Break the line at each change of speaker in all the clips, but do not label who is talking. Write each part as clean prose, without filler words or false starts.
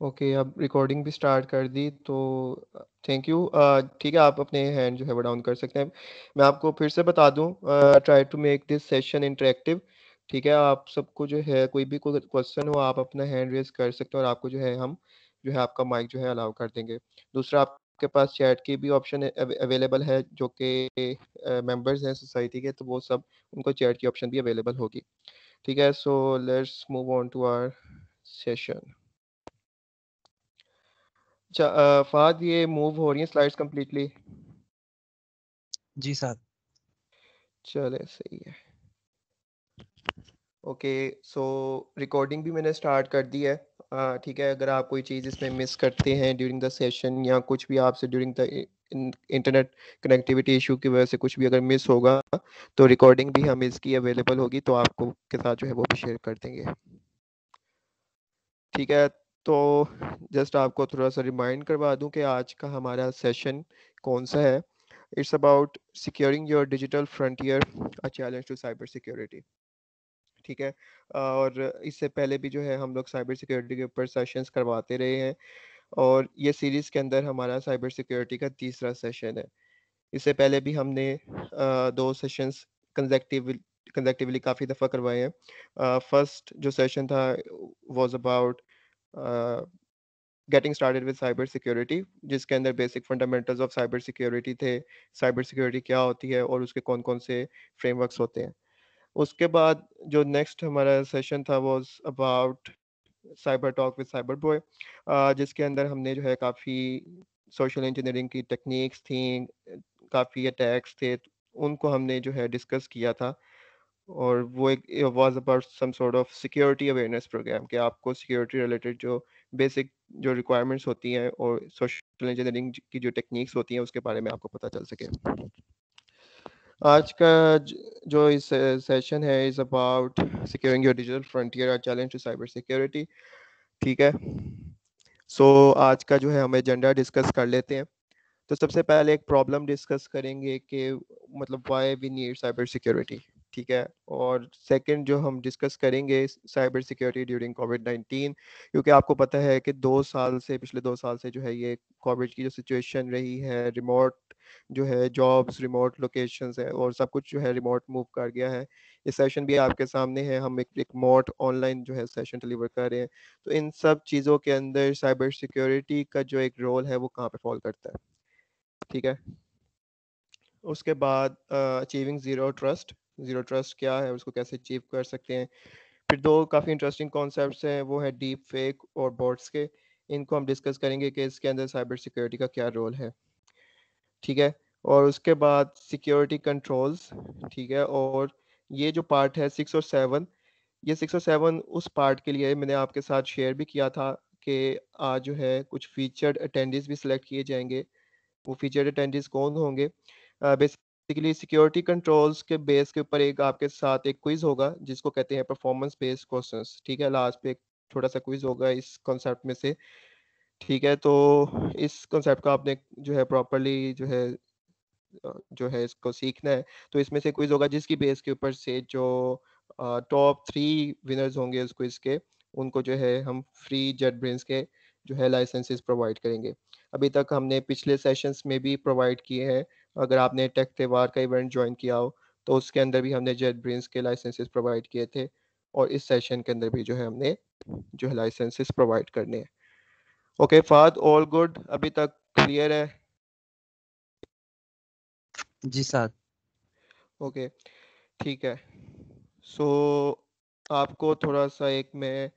Okay, अब recording भी start कर दी तो थैंक यू। ठीक है, आप अपने हैंड जो है वो डाउन कर सकते हैं। मैं आपको फिर से बता दूं, try to make this session interactive. ठीक है, आप सबको जो है कोई भी कोई क्वेश्चन हो आप अपना हैंड रेज कर सकते हैं और आपको जो है हम जो है आपका माइक जो है अलाउ कर देंगे। दूसरा, आपके पास चैट की भी ऑप्शन अवेलेबल है, जो कि मेंबर्स हैं सोसाइटी के, तो वो सब उनको चैट की ऑप्शन भी अवेलेबल होगी। ठीक है, so let's move on to our session. अच्छा, फहद, ये मूव हो रही है स्लाइड्स कम्प्लीटली?
जी सर।
चले, सही है। ओके, सो रिकॉर्डिंग भी मैंने स्टार्ट कर दी है। ठीक है, अगर आप कोई चीज़ इसमें मिस करते हैं ड्यूरिंग द सेशन या कुछ भी आपसे during the internet connectivity issue की वजह से कुछ भी अगर मिस होगा, तो रिकॉर्डिंग भी हम इसकी अवेलेबल होगी, तो आपको के साथ जो है वो भी शेयर कर देंगे। ठीक है, तो जस्ट आपको थोड़ा सा रिमाइंड करवा दूं कि आज का हमारा सेशन कौन सा है। It's about securing your digital frontier, a challenge to cyber security. ठीक है, और इससे पहले भी जो है हम लोग साइबर सिक्योरिटी के ऊपर सेशंस करवाते रहे हैं, और ये सीरीज़ के अंदर हमारा साइबर सिक्योरिटी का तीसरा सेशन है। इससे पहले भी हमने दो सेशंस कंजेक्टिवली काफ़ी दफ़ा करवाए हैं। फर्स्ट जो सेशन था was about getting started with cyber security, जिसके अंदर basic fundamentals of cyber security थे, साइबर सिक्योरिटी क्या होती है और उसके कौन कौन से फ्रेमवर्क्स होते हैं। उसके बाद जो नेक्स्ट हमारा सेशन था was about cyber talk with cyber boy, जिसके अंदर हमने जो है काफ़ी सोशल इंजीनियरिंग की टेक्निक्स थी, काफ़ी अटैक्स थे, उनको हमने जो है डिस्कस किया था। और वो एक was about some sort of security awareness programme, कि आपको सिक्योरिटी रिलेटेड जो बेसिक जो रिक्वायरमेंट्स होती हैं और सोशल इंजीनियरिंग की जो टेक्निक्स होती हैं उसके बारे में आपको पता चल सके। आज का जो इस सेशन है is about securing your digital frontier, a challenge to cyber security. ठीक है, सो आज का जो है हम एजेंडा डिस्कस कर लेते हैं। तो सबसे पहले एक प्रॉब्लम डिस्कस करेंगे कि मतलब why we need cyber security. ठीक है, और सेकंड जो हम डिस्कस करेंगे साइबर सिक्योरिटी ड्यूरिंग कोविड-19, क्योंकि आपको पता है कि 2 साल से, पिछले 2 साल से जो है ये कोविड की जो सिचुएशन रही है, रिमोट जो है जॉब्स, रिमोट लोकेशंस है और सब कुछ जो है रिमोट मूव कर गया है। ये सेशन भी आपके सामने है, हम एक रिमोट ऑनलाइन जो है सेशन डिलीवर कर रहे हैं। तो इन सब चीज़ों के अंदर साइबर सिक्योरिटी का जो एक रोल है वो कहाँ पे फॉल करता है। ठीक है, उसके बाद अचीविंग ज़ीरो ट्रस्ट क्या है, उसको कैसे अचीव कर सकते हैं। फिर दो काफ़ी इंटरेस्टिंग कॉन्सेप्ट्स हैं, वो है डीप फेक और बॉट्स के। इनको हम डिस्कस करेंगे कि इसके अंदर साइबर सिक्योरिटी का क्या रोल है। ठीक है, और उसके बाद सिक्योरिटी कंट्रोल्स। ठीक है, और ये जो पार्ट है 6 और 7, ये 6 और 7 उस पार्ट के लिए मैंने आपके साथ शेयर भी किया था कि आज जो है कुछ फीचर्ड अटेंडेंस भी सिलेक्ट किए जाएंगे। वो फीचर्ड अटेंडेंस कौन होंगे? बेसिकली सिक्योरिटी कंट्रोल्स के बेस के ऊपर एक आपके साथ एक क्विज होगा, जिसको कहते हैं परफॉर्मेंस बेस्ड क्वेश्चंस। ठीक है, लास्ट पे एक छोटा सा क्विज होगा इस कॉन्सेप्ट में से। ठीक है, तो इस कॉन्सेप्ट का आपने जो है प्रॉपरली जो है इसको सीखना है। तो इसमें से क्विज होगा जिसकी बेस के ऊपर से जो टॉप 3 विनर्स होंगे उस क्विज के, उनको जो है हम फ्री जेट ब्रेन्स के जो है लाइसेंसेस प्रोवाइड करेंगे। अभी तक हमने पिछले सेशंस में भी प्रोवाइड किए हैं। अगर आपने टेक त्योहार का इवेंट ज्वाइन किया हो तो उसके अंदर भी हमने जेट ब्रेन्स के लाइसेंसेस प्रोवाइड किए थे, और इस सेशन के अंदर भी जो है हमने जो है लाइसेंसेस प्रोवाइड करने हैं। ओके फाद, ऑल गुड अभी तक? क्लियर है?
जी सर।
ओके, ठीक है। सो आपको थोड़ा सा एक मैं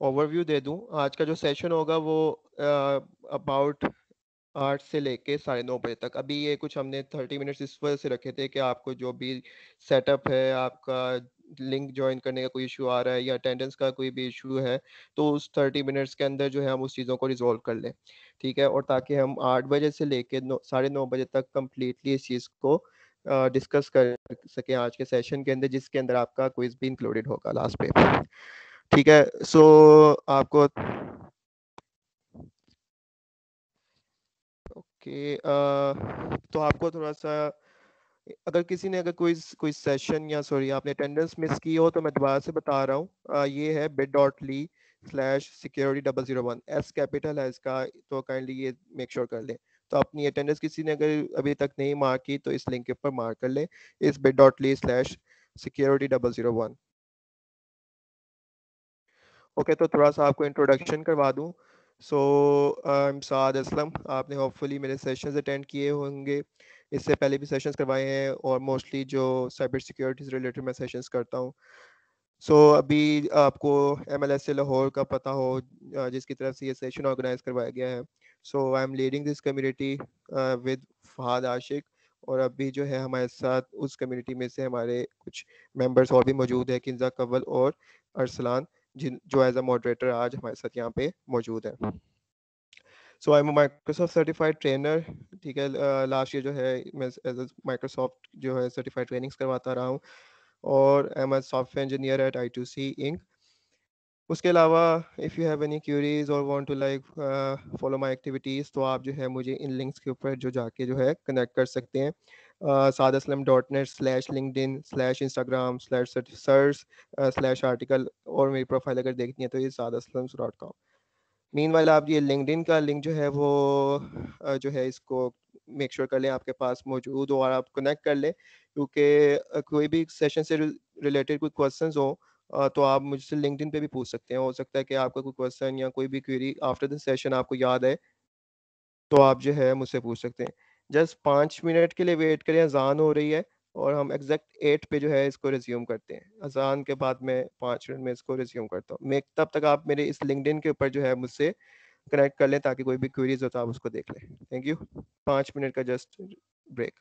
ओवरव्यू दे दूं। आज का जो सेशन होगा वो अबाउट 8 से लेके 9:30 बजे तक। अभी ये कुछ हमने 30 मिनट्स इस वजह से रखे थे कि आपको जो भी सेटअप है, आपका लिंक ज्वाइन करने का कोई इशू आ रहा है या अटेंडेंस का कोई भी इशू है, तो उस 30 मिनट्स के अंदर जो है हम उस चीज़ों को रिजॉल्व कर लें। ठीक है, और ताकि हम 8 बजे से लेके 9, 9:30 बजे तक कम्प्लीटली इस चीज़ को डिस्कस कर सकें आज के सेशन के अंदर, जिसके अंदर आपका क्विज भी इंक्लूडेड होगा लास्ट पे। ठीक है, सो आपको ओके, तो आपको थोड़ा सा, अगर किसी ने अगर कोई कोई सेशन या सॉरी आपने अटेंडेंस मिस की हो तो मैं दोबारा से बता रहा हूँ। ये है bit.ly /security001 एस कैपिटल है इसका, तो काइंडली ये मेक श्योर कर लें। तो अपनी अटेंडेंस किसी ने अगर अभी तक नहीं मार्क की तो इस लिंक के ऊपर मार्क कर लें, इस bit.ly/security001। ओके, तो थोड़ा सा आपको इंट्रोडक्शन करवा दूं। सो आई एम साद असलम। आपने होपफुली मेरे सेशंस अटेंड किए होंगे, इससे पहले भी सेशंस करवाए हैं, और मोस्टली जो साइबर सिक्योरिटी से रिलेटेड मैं सेशंस करता हूं। अभी आपको MLS से लाहौर का पता हो, जिसकी तरफ से ये सेशन ऑर्गेनाइज करवाया गया है। I am leading this community with Fahad Ashiq, और अभी जो है हमारे साथ उस कम्युनिटी में से हमारे कुछ मेंबर्स और भी मौजूद है, किंजा कवल और अरसलान, जिन जो एज अ मॉडरेटर आज हमारे साथ यहाँ पे मौजूद है। I M Microsoft certified trainer. ठीक है, लास्ट ईयर जो है मैं एज माइक्रोसॉफ्ट जो है सर्टिफाइड ट्रेनिंग्स करवाता रहा हूँ, और I am a software engineer at I2C Inc. उसके अलावा if you have any queries और want to like follow my activities, तो आप जो है मुझे इन लिंक्स के ऊपर जो जाके जो है कनेक्ट कर सकते हैं। saadaslam.net/linkedin/instagram/search/article, और मेरी प्रोफाइल अगर देखनी है तो ये saadaslam.com। मीनवाइल आप ये लिंक्डइन का लिंक जो है वो जो है इसको मेक श्योर कर लें आपके पास मौजूद हो, और आप कनेक्ट कर लें, क्योंकि कोई भी सेशन से रिलेटेड कोई क्वेश्चंस हो तो आप मुझसे लिंक्डइन पे भी पूछ सकते हैं। हो सकता है कि आपका कोई क्वेश्चन या कोई भी क्वेरी आफ्टर द सेशन आपको याद है, तो आप जो है मुझसे पूछ सकते हैं। जस्ट 5 मिनट के लिए वेट करें, अजान हो रही है, और हम एग्जैक्ट 8 पे जो है इसको रिज्यूम करते हैं। अजान के बाद मैं 5 मिनट में इसको रिज्यूम करता हूँ। मैं तब तक आप मेरे इस लिंक्डइन के ऊपर जो है मुझसे कनेक्ट कर लें, ताकि कोई भी क्वेरीज हो तो आप उसको देख लें। Thank you. 5 मिनट का जस्ट ब्रेक।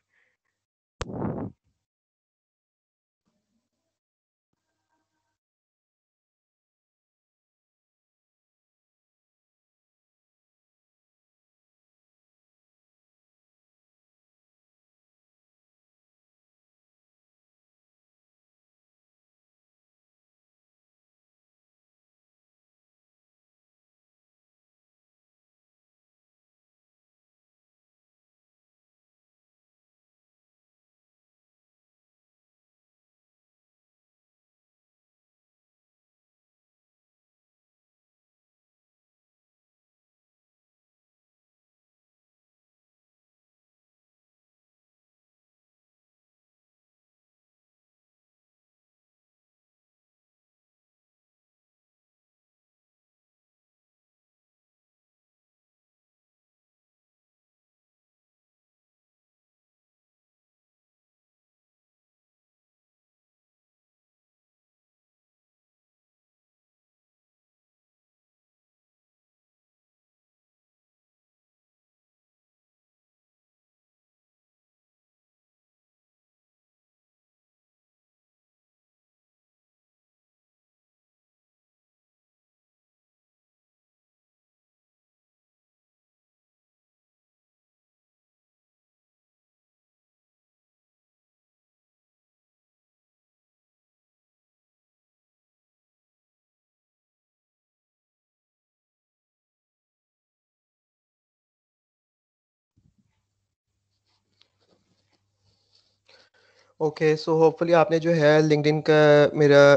ओके, होपफुली आपने जो है लिंक्डइन का मेरा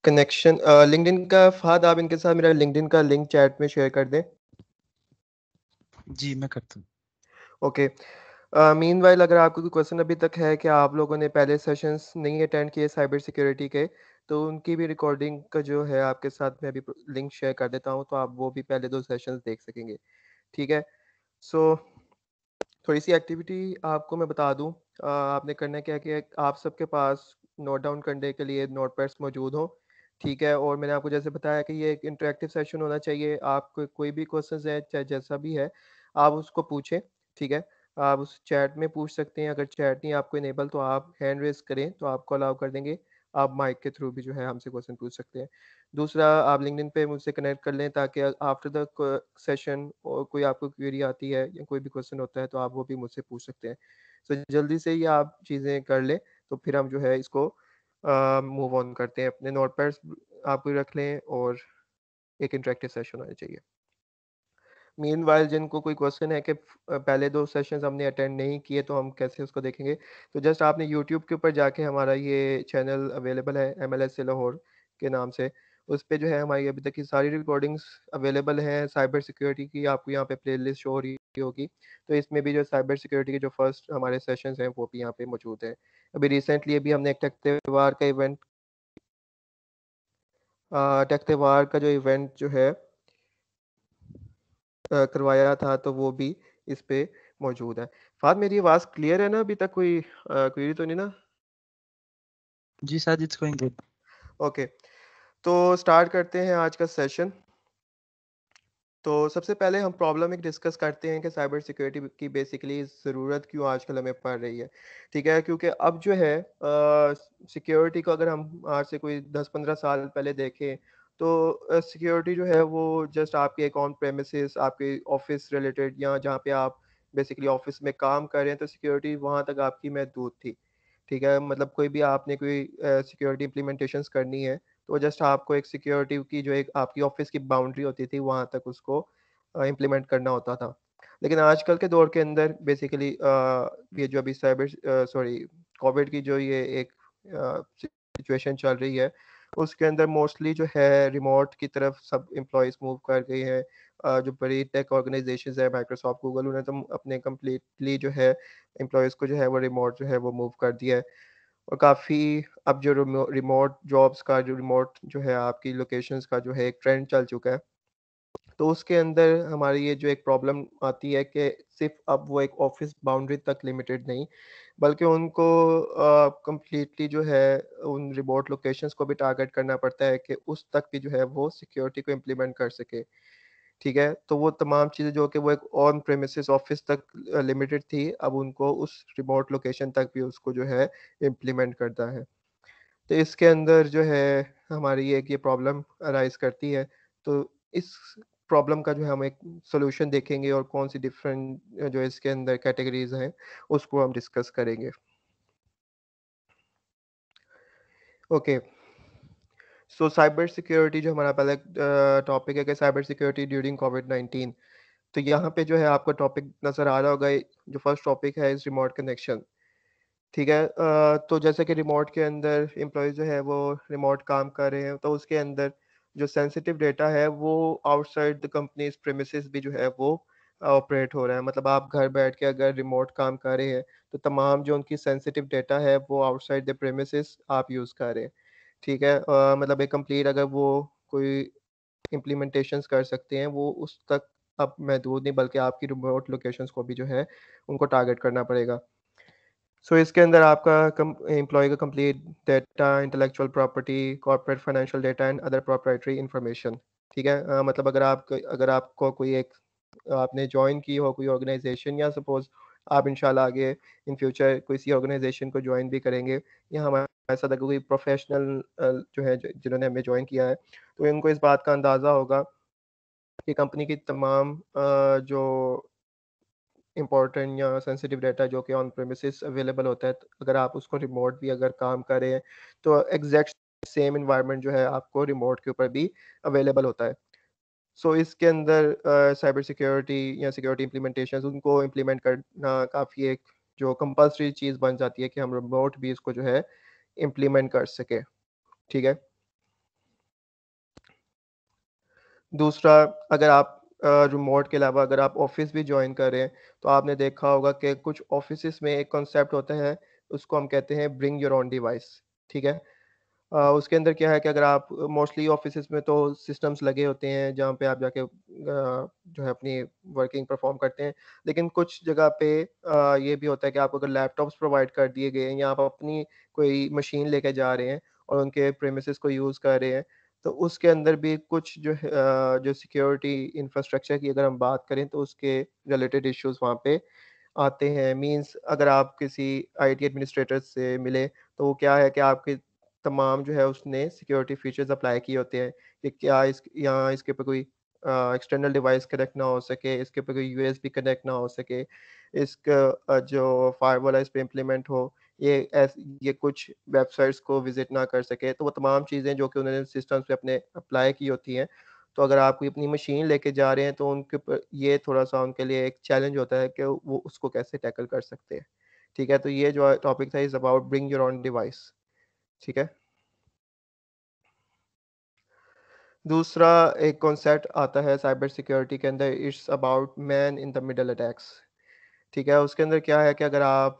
कनेक्शन, लिंक्डइन का फहद, आप इनके साथ मेरा लिंक्डइन का लिंक चैट में शेयर कर दें।
जी, मैं करता हूँ।
ओके। मीनवाइल अगर आपको कोई क्वेश्चन अभी तक है कि आप लोगों ने पहले सेशंस नहीं अटेंड किए साइबर सिक्योरिटी के, तो उनकी भी रिकॉर्डिंग का जो है आपके साथ मैं अभी लिंक शेयर कर देता हूँ, तो आप वो भी पहले 2 सेशंस देख सकेंगे। ठीक है। सो थोड़ी सी एक्टिविटी आपको मैं बता दूं। आपने करना क्या है कि आप सबके पास नोट डाउन करने के लिए नोट पैड्स मौजूद हो। ठीक है, और मैंने आपको जैसे बताया कि ये एक इंटरेक्टिव सेशन होना चाहिए। आपको कोई भी क्वेश्चंस है, चाहे जैसा भी है, आप उसको पूछें। ठीक है, आप उस चैट में पूछ सकते हैं। अगर चैट नहीं आपको इनेबल, तो आप हैंड रेस करें तो आपको अलाउ कर देंगे। आप माइक के थ्रू भी जो है हमसे क्वेश्चन पूछ सकते हैं। दूसरा, आप लिंक्डइन पे मुझसे कनेक्ट कर लें, ताकि आफ्टर द सेशन और कोई आपको क्वेरी आती है या कोई भी क्वेश्चन होता है, तो आप वो भी मुझसे पूछ सकते हैं। जल्दी से ही आप चीज़ें कर लें, तो फिर हम जो है इसको मूव ऑन करते हैं। अपने नोट पैड्स आप भी रख लें, और एक इंटरेक्टिव सेशन होना चाहिए। मीनवाइल जिनको कोई क्वेश्चन है कि पहले 2 सेशंस हमने अटेंड नहीं किए, तो हम कैसे उसको देखेंगे, तो जस्ट आपने यूट्यूब के ऊपर जाके, हमारा ये चैनल अवेलेबल है MLS से लाहौर के नाम से, उस पे जो है हमारी अभी तक की सारी रिकॉर्डिंग्स अवेलेबल हैं साइबर सिक्योरिटी की, आपको यहाँ पे प्लेलिस्ट शो हो रही होगी। तो इसमें भी जो साइबर सिक्योरिटी के जो फर्स्ट हमारे सेशंस हैं वो भी यहाँ पे मौजूद हैं। अभी रिसेंटली अभी हमने एक टेक त्योहार का इवेंट टेक त्योहार का जो इवेंट जो है करवाया था, तो वो भी इस पे मौजूद है। फ़ाहद, मेरी आवाज़ क्लियर है ना? अभी तक कोई क्वेरी तो नहीं ना?
जी sir, it's going good.
Okay, तो स्टार्ट करते हैं आज का सेशन। तो सबसे पहले हम प्रॉब्लम एक डिस्कस करते हैं कि साइबर सिक्योरिटी की बेसिकली ज़रूरत क्यों आजकल हमें पड़ रही है। ठीक है, क्योंकि अब जो है सिक्योरिटी को अगर हम आज से कोई 10-15 साल पहले देखें, तो सिक्योरिटी जो है वो जस्ट आपके एक ऑन प्रेमिसेस आपके ऑफिस रिलेटेड या जहाँ पे आप बेसिकली ऑफिस में काम कर रहे हैं, तो सिक्योरिटी वहाँ तक आपकी महदूद थी। ठीक है, मतलब कोई भी आपने कोई सिक्योरिटी इम्प्लीमेंटेशंस करनी है, तो जस्ट आपको एक सिक्योरिटी की जो एक आपकी ऑफिस की बाउंड्री होती थी, वहाँ तक उसको इम्प्लीमेंट करना होता था। लेकिन आजकल के दौर के अंदर बेसिकली ये जो अभी सॉरी कोविड की जो ये एक सिचुएशन चल रही है, उसके अंदर मोस्टली जो है रिमोट की तरफ सब एम्प्लॉयज़ मूव कर गए हैं। जो बड़ी टेक ऑर्गनाइजेशंस है, माइक्रोसॉफ्ट, गूगल, उन्होंने तो अपने कंप्लीटली जो है एम्प्लॉयज़ को जो है वो रिमोट जो है वो मूव कर दिया है। और काफ़ी अब जो रिमोट जॉब्स का जो रिमोट जो है आपकी लोकेशंस का जो है एक ट्रेंड चल चुका है। तो उसके अंदर हमारी ये जो एक प्रॉब्लम आती है कि सिर्फ़ अब वो एक ऑफ़िस बाउंड्री तक लिमिटेड नहीं, बल्कि उनको कंप्लीटली जो है उन रिमोट लोकेशंस को भी टारगेट करना पड़ता है कि उस तक भी जो है वो सिक्योरिटी को इम्प्लीमेंट कर सके। ठीक है? तो वो तमाम चीज़ें जो कि वो एक ऑन प्रेमिसेस ऑफ़िस तक लिमिटेड थी, अब उनको उस रिमोट लोकेशन तक भी उसको जो है इम्प्लीमेंट करना है। तो इसके अंदर जो है हमारी एक ये प्रॉब्लम अराइज़ करती है। तो इस प्रॉब्लम का जो है हम एक सॉल्यूशन देखेंगे और कौन-सी डिफरेंट जो इसके अंदर कैटेगरीज़ हैं, उसको हम डिस्कस करेंगे। ओके, सो साइबर सिक्योरिटी जो हमारा पहला टॉपिक है कि साइबर सिक्योरिटी ड्यूरिंग कोविड-19। तो यहाँ पे जो है आपको टॉपिक नज़र आ रहा होगा, जो फर्स्ट टॉपिक है इज़ रिमोट कनेक्शन। ठीक है, तो जैसे कि रिमोट के अंदर एम्प्लॉयी जो है वो रिमोट काम कर रहे हैं, तो उसके अंदर जो सेंसिटिव डेटा है वो आउटसाइड द कंपनीज प्रेमिसेस भी जो है वो ऑपरेट हो रहा है। मतलब आप घर बैठ के अगर रिमोट काम कर रहे हैं, तो तमाम जो उनकी सेंसिटिव डेटा है वो आउटसाइड द प्रेमिसेस आप यूज़ कर रहे हैं। ठीक है, मतलब एक कंप्लीट अगर वो कोई इम्प्लीमेंटेशंस कर सकते हैं, वो उस तक अब महदूद नहीं, बल्कि आपकी रिमोट लोकेशंस को भी जो है उनको टारगेट करना पड़ेगा। सो इसके अंदर आपका कम एम्प्लॉयी का complete data, intellectual property, corporate financial data and other proprietary information. ठीक है, मतलब अगर आपको कोई एक आपने जॉइन की हो कोई ऑर्गेनाइजेशन, या सपोज आप इंशाल्लाह आगे इन फ्यूचर किसी ऑर्गेनाइजेशन को जॉइन भी करेंगे, या हमारे साथ अगर कोई प्रोफेशनल जो है जिन्होंने हमें जॉइन किया है, तो इनको इस बात का अंदाज़ा होगा कि कंपनी की तमाम जो इम्पोर्टेंट या सेंसिटिव डाटा जो कि ऑन प्रेमिसेस अवेलेबल होता है, तो अगर आप उसको रिमोट भी अगर काम कर रहे हैं, तो एग्जैक्ट सेम एनवायरनमेंट जो है आपको रिमोट के ऊपर भी अवेलेबल होता है। सो इसके अंदर साइबर सिक्योरिटी या सिक्योरिटी इम्प्लीमेंटेशंस उनको इम्प्लीमेंट करना काफ़ी एक जो कंपल्सरी चीज़ बन जाती है कि हम रिमोट भी इसको जो है इम्प्लीमेंट कर सकें। ठीक है? दूसरा, अगर आप रिमोट के अलावा अगर आप ऑफ़िस भी जॉइन कर रहे हैं, तो आपने देखा होगा कि कुछ ऑफ़िसेज़ में एक कॉन्सेप्ट होता है, उसको हम कहते हैं ब्रिंग योर ओन डिवाइस। ठीक है? उसके अंदर क्या है कि अगर आप मोस्टली ऑफ़िसेज़ में तो सिस्टम्स लगे होते हैं, जहाँ पे आप जाके जो है अपनी वर्किंग परफ़ॉर्म करते हैं। लेकिन कुछ जगह पे ये भी होता है कि आपको अगर लैपटॉप्स प्रोवाइड कर दिए गए हैं, या आप अपनी कोई मशीन लेके जा रहे हैं और उनके प्रेमिसेस को यूज़ कर रहे हैं, तो उसके अंदर भी कुछ जो है जो सिक्योरिटी इंफ्रास्ट्रक्चर की अगर हम बात करें, तो उसके रिलेटेड इश्यूज़ वहाँ पे आते हैं। मीन्स अगर आप किसी आईटी एडमिनिस्ट्रेटर से मिले, तो वो क्या है कि आपके तमाम जो है उसने सिक्योरिटी फीचर्स अप्लाई किए होते हैं कि क्या इसके ऊपर कोई एक्सटर्नल डिवाइस कनेक्ट ना हो सके, इसके ऊपर कोई यूएसबी कनेक्ट ना हो सके, इसका जो फायरवॉल है इस पे इम्प्लीमेंट हो, ये कुछ वेबसाइट्स को विज़िट ना कर सके। तो वो तमाम चीज़ें जो कि उन्होंने सिस्टम्स पे अपने अप्लाई की होती हैं, तो अगर आप कोई अपनी मशीन लेके जा रहे हैं, तो उनके ऊपर ये थोड़ा-सा उनके लिए एक चैलेंज होता है कि वो उसको कैसे टैकल कर सकते हैं। ठीक है? तो ये जो टॉपिक था is about bring your own device. ठीक है? दूसरा एक कॉन्सेप्ट आता है साइबर सिक्योरिटी के अंदर, it's about man in the middle attacks. ठीक है, उसके अंदर क्या है कि अगर आप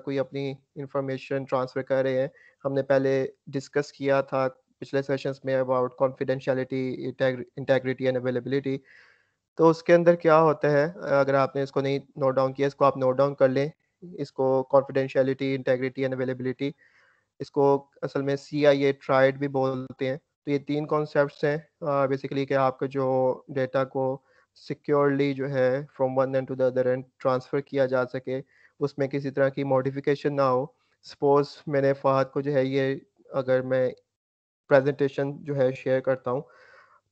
कोई अपनी इंफॉर्मेशन ट्रांसफ़र कर रहे हैं, हमने पहले डिस्कस किया था पिछले सेशंस में about confidentiality, integrity and availability. तो उसके अंदर क्या होता है, अगर आपने इसको नहीं नोट डाउन किया, इसको आप नोट डाउन कर लें। इसको कॉन्फिडेंशियलिटी, इंटेग्रिटी एंड अवेलेबिलिटी, इसको असल में सीआईए ट्राइड भी बोलते हैं। तो ये 3 कॉन्सेप्ट्स हैं बेसिकली कि आपका जो डेटा को सिक्योरली जो है from one end to the other end transfer किया जा सके, उसमें किसी तरह की मॉडिफ़िकेशन ना हो। सपोज़ मैंने फ़हद को जो है ये, अगर मैं प्रेज़ेंटेशन जो है शेयर करता हूँ,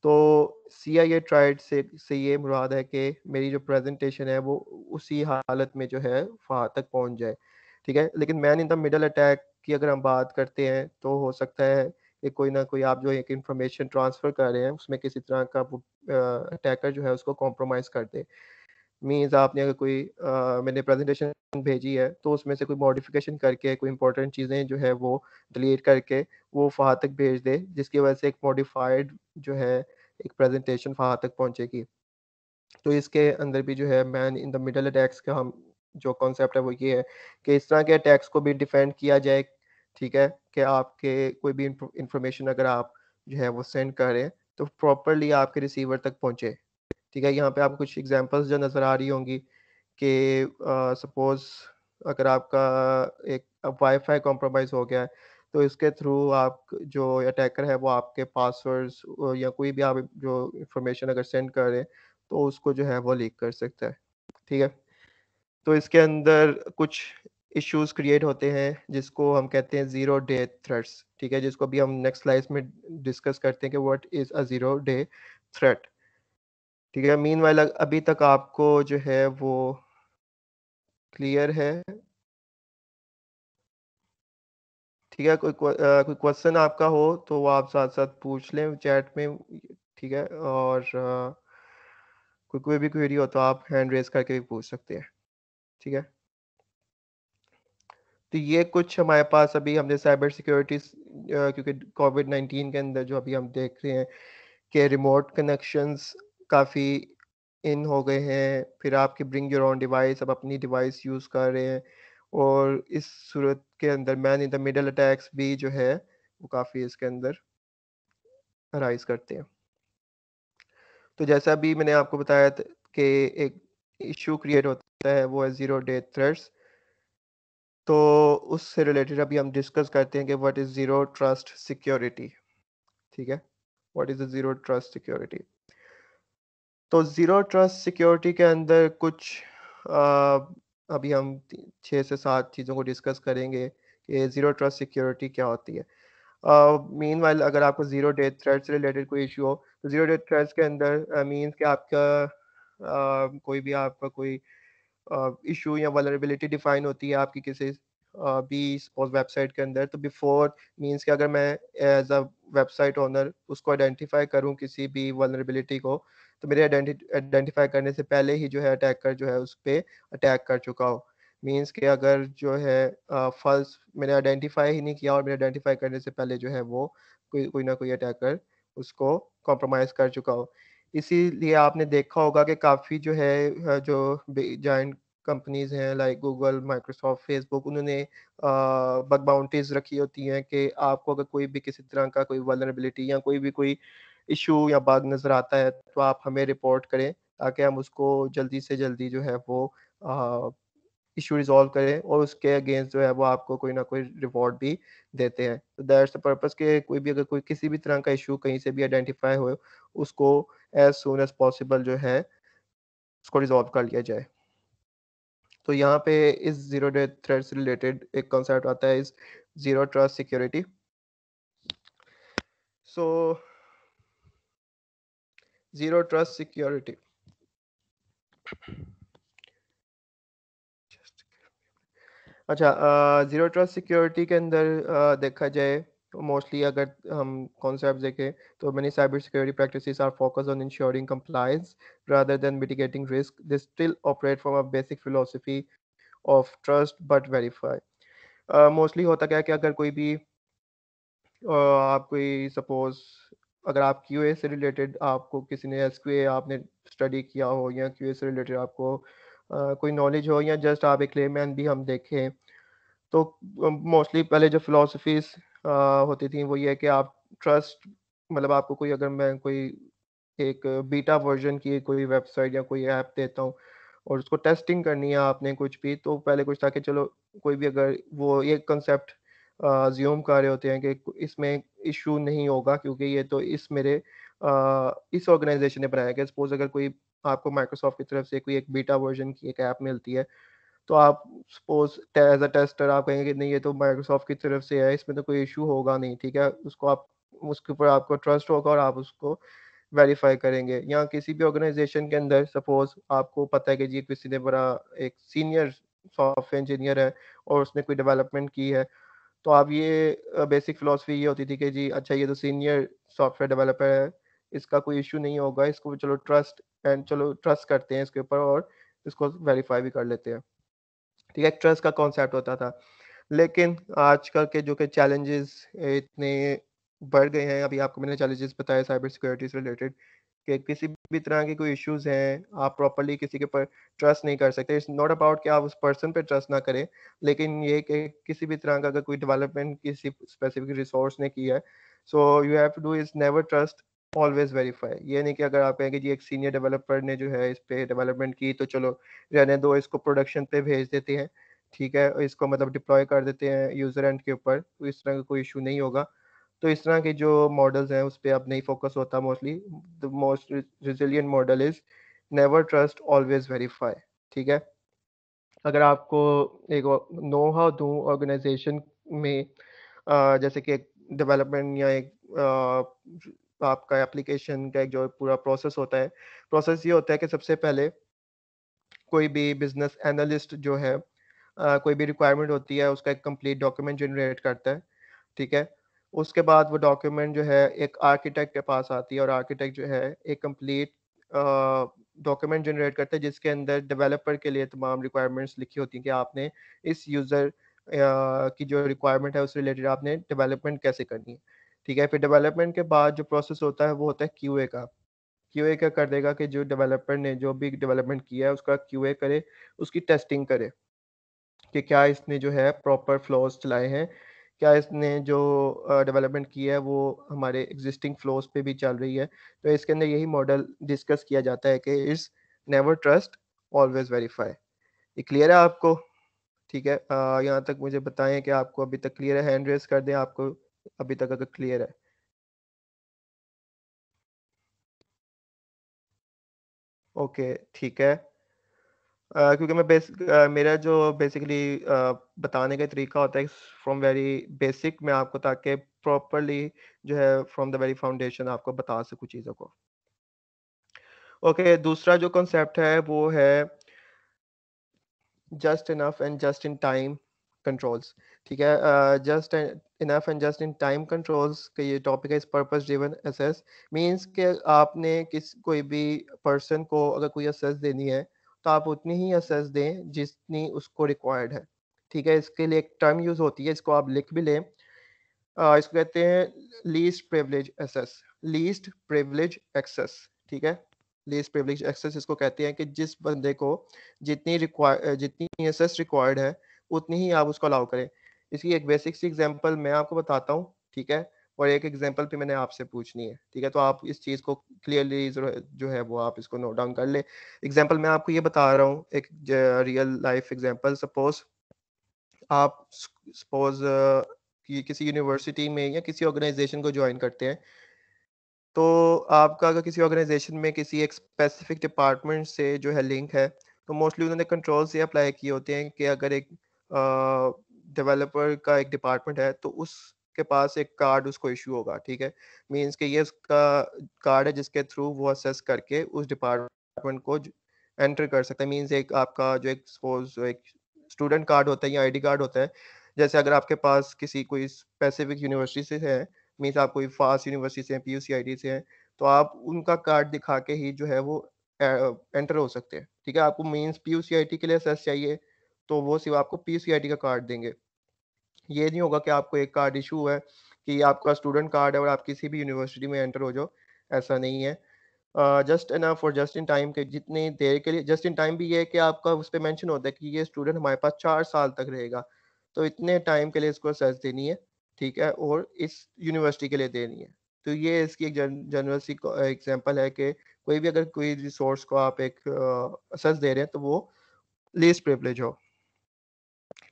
तो सीआईए ट्राइड से ये मुराद है कि मेरी जो प्रेज़ेंटेशन है वो उसी हालत में जो है फ़हाद तक पहुँच जाए, ठीक है? लेकिन man in the middle attack की अगर हम बात करते हैं, तो हो सकता है कि कोई ना कोई आप जो एक इन्फॉर्मेशन ट्रांसफ़र कर रहे हैं, उसमें किसी तरह का वो अटैकर जो है उसको कॉम्प्रोमाइज़ कर दे। मीन्स आपने अगर कोई मैंने प्रेज़ेंटेशन भेजी है, तो उसमें से कोई मॉडिफ़िकेशन करके कोई इम्पोर्टेंट चीज़ें जो है वो डिलीट करके वो फ़हाद तक भेज दे, जिसकी वजह से एक मॉडिफ़ाइड जो है एक प्रेज़ेंटेशन फ़हाद तक पहुँचेगी। तो इसके अंदर भी जो है man in the middle attacks का हम जो कॉन्सेप्ट है वो ये है कि इस तरह के अटैक्स को भी डिफेंड किया जाए, ठीक है? कि आपके कोई भी इंफॉर्मेशन अगर आप जो है वो सेंड कर रहे हैं, तो प्रॉपर्ली आपके रिसीवर तक पहुँचे। ठीक है, यहाँ पे आपको कुछ एग्ज़ाम्पल्स जो नज़र आ रही होंगी कि सपोज़ अगर आपका एक वाईफ़ाई कॉम्प्रोमाइज़ हो गया है, तो इसके थ्रू आप जो अटैकर है वो आपके पासवर्ड्स या कोई भी आप जो इन्फॉर्मेशन अगर सेंड कर रहे हैं, तो उसको जो है वो लीक कर सकता है। ठीक है? तो इसके अंदर कुछ इश्यूज़ क्रिएट होते हैं जिसको हम कहते हैं ज़ीरो डे थ्रेट्स, ठीक है? जिसको अभी हम नेक्स्ट स्लाइड्स में डिस्कस करते हैं कि what is a zero day threat. ठीक है, मीनवाइल अभी तक आपको जो है वो क्लियर है? ठीक है, कोई क्वेश्चन आपका हो तो वो आप साथ-साथ पूछ लें चैट में, ठीक है? और कोई भी क्वेरी हो तो आप हैंड रेज़ करके भी पूछ सकते हैं, ठीक है? तो ये कुछ हमारे पास अभी हमने साइबर सिक्योरिटीज़ क्योंकि कोविड-19 के अंदर जो अभी हम देख रहे हैं कि रिमोट कनेक्शंस काफ़ी इन हो गए हैं, फिर आपके ब्रिंग योर ओन डिवाइस, आप अपनी डिवाइस यूज़ कर रहे हैं, और इस सूरत के अंदर man in the middle attacks भी जो है, वो काफ़ी इसके अंदर अराइज़ करते हैं। तो जैसा अभी मैंने आपको बताया कि एक इश्यू क्रिएट होता है, वो है ज़ीरो डे थ्रेट्स। तो उससे रिलेटेड अभी हम डिस्कस करते हैं कि what is zero trust security, ठीक है? What is the zero trust security? तो ज़ीरो ट्रस्ट सिक्योरिटी के अंदर कुछ अभी हम 6 से 7 चीज़ों को डिस्कस करेंगे कि ज़ीरो ट्रस्ट सिक्योरिटी क्या होती है। मीनवाइल अगर आपको ज़ीरो डे थ्रेट से रिलेटेड कोई इश्यू हो, तो ज़ीरो डे थ्रेट्स के अंदर मीन्स कि आपका कोई भी आपका कोई इशू या वल्नरेबिलिटी डिफाइन होती है आपकी किसी भी सपोज वेबसाइट के अंदर, तो बिफोर मींस कि अगर मैं एज अ वेबसाइट ओनर उसको आइडेंटिफाई करूं किसी भी वल्नरेबिलिटी को, तो मेरे आइडेंटिफाई करने से पहले ही जो है अटैकर जो है उस पे अटैक कर चुका हो। मींस कि अगर जो है फर्स्ट मैंने आइडेंटिफाई ही नहीं किया और मेरे आइडेंटिफाई करने से पहले जो है वो कोई कोई ना कोई अटैकर उसको कॉम्प्रोमाइज़ कर चुका हो। इसीलिए आपने देखा होगा कि काफ़ी जो है जो जायंट कंपनीज़ हैं लाइक गूगल, माइक्रोसॉफ्ट, फेसबुक, उन्होंने बग बाउंटीज़ रखी होती हैं कि आपको अगर कोई भी किसी तरह का कोई वल्नरेबिलिटी या कोई भी कोई इश्यू या बग नज़र आता है, तो आप हमें रिपोर्ट करें, ताकि हम उसको जल्दी से जल्दी जो है वो अ, इश्यू रिज़ॉल्व करें और उसके अगेंस्ट जो है वो आपको कोई ना कोई रिवॉर्ड भी देते हैं। तो दैट्स द पर्पज़ कि कोई भी अगर कोई किसी भी तरह का इश्यू कहीं से भी आइडेंटिफ़ाई हो, उसको एज़ सून एज़ पॉसिबल जो है उसको रिज़ॉल्व कर लिया जाए। तो यहाँ पे इस ज़ीरो डे थ्रेट से रिलेटेड एक कॉन्सेप्ट आता है इस zero trust security. So zero trust security, अच्छा ज़ीरो ट्रस्ट सिक्योरिटी के अंदर देखा जाए तो मोस्टली अगर हम कॉन्सेप्ट देखें, तो many cyber security practices are focus on ensuring compliance rather than mitigating risk. They still operate from a basic philosophy of trust but verify. Mostly होता क्या है कि अगर कोई भी आप कोई सपोज़ अगर आप क्यूए से रिलेटेड आपको किसी ने एसक्यूए आपने स्टडी किया हो या क्यूए से रिलेटेड आपको कोई नॉलेज हो या जस्ट आप एक लेमैन भी हम देखें, तो मोस्टली पहले जो फिलॉसफीज़ होती थी वो ये है कि आप ट्रस्ट, मतलब आपको कोई, अगर मैं कोई एक बीटा वर्ज़न की कोई वेबसाइट या कोई ऐप देता हूँ और उसको टेस्टिंग करनी है आपने कुछ भी, तो पहले कुछ था कि चलो कोई भी, अगर वो ये कांसेप्ट अज़्यूम कर रहे होते हैं कि इसमें इश्यू नहीं होगा क्योंकि ये तो इस ऑर्गनाइज़ेशन ने बनाया है। सपोज़ अगर कोई आपको माइक्रोसॉफ्ट की तरफ से कोई एक बीटा वर्ज़न की एक ऐप मिलती है, तो आप सपोज़ एज़ अ टेस्टर आप कहेंगे कि नहीं, ये तो माइक्रोसॉफ्ट की तरफ से है, इसमें तो कोई इश्यू होगा नहीं, ठीक है? उसके ऊपर आपको ट्रस्ट होगा और आप उसको वेरीफ़ाई करेंगे। या किसी भी ऑर्गनाइज़ेशन के अंदर सपोज़ आपको पता है कि जी किसी ने बड़ा एक सीनियर सॉफ्टवेयर इंजीनियर है और उसने कोई डेवलपमेंट की है, तो आप ये बेसिक फ़िलॉसफ़ी ये होती थी कि जी अच्छा, ये तो सीनियर सॉफ्टवेयर डेवलपर है, इसका कोई इश्यू नहीं होगा, इसको चलो ट्रस्ट करते हैं इसके ऊपर और इसको वेरीफ़ाई भी कर लेते हैं। ठीक है? ट्रस्ट का कॉन्सेप्ट होता था। लेकिन आजकल के जो कि चैलेंजेज़ इतने बढ़ गए हैं, अभी आपको मैंने चैलेंजेज़ बताए साइबर सिक्योरिटी से रिलेटेड, कि किसी भी तरह के कोई इश्यूज़ हैं, आप प्रॉपर्ली किसी के ऊपर ट्रस्ट नहीं कर सकते। इट्स नॉट अबाउट कि आप उस पर्सन पे ट्रस्ट ना करें, लेकिन ये कि किसी भी तरह का अगर कोई डेवलपमेंट किसी स्पेसिफिक रिसोर्स ने की है, so you have to do is never trust, always verify. ये नहीं कि अगर आप कहें कि जी एक सीनियर डेवलपर ने जो है इस पे डेवलपमेंट की, तो चलो रहने दो, इसको प्रोडक्शन पे भेज देते हैं, ठीक है? इसको मतलब डिप्लॉय कर देते हैं यूज़र एंड के ऊपर, तो इस तरह का कोई इश्यू नहीं होगा। तो इस तरह के जो मॉडल्स हैं, उस पे अब नहीं फ़ोकस होता mostly. The most resilient model is never trust, always verify, ठीक है? अगर आपको एक नो हाउ दूँ ऑर्गेनाइज़ेशन में, जैसे कि एक डेवलपमेंट या एक आपका एप्लीकेशन का एक जो पूरा प्रोसेस होता है, प्रोसेस ये होता है कि सबसे पहले कोई भी बिज़नेस एनालिस्ट जो है, कोई भी रिक्वायरमेंट होती है, उसका एक कंप्लीट डॉक्यूमेंट जनरेट करता है, ठीक है? उसके बाद वो डॉक्यूमेंट जो है एक आर्किटेक्ट के पास आती है और आर्किटेक्ट जो है एक कंप्लीट डॉक्यूमेंट जनरेट करता है जिसके अंदर डेवलपर के लिए तमाम रिक्वायरमेंट्स लिखी होती हैं कि आपने इस यूज़र की जो रिक्वायरमेंट है उससे रिलेटेड आपने डेवलपमेंट कैसे करनी है, ठीक है? फिर डेवलपमेंट के बाद जो प्रोसेस होता है वो होता है क्यूए का। क्यूए क्या कर देगा कि जो डेवलपर ने जो भी डेवलपमेंट किया है उसका क्यूए करे, उसकी टेस्टिंग करे कि क्या इसने जो है प्रॉपर फ्लोज़ चलाए हैं, क्या इसने जो डेवलपमेंट की है वो हमारे एक्जिस्टिंग फ्लोज़ पे भी चल रही है। तो इसके अंदर यही मॉडल डिस्कस किया जाता है कि is never trust, always verify. ये क्लियर है आपको? ठीक है। यहाँ तक मुझे बताएँ कि आपको अभी तक क्लियर है? हैंड रेज़ कर दें आपको अभी तक अगर क्लियर है। ओके, ठीक है। क्योंकि मेरा जो बेसिकली बताने का तरीका होता है फ्रॉम वेरी बेसिक, मैं आपको ताकि प्रॉपर्ली जो है फ्रॉम द वेरी फाउंडेशन आपको बता सकूँ चीज़ों को। ओके, दूसरा जो कॉन्सेप्ट है वो है just enough and just in time controls, ठीक है? Just enough and just in time controls का ये टॉपिक है। इस पर्पस ड्रिवन एसेस मींस कि आपने किस कोई भी पर्सन को अगर कोई एसेस देनी है, तो आप उतनी ही एसेस दें जितनी उसको रिक्वायर्ड है, ठीक है? इसके लिए एक टर्म यूज़ होती है, इसको आप लिख भी लें। इसको कहते हैं least privilege access, least privilege access, ठीक है? लीस्ट प्रिविलेज एक्सेस इसको कहते हैं कि जिस बंदे को जितनी एक्सेस रिक्वायर्ड है, उतनी ही आप उसको अलाउ करें। इसकी एक बेसिक सी एग्ज़ाम्पल मैं आपको बताता हूँ, ठीक है? और एक एग्ज़ाम्पल भी मैंने आपसे पूछनी है, ठीक है? तो आप इस चीज़ को क्लियरली जो है वो आप इसको नोट डाउन कर लें। एग्ज़ाम्पल मैं आपको ये बता रहा हूँ, एक रियल लाइफ़ एग्ज़ाम्पल। आप सपोज़ कि किसी यूनिवर्सिटी में या किसी ऑर्गेनाइज़ेशन को जॉइन करते हैं, तो आपका अगर किसी ऑर्गेनाइज़ेशन में किसी एक स्पेसिफ़िक डिपार्टमेंट से जो है लिंक है, तो मोस्टली उन्होंने कंट्रोल्स ये अप्लाई किए होते हैं कि अगर एक डेवलपर का एक डिपार्टमेंट है, तो उसके पास एक कार्ड उसको इश्यू होगा, ठीक है? मीन्स कि ये उसका कार्ड है जिसके थ्रू वो असेस करके उस डिपार्टमेंट को एंटर कर सकता है। मीन्स एक आपका जो एक सपोज़ एक स्टूडेंट कार्ड होता है या आईडी कार्ड होता है, जैसे अगर आपके पास किसी कोई स्पेसिफ़िक यूनिवर्सिटी से है, मीन्स आप कोई फ़ास्ट यूनिवर्सिटी से हैं, पीयूसीआईडी से हैं, तो आप उनका कार्ड दिखा के ही जो है वो एंटर हो सकते हैं, ठीक है? आपको मीन्स पीयूसीआईटी के लिए एक्सेस चाहिए, तो वो सिर्फ़ आपको पीयूसीआईटी का कार्ड देंगे। ये नहीं होगा कि आपको एक कार्ड इश्यू है, कि आपका स्टूडेंट कार्ड है और आप किसी भी यूनिवर्सिटी में एंटर हो जाओ, ऐसा नहीं है। जस्ट इनफ और जस्ट इन टाइम के जितनी देर के लिए जस्ट इन टाइम भी ये है कि आपका उस पे मेंशन होता है कि ये स्टूडेंट हमारे पास 4 साल तक रहेगा। तो इतने टाइम के लिए इसको एसेस देनी है, ठीक है? और इस यूनिवर्सिटी के लिए देनी है। तो ये इसकी एक जनरल सी एग्ज़ाम्पल है कि कोई भी अगर कोई रिसोर्स को आप एक एसेस दे रहे हैं तो वो लीस्ट प्रिविलेज हो।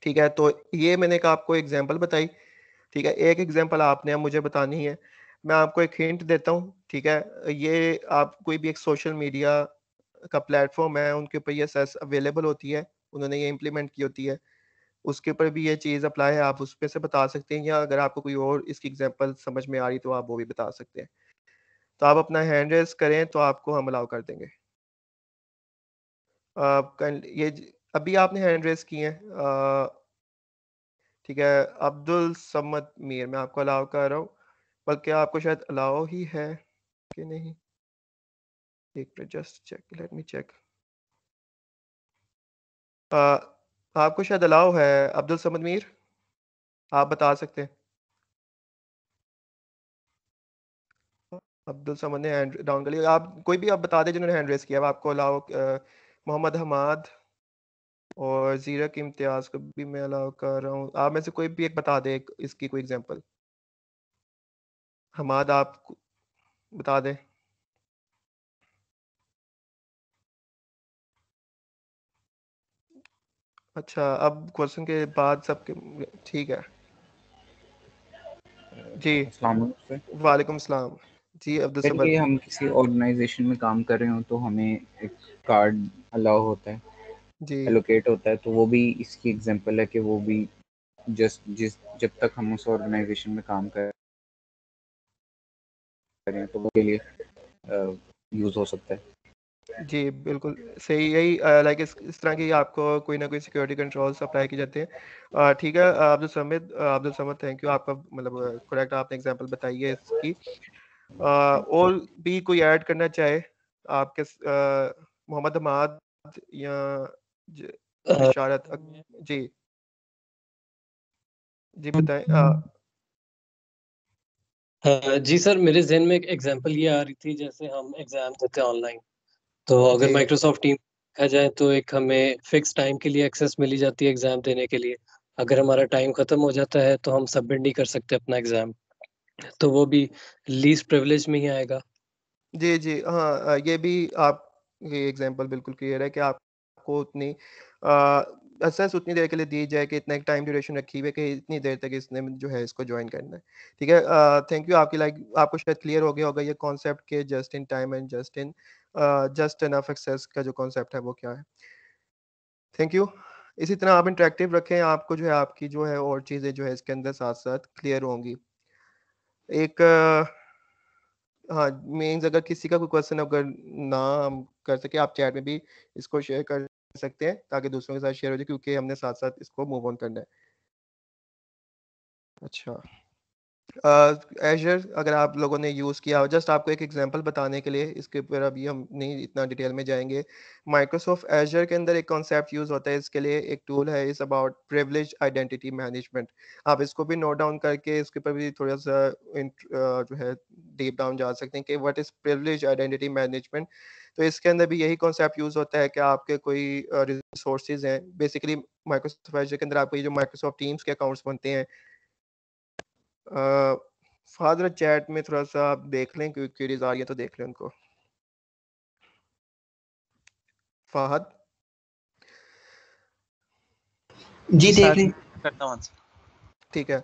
ठीक है? तो ये मैंने एक आपको एग्ज़ाम्पल बताई, ठीक है? एक एग्ज़ाम्पल आपने अब मुझे बतानी है। मैं आपको एक हिंट देता हूँ, ठीक है? ये आप कोई भी एक सोशल मीडिया का प्लेटफ़ॉर्म है, उनके ऊपर ये सेस अवेलेबल होती है, उन्होंने ये इम्प्लीमेंट की होती है। उसके ऊपर भी ये चीज़ अप्लाई है, आप उसपे से बता सकते हैं या अगर आपको कोई और इसकी एग्ज़ाम्पल समझ में आ रही तो आप वो भी बता सकते हैं। तो आप अपना हैंड रेज़ करें तो आपको हम अलाउ कर देंगे। काइंड ये ज अभी आपने हैंड रेज़ की है ठीक है, अब्दुल समद मीर मैं आपको अलाउ कर रहा हूँ, बल्कि आपको शायद अलाउ ही है कि नहीं? एक minute just check let me check. Uh, आपको शायद अलाउ है अब्दुल समद मीर, आप बता सकते हैं। अब्दुल समद ने हैंड डाउन कर लिया। आप कोई भी आप बता दें जिन्होंने हैंड रेज़ किया है, आपको अलाउ मोहम्मद हमाद और ज़ीरक इम्तियाज़ को भी मैं अलाउ कर रहा हूँ। आप में से कोई भी एक बता दें एक इसकी कोई एग्ज़ाम्पल। हमाद आप बता दें। अच्छा, अब क्वेश्चन के बाद सबके ठीक है। जी,
अस्सलाम वालेकुम सर।
वालेकुम सलाम। जी, अब्दुल
सर
समद।
ये हम किसी ऑर्गेनाइजेशन में काम कर रहे हो तो हमें एक कार्ड अलाउ होता है,
जी,
एलोकेट होता है, तो वो भी इसकी एग्जांपल है कि वो भी जिस जब तक हम उस ऑर्गेनाइजेशन में काम कर रहे हैं तो वो के लिए यूज़ हो सकता है।
जी, बिल्कुल सही यही लाइक इस तरह की आपको कोई ना कोई सिक्योरिटी कंट्रोल्स अप्लाई किए जाते हैं। ठीक है अब्दुल समद थैंक यू आपका मतलब करेक्ट आपने एग्ज़ाम्पल बताई है इसकी। और भी कोई ऐड करना चाहे आपके मोहम्मद हमाद या ज
अ,
इशारत जी, जी बताएँ
जी सर, मेरे ज़हन में एक एग्ज़ाम्पल ये आ रही थी जैसे हम एग्ज़ाम देते हैं ऑनलाइन, तो अगर
जी,
माइक्रोसॉफ्ट टीम देखा जाए तो एक हमें फ़िक्स टाइम के लिए एक्सेस मिली जाती है एग्ज़ाम देने के लिए। अगर हमारा टाइम ख़त्म हो जाता है तो हम सबमिट नहीं कर सकते अपना एग्ज़ाम, तो वो भी लीस्ट प्रिविलेज में ही आएगा।
जी, जी। हाँ ये भी आप ये एग्ज़ाम्पल बिल्कुल क्लियर है कि आपको उतनी एक्सेस उतनी देर के लिए दी जाए कि इतना एक टाइम ड्यूरेशन रखी हुई है कि इतनी देर तक इसने जो है इसको जॉइन करना है। ठीक है थैंक यू आपकी लाइक आपको शायद क्लियर हो गया होगा ये कॉन्सेप्ट के just in time and just enough access का जो कॉन्सेप्ट है वो क्या है। Thank you. इसी तरह आप इंटरैक्टिव रखें, आपको जो है आपकी जो है और चीज़ें जो है इसके अंदर साथ-साथ क्लियर होंगी। एक हाँ, मीन्स अगर किसी का कोई क्वेश्चन अगर ना हम कर सके आप चैट में भी इसको शेयर कर सकते हैं ताकि दूसरों के साथ शेयर हो जाए क्योंकि हमने साथ-साथ इसको मूव ऑन करना है। अच्छा। एज़र अगर आप लोगों ने यूज़ किया हो जस्ट आपको एक एग्जांपल बताने के लिए इसके ऊपर अभी हम नहीं इतना डिटेल में जाएँगे। माइक्रोसॉफ्ट एज़र के अंदर एक कॉन्सेप्ट यूज़ होता है इसके लिए एक टूल है it's about privileged identity management. आप इसको भी नोट डाउन करके इसके ऊपर भी थोड़ा-सा जो है डीप डाउन जा सकते हैं कि what is privileged identity management. तो इसके अंदर भी यही कॉन्सेप्ट यूज़ होता है कि आपके कोई रिसोर्सेज़ हैं बेसिकली माइक्रोसॉफ्ट एज़र के अंदर आपको ये जो माइक्रोसॉफ्ट टीम्स के अकाउंट्स बनते हैं अ, फ़ादर चैट में थोड़ा-सा आप देख लें क्योंकि क्वेरीज़ आ रही है तो देख लें उनको। फ़हद
जी देख
सर
लें।
मैं करता हूँ आंसर।
ठीक है,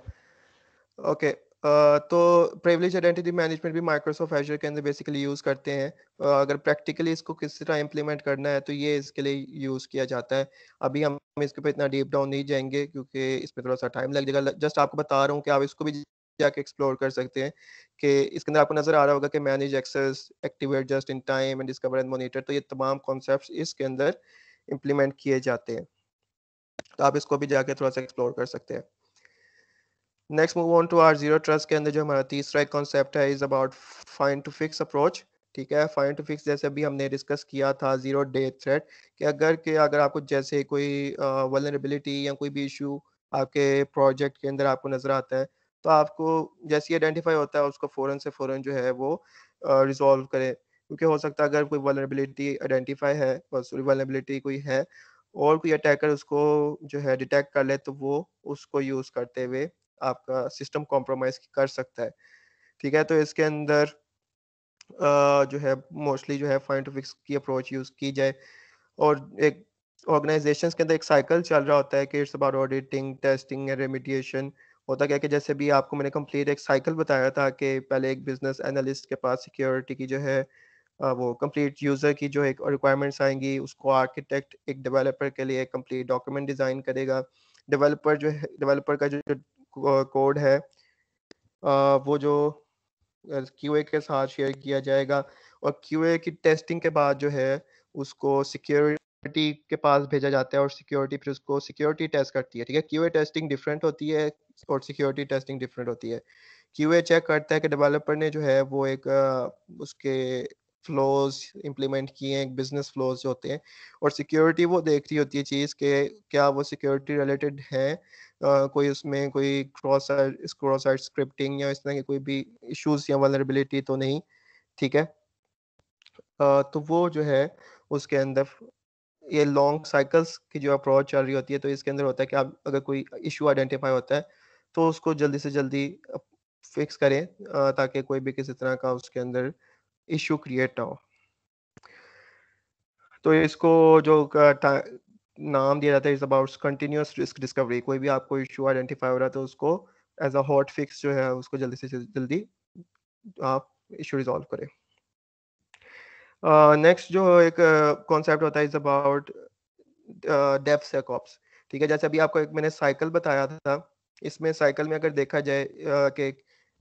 ओके तो प्रिविलेज आइडेंटिटी मैनेजमेंट भी माइक्रोसॉफ्ट एज़र के अंदर बेसिकली यूज़ करते हैं। अगर प्रैक्टिकली इसको किस तरह इम्प्लीमेंट करना है तो ये इसके लिए यूज़ किया जाता है। अभी हम इसके ऊपर इतना डीप डाउन नहीं जाएँगे क्योंकि इसमें थोड़ा-सा टाइम लग जाएगा। ल जस्ट आपको बता रहा हूँ कि आप इसको भी जाके एक्सप्लोर कर सकते हैं कि इसके अंदर आपको नज़र आ रहा होगा कि manage access, activate just in time and discover and monitor तो ये तमाम कॉन्सेप्ट्स इसके अंदर इम्प्लीमेंट किए जाते हैं। तो आप इसको भी जाके थोड़ा-सा एक्सप्लोर कर सकते हैं। Next move on to our zero trust के अंदर जो हमारा तीसरा एक कॉन्सेप्ट है is about find to fix approach. ठीक है, फाइंड टू फिक्स जैसे अभी हमने डिस्कस किया था ज़ीरो डे थ्रेट कि अगर आपको जैसे कोई वल्नरेबिलिटी या कोई भी इश्यू आपके प्रोजेक्ट के अंदर आपको नज़र आता है, तो आपको जैसे ही आइडेंटिफाई होता है उसको फ़ौरन से फ़ौरन जो है वो रिज़ॉल्व करें, क्योंकि हो सकता है अगर कोई वल्नरेबिलिटी आइडेंटिफाई है सॉरी वल्नरेबिलिटी कोई है और कोई अटैकर उसको जो है डिटेक्ट कर ले, तो वो उसको यूज़ करते हुए आपका सिस्टम कॉम्प्रोमाइज़ कर सकता है। ठीक है? तो इसके अंदर जो है मोस्टली जो है फाइंड टू फिक्स की अप्रोच यूज़ की जाए, और एक ऑर्गेनाइजेशंस के अंदर एक साइकिल चल रहा होता है कि it's about auditing, testing and remediation. होता क्या है कि जैसे भी आपको मैंने कंप्लीट एक साइकिल बताया था कि पहले एक बिजनेस एनालिस्ट के पास सिक्योरिटी की जो है वो कंप्लीट यूज़र की जो एक रिक्वायरमेंट्स आएँगी, उसको आर्किटेक्ट एक डेवलपर के लिए कंप्लीट डॉक्यूमेंट डिज़ाइन करेगा। डेवलपर का जो कोड है वो जो क्यूए के साथ शेयर किया जाएगा, और क्यूए की टेस्टिंग के बाद जो है उसको सिक्योरिटी के पास भेजा जाता है, और सिक्योरिटी फिर उसको सिक्योरिटी टेस्ट करती है। ठीक है? क्यूए टेस्टिंग डिफरेंट होती है और सिक्योरिटी टेस्टिंग डिफरेंट होती है। क्यूए चेक करता है कि डेवलपर ने जो है वो एक उसके फ्लोज इंप्लीमेंट किए हैं, एक बिजनेस फ्लोज जो होते हैं, और सिक्योरिटी वो देख रही होती है चीज़ के क्या वो सिक्योरिटी रिलेटेड है, कोई उसमें कोई क्रॉस साइट स्क्रिप्टिंग या इस तरह के कोई भी इश्यूज या वल्नरेबिलिटी तो नहीं। ठीक है? तो वो जो है उसके अंदर ये लॉन्ग साइकिल्स की जो अप्रोच चल रही होती है, तो इसके अंदर होता है कि आप अगर कोई इशू आइडेंटिफाई होता है तो उसको जल्दी से जल्दी फिक्स करें, ताकि कोई भी किसी तरह का उसके अंदर इशू क्रिएट ना हो। तो इसको जो नाम दिया जाता है is about continuous risk discovery. कोई भी आपको इशू आइडेंटिफाई हो रहा है तो उसको एज अ हॉट फिक्स जो है उसको जल्दी से जल्दी आप इशू रिजॉल्व करें। नेक्स्ट जो एक कॉन्सेप्ट होता है इज अबाउट डेवसेकऑप्स। ठीक है? जैसे अभी आपको एक मैंने साइकिल बताया था, इसमें साइकिल में अगर देखा जाए कि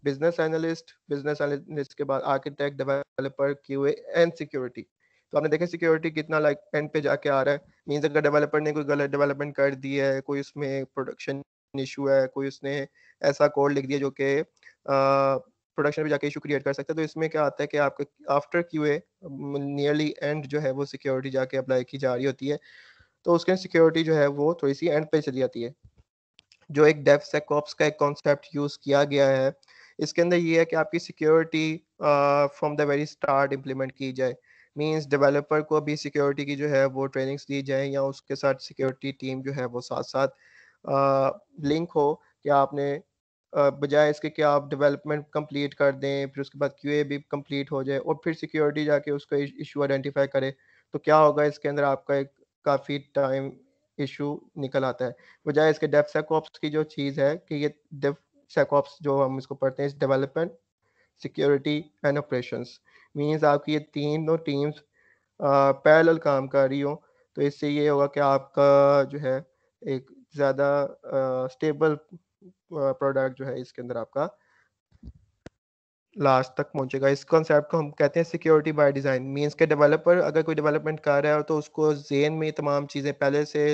बिजनेस एनालिस्ट के बाद architect, developer, QA and security. तो आपने देखा सिक्योरिटी कितना लाइक एंड पे जाके आ रहा है। मींस अगर डेवलपर ने कोई गलत डेवलपमेंट कर दी है, कोई उसमें प्रोडक्शन इशू है, कोई उसने ऐसा कोड लिख दिया जो कि प्रोडक्शन पे जाके इशू क्रिएट कर सकता है, तो इसमें क्या आता है कि आपका आफ्टर क्यूए नियरली एंड जो है वो सिक्योरिटी जाके अप्लाई की जा रही होती है, तो उसके सिक्योरिटी जो है वो थोड़ी-सी एंड पे चली जाती है। जो एक डेवसेकऑप्स का एक कॉन्सेप्ट यूज़ किया गया है, इसके अंदर ये है कि आपकी security from the very start implement की जाए। मीन्स डेवलपर को भी सिक्योरिटी की जो है वो ट्रेनिंग्स दी जाए, या उसके साथ सिक्योरिटी टीम जो है वो साथ-साथ लिंक हो कि आपने बजाय इसके कि आप डेवलपमेंट कंप्लीट कर दें, फिर उसके बाद क्यूए भी कंप्लीट हो जाए और फिर सिक्योरिटी जाके उसका इश्यू आइडेंटिफाई करे, तो क्या होगा इसके अंदर आपका एक काफ़ी टाइम इश्यू निकल आता है। बजाय इसके डेवसेकऑप्स की जो चीज़ है कि ये डेवसेकऑप्स जो हम इसको पढ़ते हैं, development, security and operations. Means आपकी ये तीनों टीम्स पैरेलल काम कर रही हो, तो इससे ये होगा कि आपका जो है एक ज़्यादा स्टेबल प्रोडक्ट जो है इसके अंदर आपका लास्ट तक पहुंचेगा। इस कॉन्सेप्ट को हम कहते हैं सिक्योरिटी बाय डिज़ाइन। मीन्स के डेवलपर अगर कोई डेवलपमेंट कर रहा है तो उसको ज़ेन में तमाम चीज़ें पहले से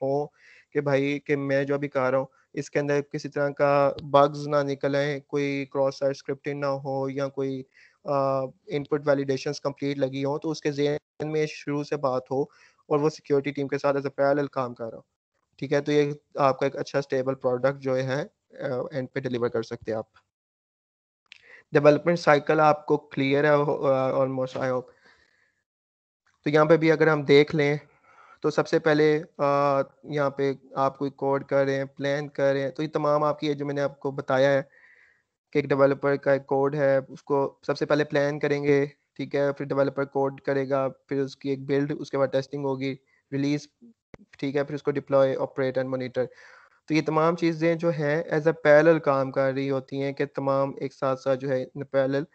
हो कि भाई कि मैं जो अभी कर रहा हूँ इसके अंदर किसी तरह का बग्स ना निकल आए, कोई क्रॉस साइट स्क्रिप्टिंग ना हो, या कोई इनपुट वैलिडेशंस कंप्लीट लगी हो, तो उसके ज़ेन में शुरू से बात हो और वो सिक्योरिटी टीम के साथ एज अ पैरेलल काम कर रहा हो। ठीक है? तो ये आपका एक अच्छा स्टेबल प्रोडक्ट जो है एंड पे डिलीवर कर सकते हैं आप। डेवलपमेंट साइकिल आपको क्लियर है ऑलमोस्ट आई होप। तो यहाँ पे भी अगर हम देख लें तो सबसे पहले यहाँ पे आप कोई कोड कर रहे हैं, प्लान कर रहे हैं, तो ये तमाम आपकी ये जो मैंने आपको बताया है कि एक डेवलपर का एक कोड है, उसको सबसे पहले प्लान करेंगे। ठीक है? फिर डेवलपर कोड करेगा, फिर उसकी एक बिल्ड, उसके बाद टेस्टिंग होगी, रिलीज। ठीक है? फिर उसको डिप्लॉय, ऑपरेट एंड मॉनिटर। तो ये तमाम चीज़ें जो हैं एज अ पैरेलल काम कर रही होती हैं कि तमाम एक साथ साथ जो है in parallel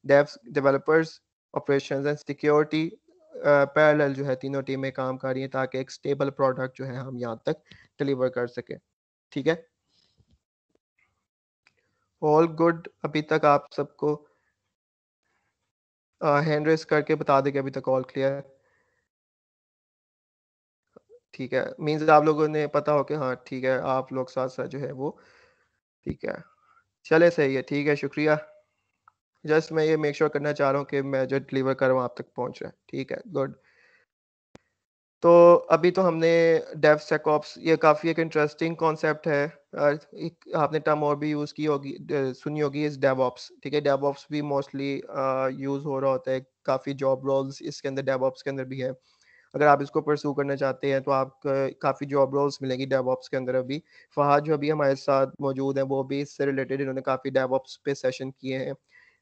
developers, operations and security parallel जो है तीनों टीमें काम कर रही हैं, ताकि एक स्टेबल प्रोडक्ट जो है हम यहाँ तक डिलीवर कर सकें। ठीक है? ऑल गुड अभी तक आप सबको हैंड रेस करके बता दें कि अभी तक ऑल क्लियर है। ठीक है? मीन्स आप लोगों ने पता हो कि हाँ ठीक है, आप लोग साथ साथ जो है वो ठीक है। चले सही है, ठीक है, शुक्रिया। जस्ट मैं ये मेक श्योर करना चाह रहा हूँ कि मैं जो डिलीवर कर रहा हूँ आप तक पहुँच रहा है। ठीक है, गुड। तो अभी तो हमने डेवसेकऑप्स, ये काफ़ी एक इंटरेस्टिंग कॉन्सेप्ट है। एक आपने टर्म और भी यूज़ की होगी, सुनी होगी, इस डेवऑप्स। ठीक है, डेवऑप्स भी मोस्टली यूज़ हो रहा होता है, काफ़ी जॉब रोल्स इसके अंदर डेवऑप्स के अंदर भी है। अगर आप इसको परस्यू करना चाहते हैं तो आप काफ़ी जॉब रोल्स मिलेंगी डेवऑप्स के अंदर अभी। फहाद जो अभी हमारे साथ मौजूद हैं वो भी इससे रिलेटेड इन्होंने काफ़ी डेवऑप्स पे सेशन किए हैं।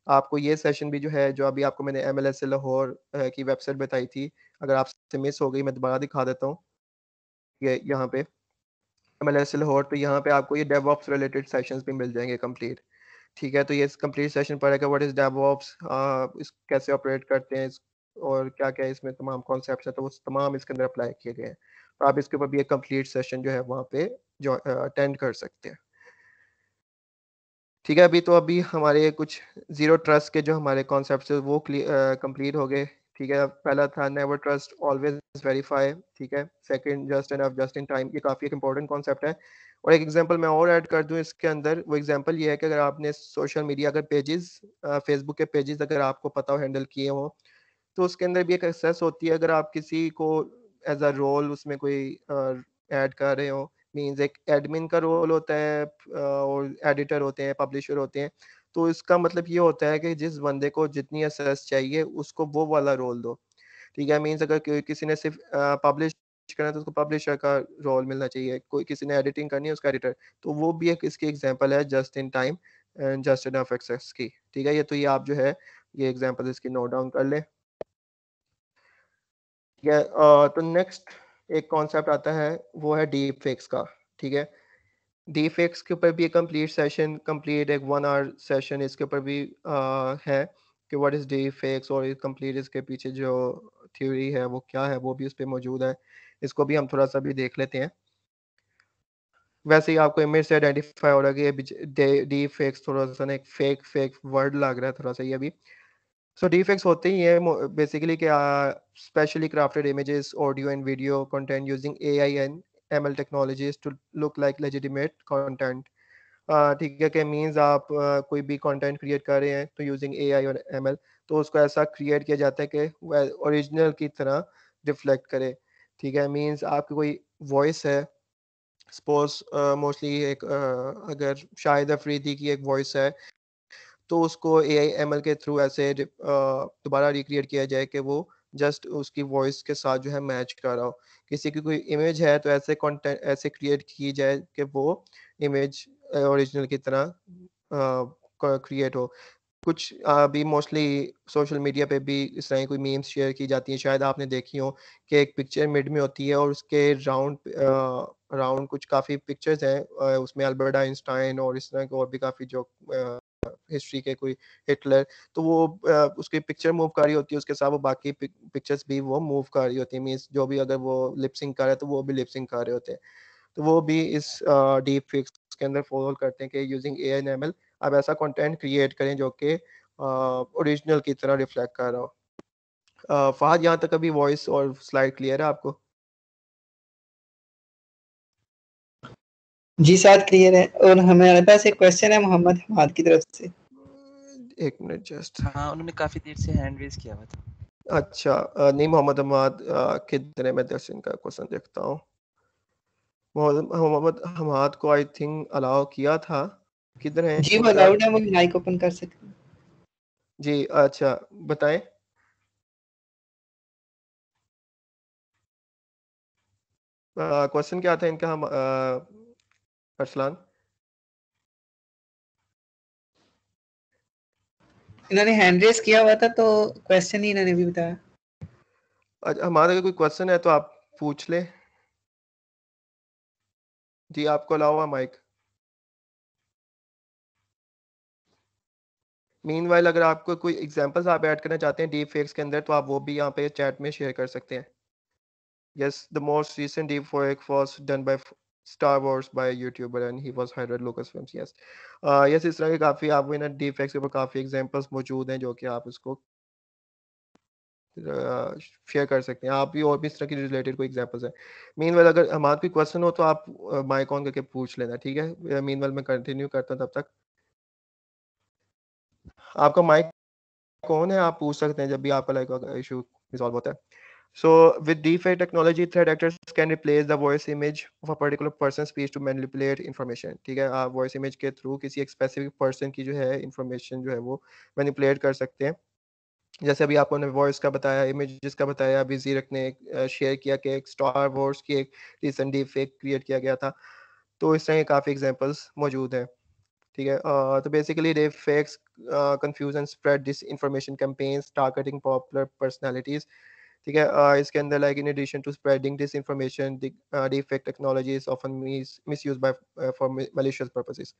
आपको ये सेशन भी जो है, जो अभी आपको मैंने MLS लाहौर की वेबसाइट बताई थी, अगर आपसे मिस हो गई मैं दोबारा दिखा देता हूँ। ये यहाँ पे MLS लाहौर पे, यहाँ पे आपको ये डेवऑप्स रिलेटेड सेशंस भी मिल जाएंगे कंप्लीट। ठीक है, तो ये कंप्लीट सेशन पढ़ेगा व्हाट इज डेवऑप्स, इस कैसे ऑपरेट करते हैं और क्या क्या इसमें तमाम कॉन्सेप्ट्स हैं, तो वो तमाम इसके अंदर अप्लाई किए गए हैं। तो आप इसके ऊपर भी एक कंप्लीट सेशन जो है वहाँ पे जो अटेंड कर सकते हैं। ठीक है, अभी हमारे कुछ जीरो ट्रस्ट के जो हमारे कॉन्सेप्ट्स है वो कंप्लीट हो गए। ठीक है, पहला था नेवर ट्रस्ट ऑलवेज वेरीफाई। ठीक है, second just enough just in time, ये काफ़ी एक इंपॉर्टेंट कॉन्सेप्ट है। और एक एग्जांपल मैं और ऐड कर दूं इसके अंदर, वो एग्जांपल ये है कि अगर आपने सोशल मीडिया अगर पेजेस, फेसबुक के पेजेस अगर आपको पता हो हैंडल किए हो, तो उसके अंदर भी एक एक्सेस होती है। अगर आप किसी को एज अ रोल उसमें कोई ऐड कर रहे हो, मींस एक एडमिन का रोल होता है, और एडिटर होते हैं, पब्लिशर होते हैं। तो इसका मतलब ये होता है कि जिस बंदे को जितनी एक्सेस चाहिए उसको वो वाला रोल दो। ठीक है, मींस अगर किसी ने सिर्फ पब्लिश करना है तो उसको पब्लिशर का रोल मिलना चाहिए, कोई किसी ने एडिटिंग करनी है उसका एडिटर। तो वो भी एक इसकी एग्जांपल है just in time and just enough access की। ठीक है, ये आप जो है ये एग्जांपल इसकी नोट डाउन कर लें। ठीक है, तो नेक्स्ट एक कॉन्सेप्ट आता है वो है डीप फेक्स का। ठीक है, डीप फेक्स के ऊपर भी एक कंप्लीट सेशन, कंप्लीट एक 1 आवर सेशन इसके ऊपर भी है कि व्हाट इज डीप फेक्स, और कंप्लीट इसके पीछे जो थ्योरी है वो क्या है, वो भी उस पर मौजूद है। इसको भी हम थोड़ा सा भी देख लेते हैं। वैसे ही आपको इमेज से आइडेंटिफाई हो रहा है कि ये डीप फेक्स थोड़ा सा ना एक फेक फेक वर्ड लग रहा है थोड़ा सा ये भी। सो डिफेक्ट्स होते ही हैं बेसिकली कि specially crafted images, audio and video content using AI and ML technologies to look like legitimate content. ठीक है, कि मींस आप कोई भी कंटेंट क्रिएट कर रहे हैं तो यूजिंग AI और ML, तो उसको ऐसा क्रिएट किया जाता है कि वह ओरिजिनल की तरह रिफ्लेक्ट करे। ठीक है, मींस आपकी कोई वॉइस है, सपोज मोस्टली एक अगर शाहिद अफरीदी की एक वॉइस है, तो उसको AI ML के थ्रू ऐसे दोबारा रिक्रिएट किया जाए कि वो जस्ट उसकी वॉइस के साथ जो है मैच कर रहा हो। किसी की कोई इमेज है तो ऐसे कंटेंट ऐसे क्रिएट की जाए कि वो इमेज ओरिजिनल की तरह क्रिएट हो। कुछ अभी मोस्टली सोशल मीडिया पे भी इस तरह की कोई मीम्स शेयर की जाती हैं, शायद आपने देखी हो कि एक पिक्चर मिड में होती है और उसके राउंड कुछ काफ़ी पिक्चर्स हैं, उसमें अल्बर्ट आइंस्टाइन और इस तरह के और भी काफ़ी जो हिस्ट्री के कोई हिटलर, तो वो उसकी पिक्चर मूव कर रही होती है, उसके साथ वो बाकी पिक्चर्स भी वो मूव कर रही होती है, मीन्स जो भी अगर वो लिप सिंक कर रहे हैं तो वो भी लिप सिंक कर रहे होते हैं। तो वो भी इस डीप फेक्स के अंदर फॉलो करते हैं कि यूजिंग AI एंड ML आप ऐसा कंटेंट क्रिएट करें जो कि ओरिजिनल की तरह रिफ्लेक्ट कर रहा हो। फहद, यहाँ तक अभी वॉइस और स्लाइड क्लियर है आपको?
जी साथ क्लियर है। और हमारे पास एक क्वेश्चन है मोहम्मद हमाद की तरफ से।
एक मिनट जस्ट।
हाँ, उन्होंने काफी देर से हैंड रेज किया हुआ था।
अच्छा, नहीं मोहम्मद हमाद किधर है, मैं दर्शन का क्वेश्चन देखता हूँ। मोहम्मद हमाद को आई थिंक अलाउ किया था, किधर है
जी वो
इनका?
अलाउड है, वो माइक ओपन कर सकते हैं।
जी अच्छा, बताएं। क्वेश्चन क्या था इनका, हम अरसलान?
इन्होंने हैंड रेज किया हुआ था तो क्वेश्चन ही इन्होंने भी बताया।
हमारा अगर कोई क्वेश्चन है तो आप पूछ लें। जी आपको अलाउ है माइक। मीनवाइल अगर आपको कोई एग्जांपल्स आप ऐड करना चाहते हैं डीप फेक्स के अंदर तो आप वो भी यहाँ पे चैट में शेयर कर सकते हैं। Yes, the most recent deepfake was done by Star Wars by YouTuber and he was hired at Lucasfilms. Yes, yes, इस तरह के काफी आपको ना deepfakes के ऊपर काफी एग्जांपल्स मौजूद हैं जो कि आप उसको शेयर कर सकते हैं। आप भी और भी इस तरह की रिलेटेड कोई एग्जांपल्स हैं। मीनवाइल अगर हमारा कोई क्वेश्चन हो तो आप माइक ऑन करके पूछ लेना, ठीक है? मीनवाइल मैं कंटिन्यू करता हूं तब तक। आपका माइक कौन है, आप पूछ सकते हैं जब भी आपका लाइक इशू रिजॉल्व होता है। So with deepfake technology, threat actors can replace the voice image of a particular person's speech to manipulate information. ठीक है, आप voice image के थ्रू किसी एक specific person की जो है information जो है वो manipulate कर सकते हैं. जैसे अभी आपने वॉइस का बताया, इमेजेस का बताया, अभी ज़ीरक ने शेयर किया कि एक स्टार वॉर्स की एक रिसेंट डीप फेक क्रिएट किया गया था. तो इस तरह के काफ़ी एग्जांपल्स मौजूद हैं. ठीक है, तो basically deep fakes confuse and spread disinformation campaigns targeting popular personalities. ठीक है, इसके अंदर like in addition to spreading disinformation, deep fake technology is often misused by for malicious purposes.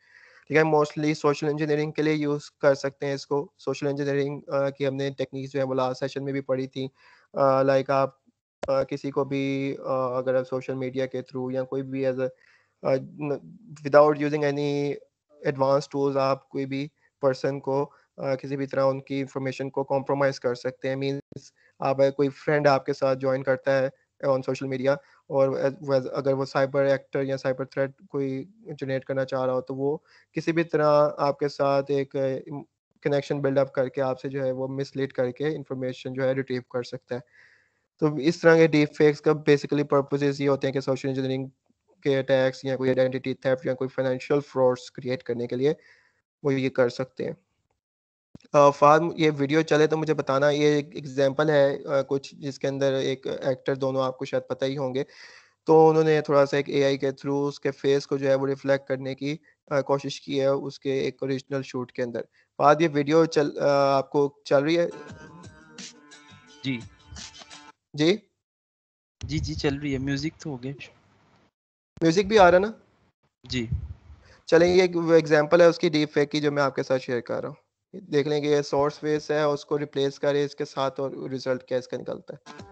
ठीक है, मोस्टली सोशल इंजीनियरिंग के लिए use कर सकते हैं इसको. सोशल इंजीनियरिंग की हमने टेक्निक्स जो है वो लास्ट सेशन में भी पढ़ी थी. लाइक आप किसी को भी अगर आप सोशल मीडिया के थ्रू या कोई भी as without using any advance tools आप कोई भी पर्सन को किसी भी तरह उनकी इंफॉर्मेशन को कॉम्प्रोमाइज़ कर सकते हैं. मीन्स आप कोई फ्रेंड आपके साथ ज्वाइन करता है ऑन सोशल मीडिया और अगर वो साइबर एक्टर या साइबर थ्रेट कोई जनरेट करना चाह रहा हो तो वो किसी भी तरह आपके साथ एक कनेक्शन बिल्डअप करके आपसे जो है वो मिसलीड करके इंफॉर्मेशन जो है रिट्रीव कर सकता है. तो इस तरह के डीप फेक्स का बेसिकली पर्पसेस ये होते हैं कि सोशल इंजीनियरिंग के अटैक्स या कोई आइडेंटिटी थेफ्ट या कोई फाइनेंशियल फ्रॉड्स क्रिएट करने के लिए वो ये कर सकते हैं. फार्म ये वीडियो चले तो मुझे बताना. ये एक एग्जांपल है कुछ जिसके अंदर एक एक्टर, दोनों आपको शायद पता ही होंगे, तो उन्होंने थोड़ा-सा एक एआई के थ्रू उसके फेस को जो है वो रिफ्लेक्ट करने की कोशिश की है उसके एक ओरिजिनल शूट के अंदर. बाद ये वीडियो आपको चल रही है?
जी।
जी?
जी, जी चल रही है, म्यूज़िक तो हो गया।
म्यूज़िक भी आ रहा है ना?
जी।
चलें, ये एक एग्जांपल है उसकी डीप फेक की जो मैं आपके साथ शेयर कर रहा हूँ. देख लें कि ये सोर्स फेस है, उसको रिप्लेस करें इसके साथ और रिजल्ट क्या इसका निकलता है.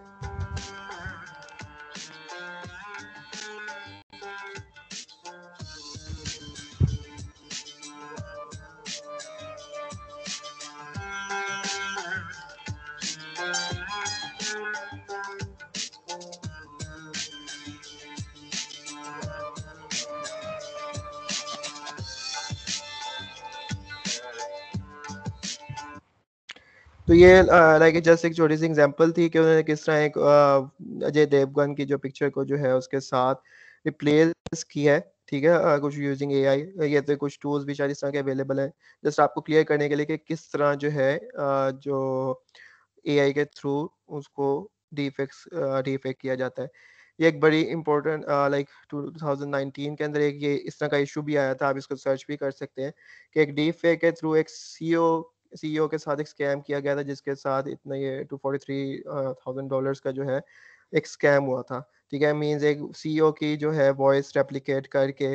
तो ये लाइक जस्ट एक छोटी सी एग्जांपल थी कि उन्होंने किस तरह एक अजय देवगन की जो पिक्चर को जो है उसके साथ रिप्लेस किया है. ठीक है, कुछ यूजिंग एआई. ये तो कुछ टूल्स भी शायद इस तरह के अवेलेबल हैं जस्ट आपको क्लियर करने के लिए कि किस तरह जो है जो एआई के थ्रू उसको डीफेक्ट किया जाता है. ये एक बड़ी इंपॉर्टेंट लाइक 2019 के अंदर एक ये इस तरह का इशू भी आया था. आप इसको सर्च भी कर सकते हैं कि एक डीफेक के थ्रू एक सीईओ के साथ एक स्कैम किया गया था जिसके साथ इतना ये $243,000 का जो है एक स्कैम हुआ था. ठीक है, मींस एक सीईओ की जो है वॉइस रेप्लिकेट करके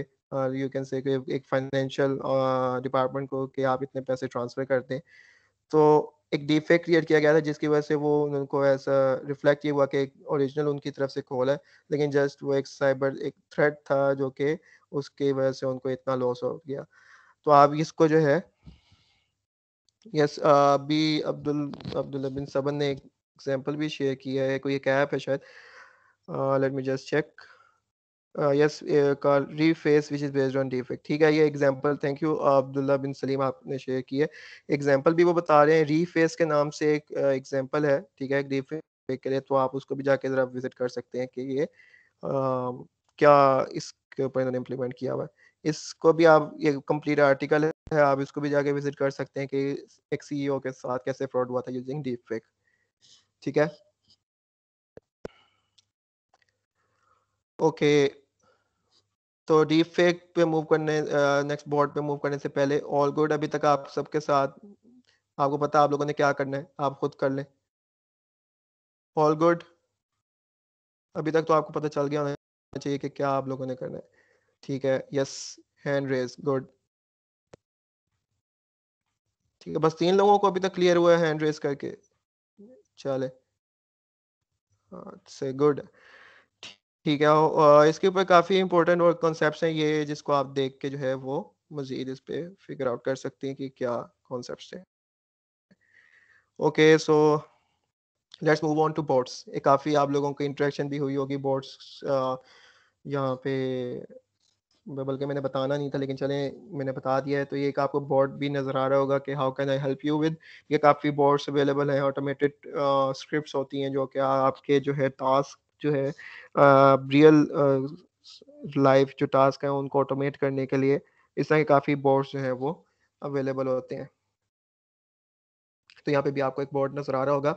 यू कैन से एक फाइनेंशियल डिपार्टमेंट को कि आप इतने पैसे ट्रांसफर कर दें. तो एक डीफेक क्रिएट किया गया था जिसकी वजह से वो उनको ऐसा रिफ्लेक्ट ये हुआ कि ओरिजिनल उनकी तरफ से कॉल है, लेकिन जस्ट वो एक साइबर एक थ्रेट था जो कि उसकी वजह से उनको इतना लॉस हो गया. तो आप इसको जो है यस अभी अब्दुल्ला बिन सबन ने एक एग्जांपल भी शेयर किया है. कोई एक ऐप है शायद, let me just check. Yes, call Reface which is based on deepfake. ठीक है, ये example thank you Abdullah bin Salim आपने शेयर की है. एग्जांपल भी वो बता रहे हैं रीफेस के नाम से एक एग्जांपल है. ठीक है, डीफेक के लिए तो आप उसको भी जाके जरा विजिट कर सकते हैं कि ये क्या इसके ऊपर इन्होंने इम्प्लीमेंट किया हुआ है. इसको भी आप, ये कंप्लीट आर्टिकल है, आप इसको भी जाके विजिट कर सकते हैं कि एक सीईओ के साथ कैसे फ्रॉड हुआ था यूजिंग डीपफेक. ठीक है, ओके. तो डीपफेक पे मूव करने नेक्स्ट बोर्ड पे मूव करने से पहले ऑल गुड अभी तक आप सबके साथ, आपको पता है आप लोगों ने क्या करना है, आप खुद कर लें. ऑल गुड, अभी तक तो आपको पता चल गया होना चाहिए कि क्या आप लोगों ने करना है. ठीक है, यस, हैंड रेज, गुड. ठीक है, बस 3 लोगों को अभी तक क्लियर हुआ है हैंड रेज करके. चले, से गुड. ठीक है, इसके ऊपर काफ़ी इंपॉर्टेंट और कॉन्सेप्ट्स हैं ये जिसको आप देख के जो है वो मज़ीद इस पे फिगर आउट कर सकते हैं कि क्या कॉन्सेप्ट्स हैं. Okay, so let's move on to bots. ये काफ़ी आप लोगों की इंटरेक्शन भी हुई होगी बोट्स यहाँ पे बल्कि मैंने बताना नहीं था, लेकिन चलें मैंने बता दिया है। तो ये एक आपको बोर्ड भी नज़र आ रहा होगा कि how can I help you with. ये काफ़ी बोर्ड्स अवेलेबल हैं, ऑटोमेटेड स्क्रिप्ट्स होती हैं जो कि आपके जो है टास्क जो है रियल लाइफ जो टास्क हैं उनको ऑटोमेट करने के लिए इस तरह के काफ़ी बोर्ड्स जो हैं वो अवेलेबल होते हैं। तो यहाँ पे भी आपको एक बोर्ड नज़र आ रहा होगा।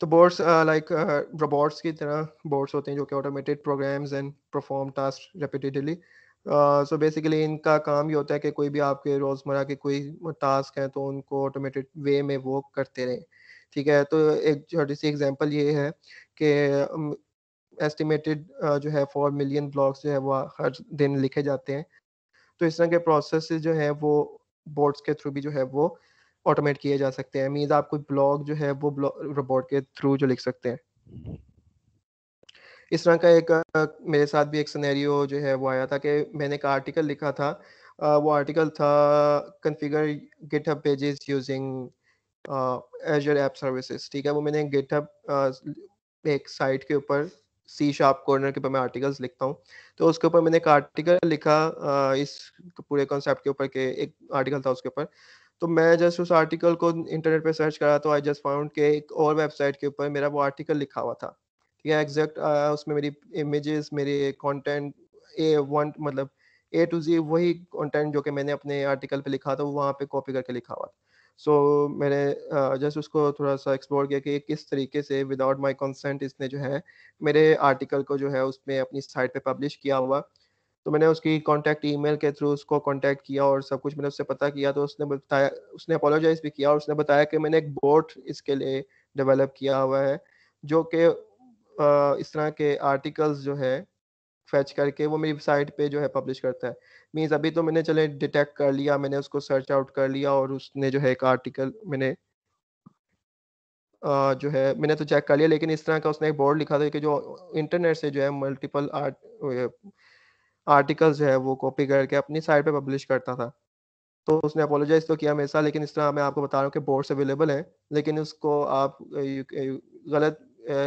तो बोर्ड्स लाइक रोबोट्स की तरह बोर्ड्स होते हैं जो कि automated programs and perform task repeatedly. So basically इनका काम ये होता है कि कोई भी आपके रोज़मर्रा के कोई टास्क हैं तो उनको ऑटोमेटेड वे में वो करते रहें। ठीक है, तो एक छोटी सी एग्जांपल ये है कि एस्टिमेटेड जो है 4 मिलियन ब्लॉक्स जो है वो हर दिन लिखे जाते हैं। तो इस तरह के प्रोसेस जो हैं वो बोट्स के थ्रू भी जो है वो ऑटोमेट किए जा सकते हैं। मीन्स आप कोई ब्लॉग जो है वो रोबोट के थ्रू जो लिख सकते हैं। इस तरह का एक मेरे साथ भी एक सिनेरियो जो है वो आया था कि मैंने एक आर्टिकल लिखा था। वो आर्टिकल था configure GitHub pages using Azure app services. ठीक है, वो मैंने गिटहब एक साइट के ऊपर सी शार्प कॉर्नर के ऊपर मैं आर्टिकल्स लिखता हूँ। तो उसके ऊपर मैंने एक आर्टिकल लिखा इस पूरे कॉन्सेप्ट के ऊपर के एक आर्टिकल था उसके ऊपर। तो मैं जस्ट उस आर्टिकल को इंटरनेट पे सर्च करा तो आई जस्ट फाउंड के एक और वेबसाइट के ऊपर मेरा वो आर्टिकल लिखा हुआ था। ठीक है, एग्जैक्ट उसमें मेरी इमेजेस मेरे कंटेंट A1 मतलब A to Z वही कंटेंट जो कि मैंने अपने आर्टिकल पे लिखा था वो वहाँ पे कॉपी करके लिखा हुआ था। सो मैंने जस्ट उसको थोड़ा-सा एक्सप्लोर किया कि किस तरीके से विदाउट माय कंसेंट इसने जो है मेरे आर्टिकल को जो है उसमें अपनी साइट पे पब्लिश किया हुआ। तो मैंने उसकी कॉन्टैक्ट ईमेल के थ्रू उसको कॉन्टैक्ट किया और सब कुछ मैंने उससे पता किया। तो उसने बताया, उसने अपोलोजाइज़ भी किया और उसने बताया कि मैंने एक बॉट इसके लिए डेवलप किया हुआ है जो कि इस तरह के आर्टिकल्स जो है फेच करके वो मेरी साइट पे जो है पब्लिश करता है। मीन्स अभी तो मैंने चले डिटेक्ट कर लिया, मैंने उसको सर्च आउट कर लिया और उसने जो है एक आर्टिकल मैंने जो है मैंने तो चेक कर लिया, लेकिन इस तरह का उसने एक बोर्ड लिखा था कि जो इंटरनेट से जो है मल्टीपल आर्टिकल्स जो है वो कॉपी करके अपनी साइट पे पब्लिश करता था। तो उसने अपोलोजाइज़ तो किया मेरे साथ, लेकिन इस तरह मैं आपको बता रहा हूँ कि बोर्ड्स अवेलेबल हैं, लेकिन उसको आप गलत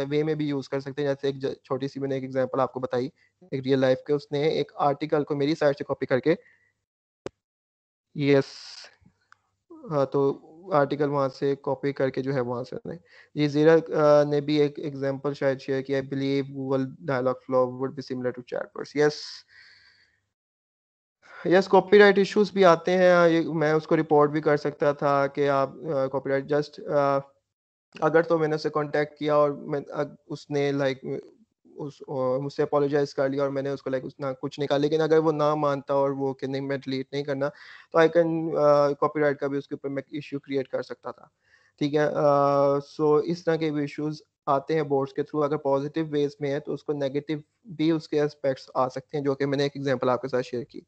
वे में भी यूज़ कर सकते हैं। जैसे एक छोटी-सी मैंने एक एग्ज़ाम्पल आपको बताई, एक रियल लाइफ़ के उसने एक आर्टिकल को मेरी साइट से कॉपी करके यस तो आर्टिकल वहाँ से कॉपी करके जो है वहाँ से नहीं। जी, ज़ीरा ने भी एक एग्ज़ाम्पल शायद शेयर किया, I believe Google Dialogflow would be similar to chatbots. Yes, copyright issues भी आते हैं। ये मैं उसको रिपोर्ट भी कर सकता था कि आप कॉपीराइट जस्ट अगर तो मैंने उससे कॉन्टैक्ट किया और उसने लाइक मुझसे अपोलोजाइज़ कर लिया और मैंने उसको लाइक उतना कुछ नहीं कहा, लेकिन अगर वो ना मानता और वो कि नहीं मैं डिलीट नहीं करना, तो आई कैन कॉपीराइट का भी उसके ऊपर मैं इश्यू क्रिएट कर सकता था। ठीक है, सो इस तरह के भी इश्यूज़ आते हैं बोर्ड्स के थ्रू। अगर पॉजिटिव वेज़ में है तो उसको नेगेटिव भी उसके एस्पेक्ट्स आ सकते हैं, जो कि मैंने एक एग्जांपल आपके साथ शेयर की।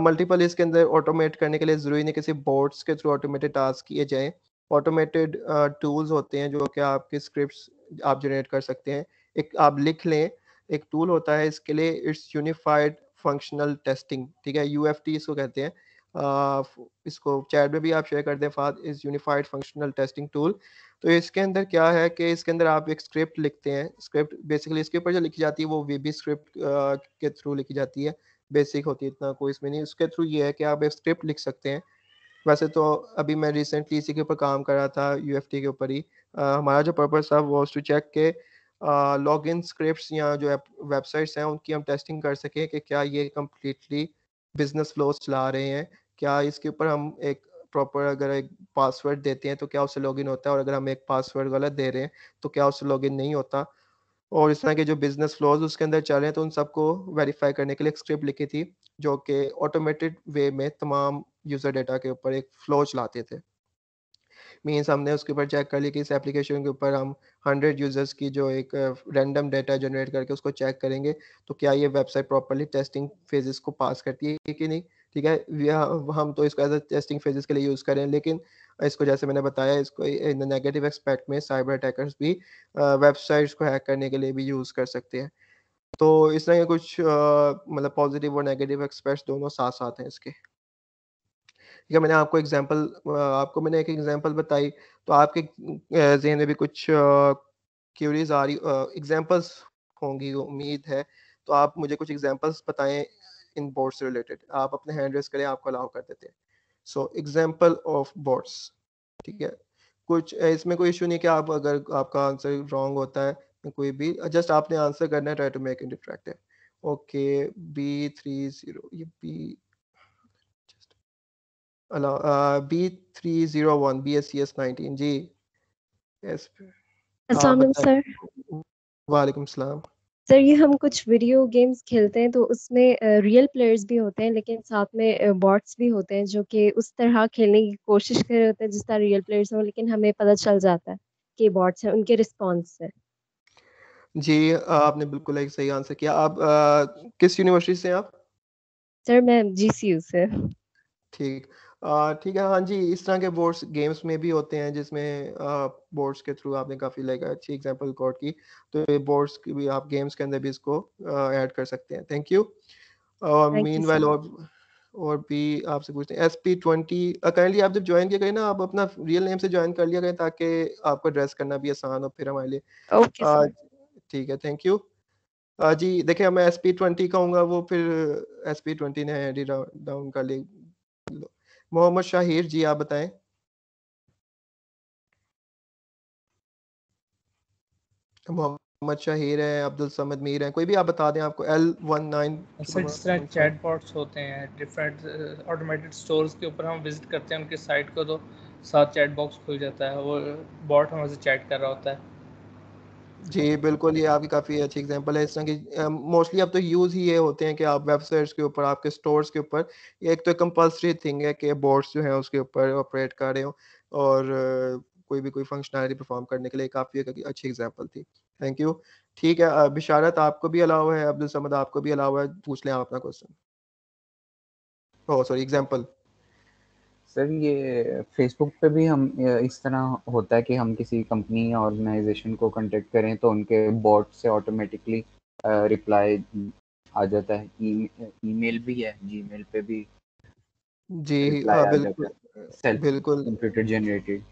मल्टीपल इसके अंदर ऑटोमेट करने के लिए ज़रूरी नहीं किसी बोट्स के थ्रू ऑटोमेटेड टास्क किए जाएँ। ऑटोमेटेड टूल्स होते हैं जो कि आपके स्क्रिप्ट्स आप जनरेट कर सकते हैं। एक आप लिख लें, एक टूल होता है इसके लिए, इट्स यूनिफाइड फंक्शनल टेस्टिंग, ठीक है? यूएफटी इसको कहते हैं। इसको चैट में भी आप शेयर कर दें, Fahd is unified functional testing tool. तो इसके अंदर क्या है कि इसके अंदर आप एक स्क्रिप्ट लिखते हैं। स्क्रिप्ट बेसिकली इसके ऊपर जो लिखी जाती है वो वीबी स्क्रिप्ट के थ्रू लिखी जाती है। बेसिक होती है, इतना कोई इसमें नहीं। उसके थ्रू ये है कि आप एक स्क्रिप्ट लिख सकते हैं। वैसे तो अभी मैं रिसेंटली इसी के ऊपर काम कर रहा था यूएफटी के ऊपर ही। हमारा जो पर्पस था वाज़ टू चेक के लॉगिन स्क्रिप्ट्स या जो वेबसाइट्स हैं उनकी हम टेस्टिंग कर सकें कि क्या ये कंप्लीटली बिज़नेस फ्लोज़ चला रहे हैं। क्या इसके ऊपर हम एक प्रॉपर अगर एक पासवर्ड देते हैं तो क्या उससे लॉगिन होता है, और अगर हम एक पासवर्ड गलत दे रहे हैं तो क्या उससे लॉगिन नहीं होता। और इस तरह के जो बिज़नेस फ्लोज़ उसके अंदर चल रहे हैं, तो उन सबको वेरीफ़ाई करने के लिए एक स्क्रिप्ट लिखी थी, जो कि ऑटोमेटेड वे में तमाम यूज़र डेटा के ऊपर एक फ्लो चलाते थे। मीन्स हमने उसके ऊपर चेक कर लिया कि इस एप्लीकेशन के ऊपर हम 100 यूज़र्स की जो एक रैंडम डेटा जनरेट करके उसको चेक करेंगे, तो क्या ये वेबसाइट प्रॉपर्ली टेस्टिंग फ़ेज़ेज़ को पास करती है कि नहीं, ठीक है? हम तो इसको एज़ अ टेस्टिंग फ़ेज़ेज़ के लिए यूज़ करें, लेकिन इसको जैसे मैंने बताया, इसको इन नेगेटिव एस्पेक्ट में साइबर अटैकर्स भी वेबसाइट्स को हैक करने के लिए भी यूज़ कर सकते हैं। तो इस तरह के कुछ मतलब पॉज़िटिव और नेगेटिव एस्पेक्ट्स दोनों साथ-साथ हैं इसके। ठीक है, आपको मैंने एक एग्ज़ाम्पल बताई, तो आपके ज़हन में भी कुछ क्यूरीज़ आ रही एग्ज़ाम्पल्स होंगी उम्मीद है। तो आप मुझे कुछ एग्जांपल्स बताएं इन बोट्स से रिलेटेड। आप अपने हैंड रेस करें, आपको अलाउ कर देते हैं। सो एग्जांपल ऑफ बोट्स, ठीक है। कुछ इसमें कोई इशू नहीं कि आप अगर आपका आंसर रॉन्ग होता है कोई भी, जस्ट आपने आंसर करना है, try to make it interactive. Okay, B30 ये B just allow B301 BSCS19 ji. Yes, आप
अस्सलाम वालेकुम सर।
बताइए। वालेकुम सलाम।
सर ये हम कुछ वीडियो गेम्स खेलते हैं तो उसमें रियल प्लेयर्स भी होते हैं लेकिन साथ में बॉट्स भी होते हैं जो कि उस तरह खेलने की कोशिश कर रहे होते हैं जिस तरह रियल प्लेयर्स हो, लेकिन हमें पता चल जाता है कि बॉट्स हैं उनके रिस्पॉन्स से।
जी, आपने बिल्कुल एक सही आंसर किया। आप किस यूनिवर्सिटी से हैं आप?
सर मैं GCU से।
ठीक, ठीक है। हाँ जी, इस तरह के बोर्ड्स गेम्स में भी होते हैं जिसमें बोर्ड्स के थ्रू आपने काफ़ी लाइक अच्छी एग्जांपल रिकॉर्ड की। तो ये बोर्ड्स की भी आप गेम्स के अंदर भी इसको ऐड कर सकते हैं। Thank you.
Thank you
meanwhile
sir.
और भी आपसे पूछते हैं SP20। काइंडली आप जब ज्वाइन किया करें ना, आप अपना रियल नेम से ज्वाइन कर लिया करें ताकि आपको एड्रेस करना भी आसान हो फिर हमारे लिए।
ओके
अ,
सर।
ठीक है, थैंक यू। जी देखिए, मैं SP20 कहूँगा वो फिर SP20 ने हैंड डाउन कर ली। मोहम्मद शाहिर जी, आप बताएं। मोहम्मद शाहिर है, अब्दुल समद मीर है, कोई भी आप बता दें। आपको
सर जिस तरह
L191115।
चैट बॉट्स होते हैं डिफरेंट ऑटोमेटेड स्टोर्स के ऊपर, हम विजिट करते हैं उनकी साइट को तो साथ चैट बॉक्स खुल जाता है, वो बॉट हमसे चैट कर रहा होता है।
जी बिल्कुल, ये आपकी काफ़ी अच्छी एग्जांपल है। इस तरह की मोस्टली अब तो यूज़ ही ये होते हैं कि आप वेबसाइट्स के ऊपर, आपके स्टोर्स के ऊपर, ये एक तो कंपल्सरी थिंग है कि बोर्ड्स जो हैं उसके ऊपर ऑपरेट कर रहे हो, और कोई भी कोई फंक्शनैलिटी परफॉर्म करने के लिए काफ़ी एक अच्छी एग्जांपल थी। Thank you. ठीक है, बिशारत आपको भी अलाउ है, अब्दुल समद आपको भी अलाउ है, पूछ लें आप अपना question. Oh sorry, example.
Sir ये फेसबुक पे भी हम इस तरह होता है कि हम किसी कंपनी या ऑर्गेनाइजेशन को कांटेक्ट करें तो उनके बॉट से ऑटोमेटिकली रिप्लाई आ जाता है। ईमेल भी है, जीमेल पे भी
जी
रिप्लाई आ जाता
बिल्कुल,
है, सेल्फ
बिल्कुल।
Computer generated.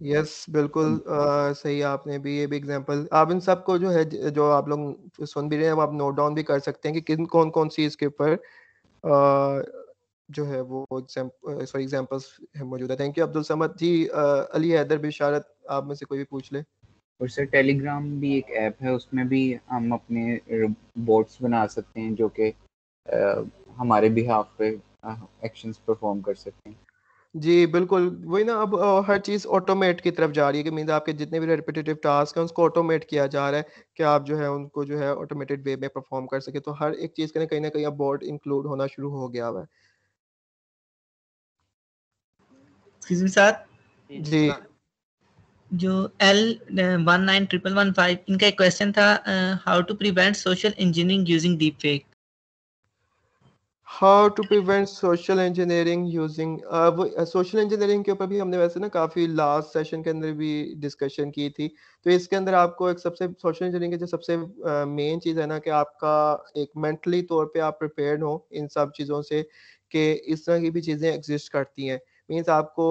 यस बिल्कुल, सही। आपने भी ये भी एग्जांपल, आप इन सब को जो है जो आप लोग सुन भी रहे हैं, वो आप नोट डाउन भी कर सकते हैं कि किन कौन कौन सी इसके ऊपर जो है वो एग्जांपल्स मौजूद है। थैंक यू अब्दुल समद जी। अली हैदर बिशारत, आप में से कोई भी पूछ ले।
और सर टेलीग्राम भी एक ऐप है, उसमें भी हम अपने बॉट्स बना सकते हैं जो कि हमारे बिहाफ पे एक्शंस परफॉर्म कर सकते हैं।
जी बिल्कुल, वही ना। अब हर चीज़ ऑटोमेट की तरफ जा रही है कि मीन्स आपके जितने भी रिपीटेटिव टास्क हैं उसको ऑटोमेट किया जा रहा है कि आप जो है उनको जो है ऑटोमेटेड वे में परफॉर्म कर सके। तो हर एक चीज़ के कहीं ना कहीं अब बॉट इंक्लूड होना शुरू हो गया हुआ है।
एक्सक्यूज मी सर,
जी
जो L191115 इनका एक क्वेश्चन था, how to prevent social engineering using deep fake.
How to prevent social engineering using, अब सोशल इंजीनियरिंग के ऊपर भी हमने वैसे ना काफ़ी लास्ट सेशन के अंदर भी डिस्कशन की थी। तो इसके अंदर आपको एक सबसे सोशल इंजीनियरिंग की जो सबसे मेन चीज़ है ना कि आपका एक मेंटली तौर पे आप प्रिपेयर्ड हो इन सब चीज़ों से कि इस तरह की भी चीज़ें एग्जिस्ट करती हैं। मीन्स आपको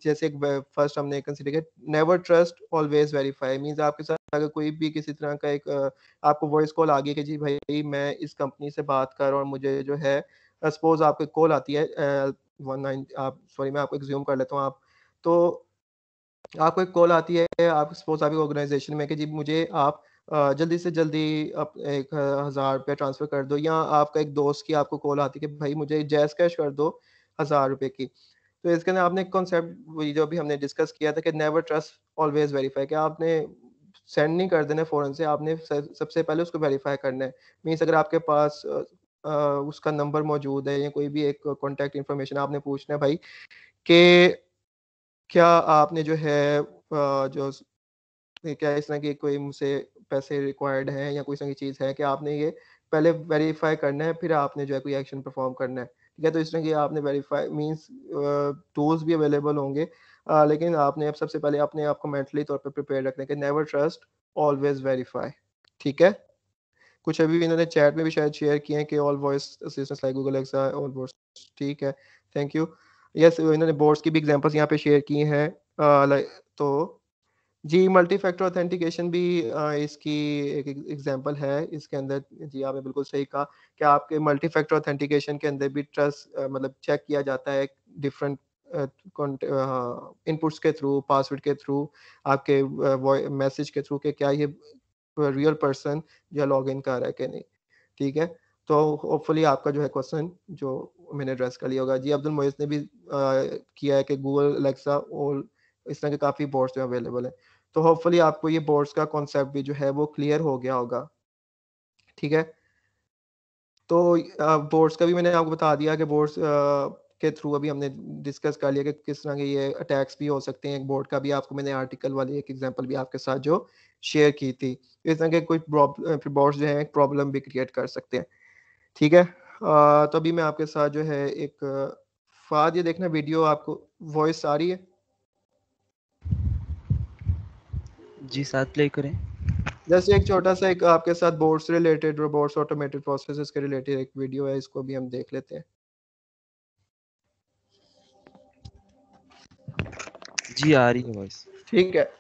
जैसे एक फर्स्ट हमने कंसिडर किया, never trust always verify. Means आपके साथ अगर कोई भी किसी तरह का एक आपको वॉइस कॉल आ गई कि जी भाई मैं इस कंपनी से बात कर रहा हूँ और मुझे जो है सपोज आपको कॉल आती है 19, आप सॉरी मैं आपको एग्ज्यूम कर लेता हूँ। आप तो आपको एक कॉल आती है, आप सपोज आपकी ऑर्गेनाइजेशन में कि जी मुझे आप जल्दी से जल्दी 1000 रुपया ट्रांसफ़र कर दो, या आपका एक दोस्त की आपको कॉल आती है कि भाई मुझे जैज़ कैश कर दो 1000 रुपये की। तो इसके अंदर आपने एक कॉन्सेप्ट वही जो अभी हमने डिस्कस किया था कि नेवर ट्रस्ट ऑलवेज वेरीफाई, कि आपने सेंड नहीं कर देना फ़ौरन से, आपने सबसे पहले उसको वेरीफाई करना है। मीन्स अगर आपके पास उसका नंबर मौजूद है या कोई भी एक कॉन्टैक्ट इन्फॉर्मेशन, आपने पूछना है भाई कि क्या आपने जो है जो क्या इस तरह की कोई मुझसे पैसे रिक्वायर्ड हैं या कोई इस तरह की चीज़ है कि आपने ये पहले वेरीफाई करना है, फिर आपने जो है कोई एक्शन परफॉर्म करना है। ठीक है, तो इस तरह की आपने वेरीफाई मीन्स टूल्स भी अवेलेबल होंगे, लेकिन आपने अब सबसे पहले अपने आप को मेंटली तौर पे प्रिपेयर रखना है कि नेवर ट्रस्ट ऑलवेज वेरीफाई। ठीक है, कुछ अभी इन्होंने चैट में भी शायद शेयर किए हैं कि all voice assistants like Google Alexa, all voice. ठीक है, थैंक यू। यस, इन्होंने बोर्ड्स की भी एग्जांपल्स यहाँ पे शेयर की हैं। लाइक तो जी, मल्टी फैक्टर ऑथेंटिकेशन भी इसकी एक एग्जांपल है इसके अंदर। जी, आपने बिल्कुल सही कहा कि आपके मल्टी फैक्टर ऑथेंटिकेशन के अंदर भी ट्रस्ट मतलब चेक किया जाता है डिफरेंट इनपुट्स के थ्रू, पासवर्ड के थ्रू, आपके मैसेज के थ्रू कि क्या ये रियल पर्सन या लॉगिन कर रहा है कि नहीं। ठीक है? तो होपफुली आपका जो है क्वेश्चन जो मैंने एड्रेस कर लिया होगा। जी, अब्दुल मोइज़ ने भी किया है कि गूगल, एलेक्सा और इस तरह के काफ़ी बोर्ड्स जो अवेलेबल हैं। तो होपफुली आपको ये बोर्ड्स का कॉन्सेप्ट भी जो है वो क्लियर हो गया होगा। ठीक है? तो बोर्ड्स का भी मैंने आपको बता दिया कि बोर्ड्स के थ्रू अभी हमने डिस्कस कर लिया कि किस तरह के ये अटैक्स भी हो सकते हैं। एक बोर्ड का भी आपको मैंने आर्टिकल वाली एक एग्जांपल भी आपके साथ जो शेयर की थी। इस तरह के कोई बोर्ड्स जो हैं प्रॉब्लम भी क्रिएट कर सकते हैं। ठीक है? तो अभी मैं आपके साथ जो है एक फ़ाद ये देखना वीडियो आपको वॉइस आ रही है?
जी, साथ प्ले करें।
जैसे एक छोटा-सा एक आपके साथ बोर्ड से रिलेटेड, रोबोट्स, ऑटोमेटेड प्रोसेसेस के रिलेटेड एक वीडियो है, इसको भी हम देख लेते हैं।
जी, आ रही है वॉइस।
ठीक है।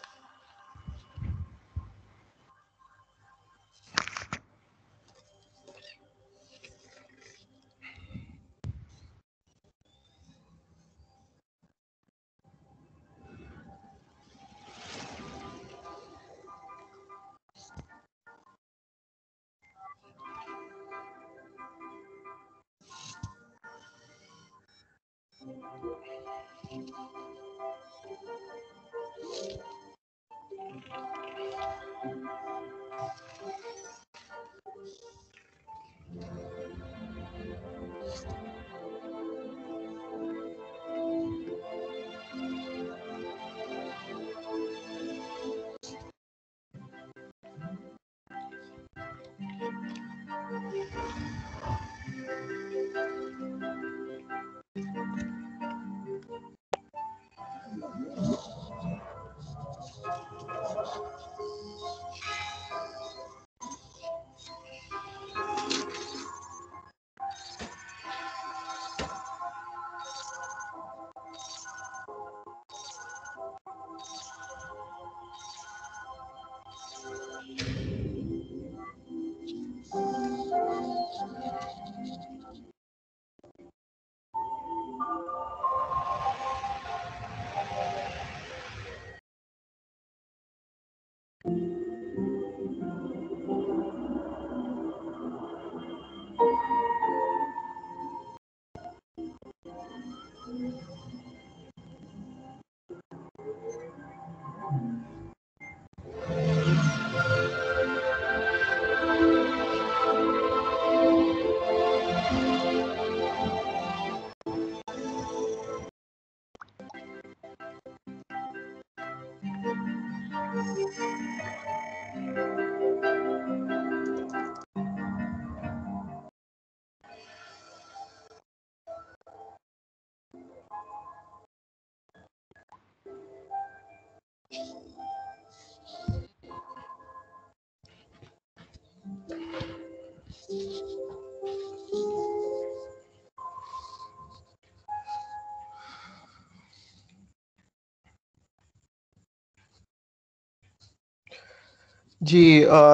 जी,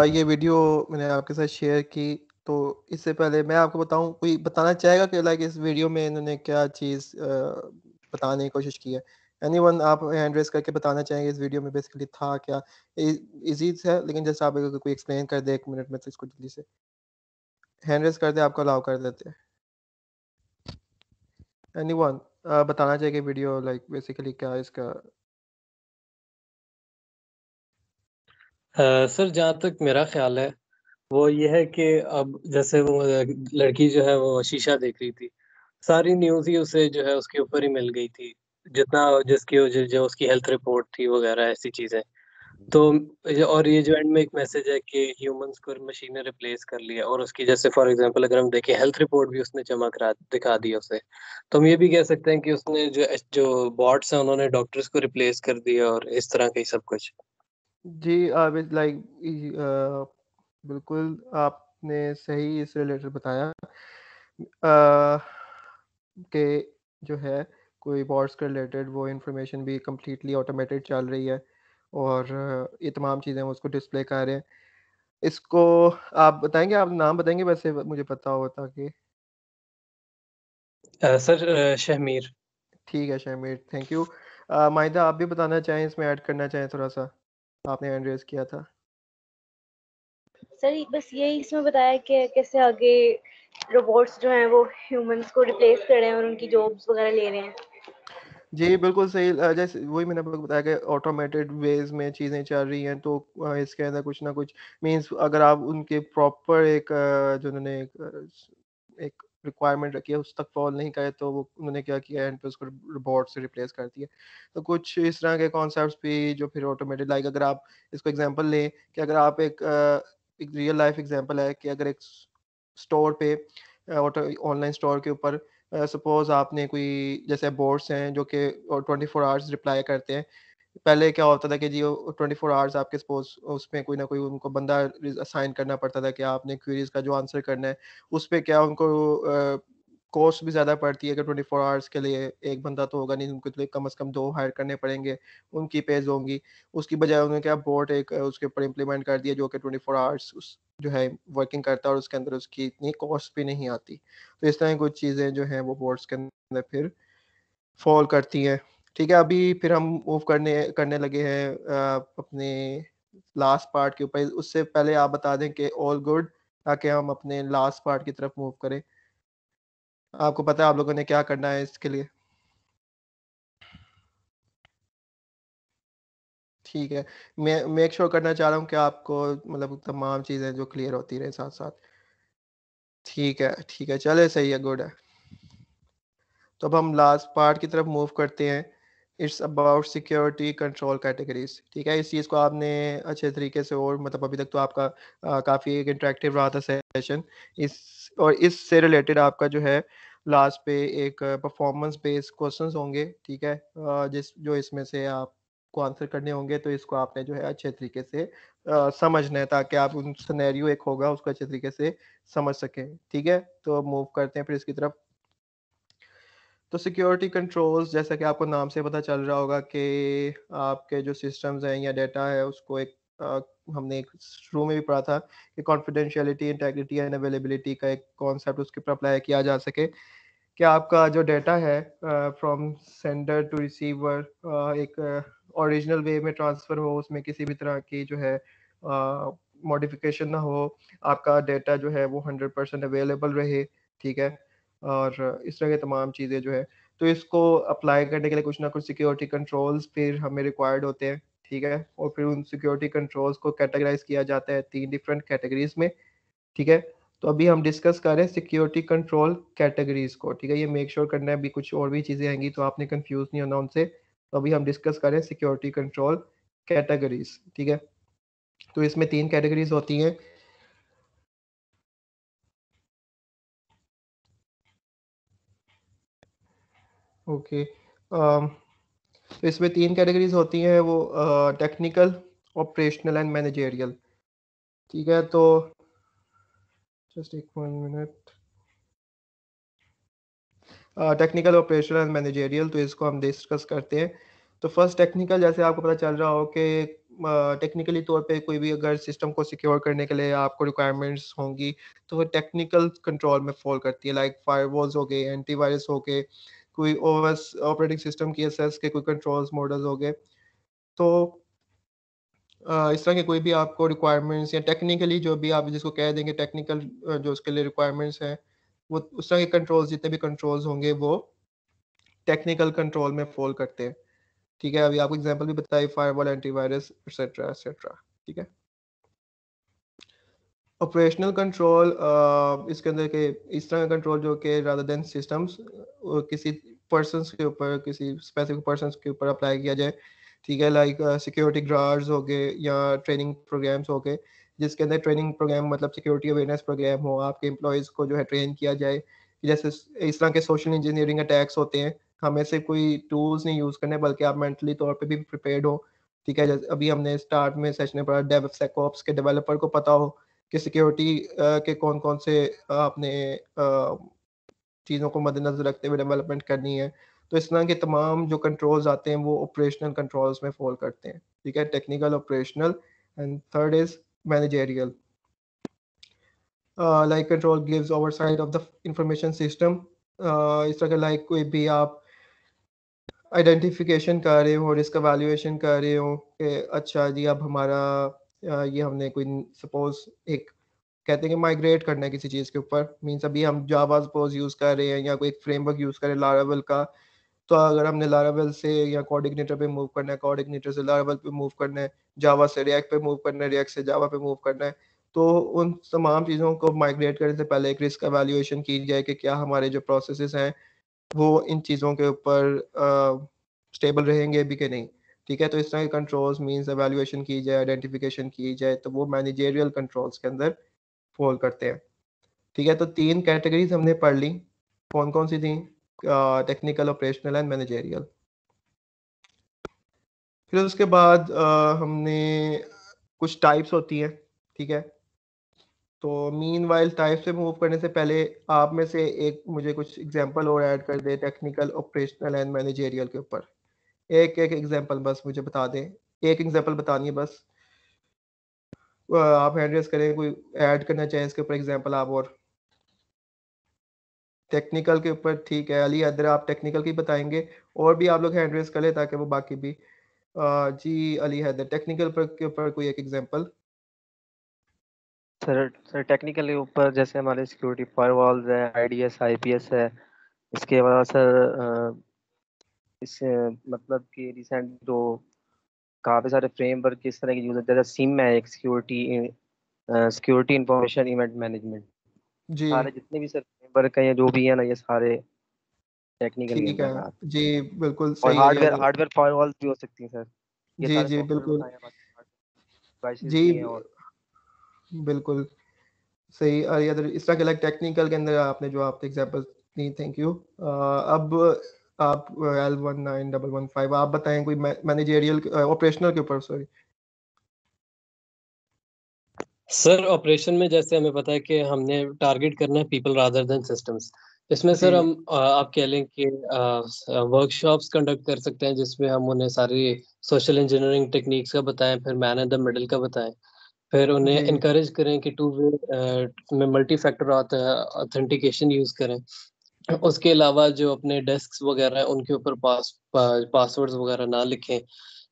ये वीडियो मैंने आपके साथ शेयर की, तो इससे पहले मैं आपको बताऊँ, कोई बताना चाहेगा कि लाइक इस वीडियो में इन्होंने क्या चीज़ बताने की कोशिश की है? एनीवन, आप हैंड रेज़ करके बताना चाहेंगे इस वीडियो में बेसिकली था क्या? ईज़ी है, लेकिन जैसे आप अगर कोई एक्सप्लेन कर दे 1 मिनट में तो इसको जल्दी से। हैंड रेज़ कर दें, आपको अलाउ कर देते हैं। एनीवन बताना चाहेगा वीडियो लाइक बेसिकली क्या है इसका?
सर जहाँ तक मेरा ख़्याल है, वो ये है कि अब जैसे वो लड़की जो है वो शीशा देख रही थी। सारी न्यूज़ ही उसे जो है उसके ऊपर ही मिल गई थी। जितना जिसकी जो उसकी हेल्थ रिपोर्ट थी वग़ैरह ऐसी चीज़ें। तो और ये जो एंड में एक मैसेज है कि ह्यूमन्स को मशीन ने रिप्लेस कर लिया और उसकी जैसे फॉर एग्ज़ाम्पल अगर हम देखें हेल्थ रिपोर्ट भी उसने जमा करा दिखा दी उसे। तो हम ये भी कह सकते हैं कि उसने जो बॉट्स हैं उन्होंने डॉक्टर्स को रिप्लेस कर दिया और इस तरह का ही सब कुछ।
जी, विद लाइक बिल्कुल आपने सही इस रिलेटेड बताया कि जो है कोई बॉट्स के रिलेटेड वो इन्फॉर्मेशन भी कंप्लीटली ऑटोमेटेड चल रही है और ये तमाम चीज़ें हम उसको डिस्प्ले कर रहे हैं। इसको आप बताएँगे, आप नाम बताएँगे वैसे मुझे पता हो ताकि।
सर शहमीर।
ठीक है शमीर, थैंक यू। माहिदा आप भी बताना चाहें, इसमें ऐड करना चाहें थोड़ा-सा? आपने हैंड रेज़ किया था।
सर बस यही इसमें बताया कि कैसे आगे रोबोट्स जो हैं वो ह्यूमंस को रिप्लेस कर रहे हैं और उनकी जॉब्स वगैरह ले रहे हैं।
जी, बिल्कुल सही। जैसे वही मैंने आपको बताया कि ऑटोमेटेड वेज़ में चीज़ें चल रही हैं, तो इसके अंदर कुछ ना कुछ मीन्स अगर आप उनके प्रॉपर एक जो उन्होंने एक रिक्वायरमेंट रखी है उस तक फॉल नहीं करे, तो वो उन्होंने क्या किया एंड पे उसको रोबोट से रिप्लेस कर दिया। तो कुछ इस तरह के कॉन्सेप्ट्स भी जो फिर ऑटोमेटेड, लाइक अगर आप इसको एग्जांपल लें कि अगर आप एक रियल लाइफ एग्जांपल है कि अगर एक स्टोर पे ऑनलाइन स्टोर के ऊपर सपोज़ आपने कोई जैसे बोट्स हैं जो कि 24 आवर्स रिप्लाई करते हैं। पहले क्या होता था कि जी वो 24 आवर्स आपके सपोज़ उसमें कोई ना कोई उनको बंदा असाइन करना पड़ता था कि आपने क्वेरीज़ का जो आंसर करना है, उस पे क्या उनको कॉस्ट भी ज़्यादा पड़ती है कि 24 आवर्स के लिए एक बंदा तो होगा नहीं, उनको तो कम से कम 2 हायर करने पड़ेंगे, उनकी पेज़ होंगी। उसकी बजाय उन्होंने क्या बोट एक उसके ऊपर इम्प्लीमेंट कर दिया जो कि 24 आवर्स उस जो है वर्किंग करता है और उसके अंदर उसकी इतनी कॉस्ट भी नहीं आती। तो इस तरह की कुछ चीज़ें जो हैं वो बोट्स के अंदर फिर फ़ॉल करती हैं। ठीक है, अभी फिर हम मूव करने करने लगे हैं अपने लास्ट पार्ट के ऊपर। उससे पहले आप बता दें कि ऑल गुड, ताकि हम अपने लास्ट पार्ट की तरफ मूव करें। आपको पता है आप लोगों ने क्या करना है इसके लिए? ठीक है। मैं मेक श्योर करना चाह रहा हूँ कि आपको मतलब तमाम चीज़ें जो क्लियर होती रहें साथ-साथ। ठीक है, चलिए सही है, गुड है। तो अब हम लास्ट पार्ट की तरफ मूव करते हैं। It's about security control categories. ठीक है, इस चीज़ को आपने अच्छे तरीके से, और मतलब अभी तक तो आपका काफ़ी एक इंटरैक्टिव रहा था सेशन। इससे रिलेटेड आपका जो है लास्ट पे एक परफॉर्मेंस बेस्ड क्वेश्चंस होंगे। ठीक है, जो इसमें से आपको आंसर करने होंगे, तो इसको आपने जो है अच्छे तरीके से समझना है ताकि आप उन सिनेरियो एक होगा उसको अच्छे तरीके से समझ सकें। ठीक है, तो मूव करते हैं फिर इसकी तरफ। तो सिक्योरिटी कंट्रोल्स, जैसा कि आपको नाम से पता चल रहा होगा कि आपके जो सिस्टम्स हैं या डेटा है उसको एक हमने एक शुरू में भी पढ़ा था कि कॉन्फिडेंशियलिटी, इंटेग्रिटी एंड अवेलेबिलिटी का एक कॉन्सेप्ट उसके ऊपर अप्लाई किया जा सके कि आपका जो डेटा है फ्रॉम सेंडर टू रिसीवर एक ओरिजिनल वे में ट्रांसफ़र हो, उसमें किसी भी तरह की जो है मॉडिफिकेशन ना हो, आपका डेटा जो है वो 100% अवेलेबल रहे। ठीक है, और इस तरह की तमाम चीज़ें जो है, तो इसको अप्लाई करने के लिए कुछ ना कुछ सिक्योरिटी कंट्रोल्स फिर हमें रिक्वायर्ड होते हैं। ठीक है, और फिर उन सिक्योरिटी कंट्रोल्स को कैटेगराइज किया जाता है 3 डिफरेंट कैटेगरीज में। ठीक है, तो अभी हम डिस्कस कर रहे हैं सिक्योरिटी कंट्रोल कैटेगरीज को। ठीक है, ये मेक श्योर करना है, अभी कुछ और भी चीज़ें आएंगी तो आपने कंफ्यूज नहीं होना उनसे। तो अभी हम डिस्कस कर रहे हैं सिक्योरिटी कंट्रोल कैटेगरीज। ठीक है, तो इसमें 3 कैटेगरीज होती हैं। ओके, तो इसमें 3 कैटेगरीज होती हैं, वो टेक्निकल, ऑपरेशनल एंड मैनेजेरियल। ठीक है, तो जस्ट एक 1 minute. Technical, operational and managerial, तो इसको हम डिस्कस करते हैं। तो फर्स्ट टेक्निकल, जैसे आपको पता चल रहा हो कि टेक्निकली तौर पे कोई भी अगर सिस्टम को सिक्योर करने के लिए आपको रिक्वायरमेंट्स होंगी, तो वो टेक्निकल कंट्रोल में फॉल करती है, लाइक फायरवॉल्स हो गए, एंटीवायरस हो गए, कोई ओएस ऑपरेटिंग सिस्टम की एसएस के कोई कंट्रोल्स मॉडल्स हो गए। तो इस तरह के कोई भी आपको रिक्वायरमेंट्स या टेक्निकली जो भी आप जिसको कह देंगे टेक्निकल जो उसके लिए रिक्वायरमेंट्स हैं, वो उस तरह के कंट्रोल्स, जितने भी कंट्रोल्स होंगे वो टेक्निकल कंट्रोल में फॉल करते हैं। ठीक है, अभी आपको एग्जांपल भी बताई, फायरवॉल, एंटीवायरस एटसेट्रा एटसेट्रा। ठीक है, ऑपरेशनल कंट्रोल इसके अंदर के इस तरह का कंट्रोल जो कि रादर देन सिस्टम्स किसी पर्सन्स के ऊपर, किसी स्पेसिफिक पर्सन्स के ऊपर अप्लाई किया जाए। ठीक है, लाइक सिक्योरिटी गार्ड्स हो गए या ट्रेनिंग प्रोग्राम्स हो गए, जिसके अंदर ट्रेनिंग प्रोग्राम मतलब सिक्योरिटी अवेयरनेस प्रोग्राम हो, आपके एम्प्लॉयज़ को जो है ट्रेन किया जाए। जैसे इस तरह के सोशल इंजीनियरिंग अटैक्स होते हैं, हमें सिर्फ कोई टूल्स नहीं यूज़ करने, बल्कि आप मेंटली तौर पे भी प्रिपेयर्ड हो। ठीक है, जैसे अभी हमने स्टार्ट में सेशन में पढ़ा, डेवसेकऑप्स के डेवलपर को पता हो कि सिक्योरिटी के कौन-कौन से आपने चीज़ों को मद्देनज़र रखते हुए डेवलपमेंट करनी है। तो इस तरह के तमाम जो कंट्रोल्स आते हैं वो ऑपरेशनल कंट्रोल्स में फॉल करते हैं, ठीक है, technical, operational, and third is managerial. Like control gives oversight of the information system. इस तरह लाइक कोई भी आप आइडेंटिफिकेशन कर रहे हो और इसका वैल्यूएशन कर रहे हो कि अच्छा जी अब हमारा ये हमने कोई सपोज एक कहते हैं कि माइग्रेट करना है किसी चीज़ के ऊपर, मीन्स अभी हम जावा सपोज यूज़ कर रहे हैं या कोई एक फ्रेमवर्क यूज़ कर रहे हैं लारावेल का, तो अगर हमने लारावेल से या कोऑर्डिनेटर पे मूव करना है, कोऑर्डिनेटर से लारावेल पे मूव करना है, जावा से रिएक्ट पे मूव करना है, रिएक्ट से जावा पे मूव करना है, तो उन तमाम चीज़ों को माइग्रेट करने से पहले एक रिस्क एवेल्युएशन की जाए कि क्या हमारे जो प्रोसेसेस हैं वो इन चीज़ों के ऊपर स्टेबल रहेंगे भी कि नहीं, ठीक है. तो इस तरह के कंट्रोल्स मींस एवेल्युएशन की जाए, आइडेंटिफिकेशन की जाए, तो वो मैनेजेरियल कंट्रोल्स के अंदर फॉल करते हैं, ठीक है. तो 3 कैटेगरीज हमने पढ़ ली, कौन-कौन सी थी? Technical, operational and managerial. फिर उसके बाद हमने कुछ टाइप्स होती हैं, ठीक है. तो मीनवाइल टाइप से मूव करने से पहले आप में से एक मुझे कुछ एग्जांपल और ऐड कर दे टेक्निकल, ऑपरेशनल एंड मैनेजेरियल के ऊपर. एक एक एग्जांपल बस मुझे बता दें, एक एग्जांपल बतानी है बस. आप हैंड रेज करें, कोई ऐड करना चाहें इसके ऊपर एग्जांपल आप. और टेक्निकल के ऊपर ठीक है, अली हैदर आप टेक्निकल की बताएंगे, और भी आप लोग हैंड रेज करें ताकि वो बाकी भी. जी अली हैदर टेक्निकल पर के ऊपर कोई एक एग्जांपल.
सर टेक्निकल के ऊपर जैसे हमारे सिक्योरिटी फायरवॉल्स है, आईडीएस, आईपीएस है. इसके अलावा सर इससे मतलब कि रिसेंट जो काफ़ी सारे फ्रेमवर्क किस तरह की यूज़ होते हैं, जैसे सिम है एक सिक्योरिटी इंफॉर्मेशन इवेंट मैनेजमेंट.
जी
सारे जितने भी सर फ्रेमवर्क हैं या जो भी है ना, ये सारे टेक्निकल के
ठीक है,
अंदर आते हैं.
जी बिल्कुल
और
सही Ali
hardware
Haider.
Hardware firewalls भी हो सकती हैं सर. ये
जी
सारे
जी
सॉफ्टवेयर
बिल्कुल.
बताए हैं, डिवाइसेस
जी
भी हैं. और
बिल्कुल सही अली हैदर. इस तरह के लाइक टेक्निकल के अंदर आपने जो आप एग्जांपल दी, थैंक यू. अब आप L19115 आप बताएं कोई मैनेजेरियल, ऑपरेशनल के ऊपर, सॉरी.
सर ऑपरेशन में जैसे हमें पता है कि हमने टारगेट करना है पीपल रादर देन सिस्टम्स. इसमें
जी
सर हम आप कह लें कि वर्कशॉप्स कंडक्ट कर सकते हैं जिसमें हम उन्हें सारी सोशल इंजीनियरिंग टेक्निक्स का बताएं, फिर मैन इन द मिडल का बताएं, फिर उन्हें
जी
इनकरेज करें कि टू वे में मल्टी फैक्टर ऑथेंटिकेशन यूज करें. उसके अलावा जो अपने डेस्क वगैरह हैं उनके ऊपर पासवर्ड्स वगैरह ना लिखें,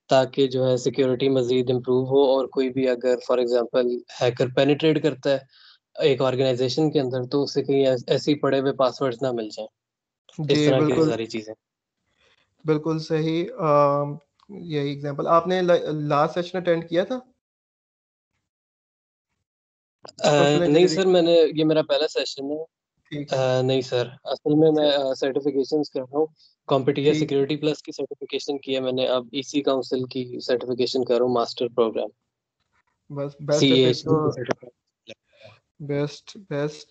ताकि जो है सिक्योरिटी मजीद इम्प्रूव हो, और कोई भी अगर फॉर एग्जांपल हैकर पेनिट्रेट करता है एक ऑर्गेनाइजेशन के अंदर तो उसे कहीं ऐसे ही पड़े हुए पासवर्ड्स ना मिल जाएं. इस
जी
तरह की
बिल्कुल
सारी चीजें.
बिल्कुल सही. यही एग्जांपल आपने लास्ट सेशन अटेंड किया था सोशल
नहीं
इंजीनियरिंग.
सर, मैंने ये मेरा पहला सेशन है.
ठीक
नहीं सर, असल में मैं
च-
सर्टिफिकेशंस कर रहा हूँ. कॉम्पिटिटिव
ठीक,
सिक्योरिटी प्लस की सर्टिफिकेशन की है मैंने, अब इसी काउंसिल की सर्टिफिकेशन कर रहा हूँ, मास्टर प्रोग्राम
बस बेस्ट है फिर
CAHD
तो.
की certification.
Best best,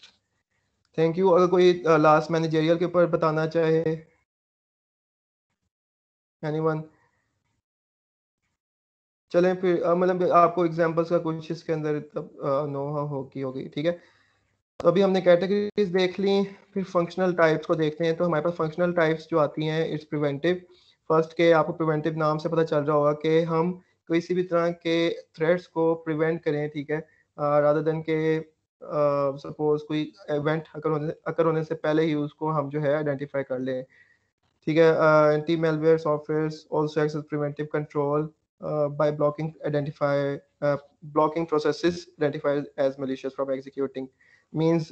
thank you. अगर कोई लास्ट मैनेजेरियल के ऊपर बताना चाहे, एनीवन. चलें फिर मतलब आपको एग्जांपल्स का कुछ इसके अंदर नो होगी, ठीक है. तो अभी हमने कैटेगरीज देख ली, फिर फंक्शनल टाइप्स को देखते हैं. तो हमारे पास फंक्शनल टाइप्स जो आती हैं इट्स प्रिवेंटिव. फर्स्ट के आपको प्रिवेंटिव नाम से पता चल रहा होगा कि हम किसी भी तरह के थ्रेट्स को प्रिवेंट करें, ठीक है, रादर देन के सपोज कोई इवेंट अकर होने से पहले ही उसको हम जो है आइडेंटिफाई कर लें, ठीक है. Anti malware softwares also act as preventive control by blocking processes identified as malicious from executing. Means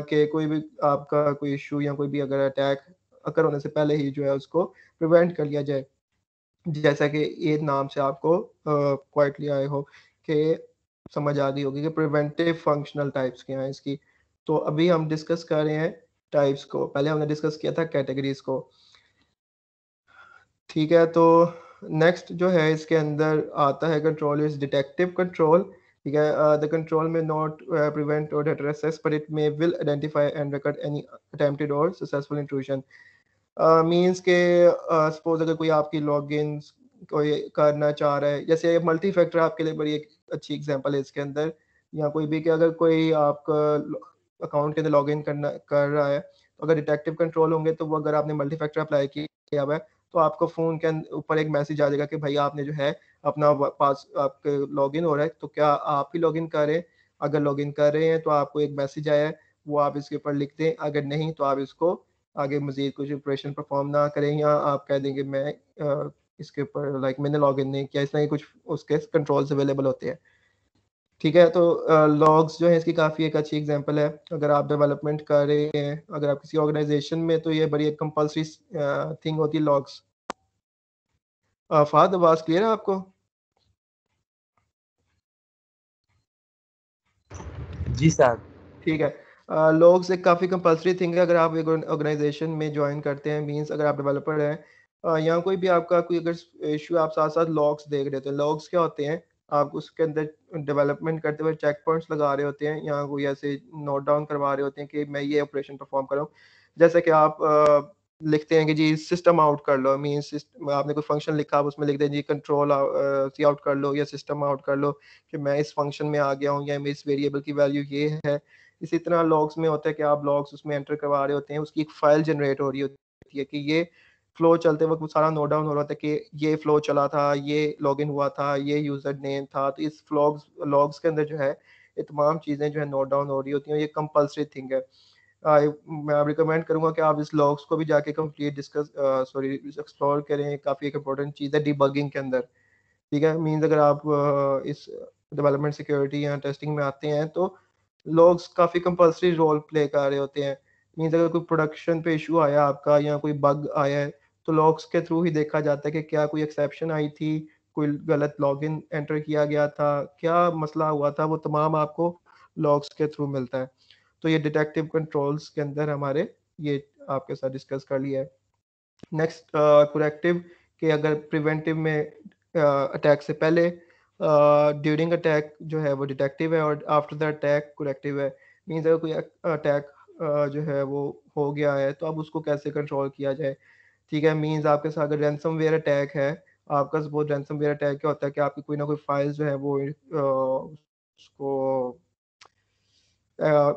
कि कोई भी आपका कोई इशू या कोई भी अगर अटैक अकर होने से पहले ही जो है उसको प्रिवेंट कर लिया जाए. जैसा कि ये नाम से आपको क्वाइटली आए हो कि समझ आ गई होगी कि प्रिवेंटिव फंक्शनल टाइप्स क्या हैं इसकी. तो अभी हम डिस्कस कर रहे हैं टाइप्स को. पहले हमने डिस्कस किया था कैटेगरीज को, ठीक है. तो नेक्स्ट जो है इसके अंदर आता है कंट्रोल इज डिटेक्टिव कंट्रोल, ठीक है. द कंट्रोल में नॉट प्रिवेंट और deter access but it may will identify and record any attempted or successful intrusion. Means के सपोज अगर कोई आपकी लॉगिन कोई करना चाह रहा है, जैसे मल्टी फैक्टर आपके लिए बड़ी एक अच्छी एग्जांपल है इसके अंदर, या कोई भी कि अगर कोई आपका अकाउंट के अंदर लॉगिन करना कर रहा है, तो अगर डिटेक्टिव कंट्रोल होंगे तो वो अगर आपने मल्टी फैक्टर अप्लाई की किया हुआ है तो आपको फ़ोन के ऊपर एक मैसेज आ जाएगा कि भाई आपने जो है अपना पास आपके लॉगिन हो रहा है, तो क्या आप ही लॉगिन कर रहे हैं? अगर लॉगिन कर रहे हैं तो आपको एक मैसेज आया है, वो आप इसके ऊपर लिख दें, अगर नहीं तो आप इसको आगे मज़ीद कुछ ऑपरेशन परफॉर्म ना करें या आप कह देंगे मैं इसके ऊपर लाइक मैंने लॉगिन नहीं किया, इस तरह के कुछ उसके कंट्रोल्स अवेलेबल होते हैं। ठीक है, तो लॉग्स जो है इसकी काफ़ी एक अच्छी एग्जांपल है। अगर आप डेवलपमेंट कर रहे हैं, अगर आप किसी ऑर्गेनाइजेशन में, तो ये बड़ी एक कंपल्सरी थिंग होती है लॉग्स। फहद, आवाज़ क्लियर है आपको?
जी साहब।
ठीक है, लॉग्स एक काफ़ी कंपल्सरी थिंग है अगर आप एक ऑर्गेनाइजेशन में ज्वाइन करते हैं, मींस अगर आप डेवलपर हैं या कोई भी आपका कोई अगर इशू, आप साथ साथ लॉग्स देख रहे होते हैं। लॉग्स क्या होते हैं? आप उसके अंदर डेवलपमेंट करते हुए चेक पॉइंट्स लगा रहे होते हैं या कोई ऐसे नोट डाउन करवा रहे होते हैं कि मैं ये ऑपरेशन परफॉर्म कर रहा हूँ। जैसे कि आप लिखते हैं कि जी सिस्टम आउट कर लो, मींस आपने कोई फंक्शन लिखा, आप उसमें लिख दें जी कंट्रोल सी आउट कर लो या सिस्टम आउट कर लो कि मैं इस फंक्शन में आ गया हूँ या इस वेरिएबल की वैल्यू ये है। इसी तरह लॉग्स में होता है कि आप लॉग्स उसमें एंटर करवा रहे होते हैं, उसकी एक फाइल जनरेट हो रही होती है कि ये फ्लो चलते वक्त वो सारा नोट डाउन हो रहा था कि ये फ्लो चला था, ये लॉगिन हुआ था, ये यूजर नेम था। तो इस लॉग्स के अंदर जो है ये तमाम चीज़ें जो है नोट डाउन हो रही होती हैं। ये कंपल्सरी थिंग है। मैं रिकमेंड करूंगा कि आप इस लॉग्स को भी जाके कंप्लीट एक्सप्लोर करें। काफ़ी एक इंपॉर्टेंट चीज़ है डिबगिंग के अंदर। ठीक है, मीन्स अगर आप इस डेवलपमेंट सिक्योरिटी या टेस्टिंग में आते हैं तो लॉग्स काफ़ी कंपल्सरी रोल प्ले कर रहे होते हैं। मीन्स अगर कोई प्रोडक्शन पे इशू आया आपका या कोई बग आया है तो लॉग्स के थ्रू ही देखा जाता है कि क्या कोई एक्सेप्शन आई थी, कोई गलत लॉगिन एंटर किया गया था, क्या मसला हुआ था, वो तमाम आपको लॉग्स के थ्रू मिलता है। तो ये डिटेक्टिव कंट्रोल्स के अंदर हमारे ये आपके साथ डिस्कस कर लिया है। नेक्स्ट कुरेक्टिव के अगर प्रिवेंटिव में अटैक से पहले, ड्यूरिंग अटैक जो है वो डिटेक्टिव है और आफ्टर द अटैक कुरेक्टिव है। मीन्स अगर कोई अटैक जो है वो हो गया है तो अब उसको कैसे कंट्रोल किया जाए। ठीक है, मीन्स आपके साथ अगर रैंसमवेयर अटैक है, आपका सपोज रैंसमवेयर अटैक क्या होता है कि आपकी कोई ना कोई फाइल जो है वो उसको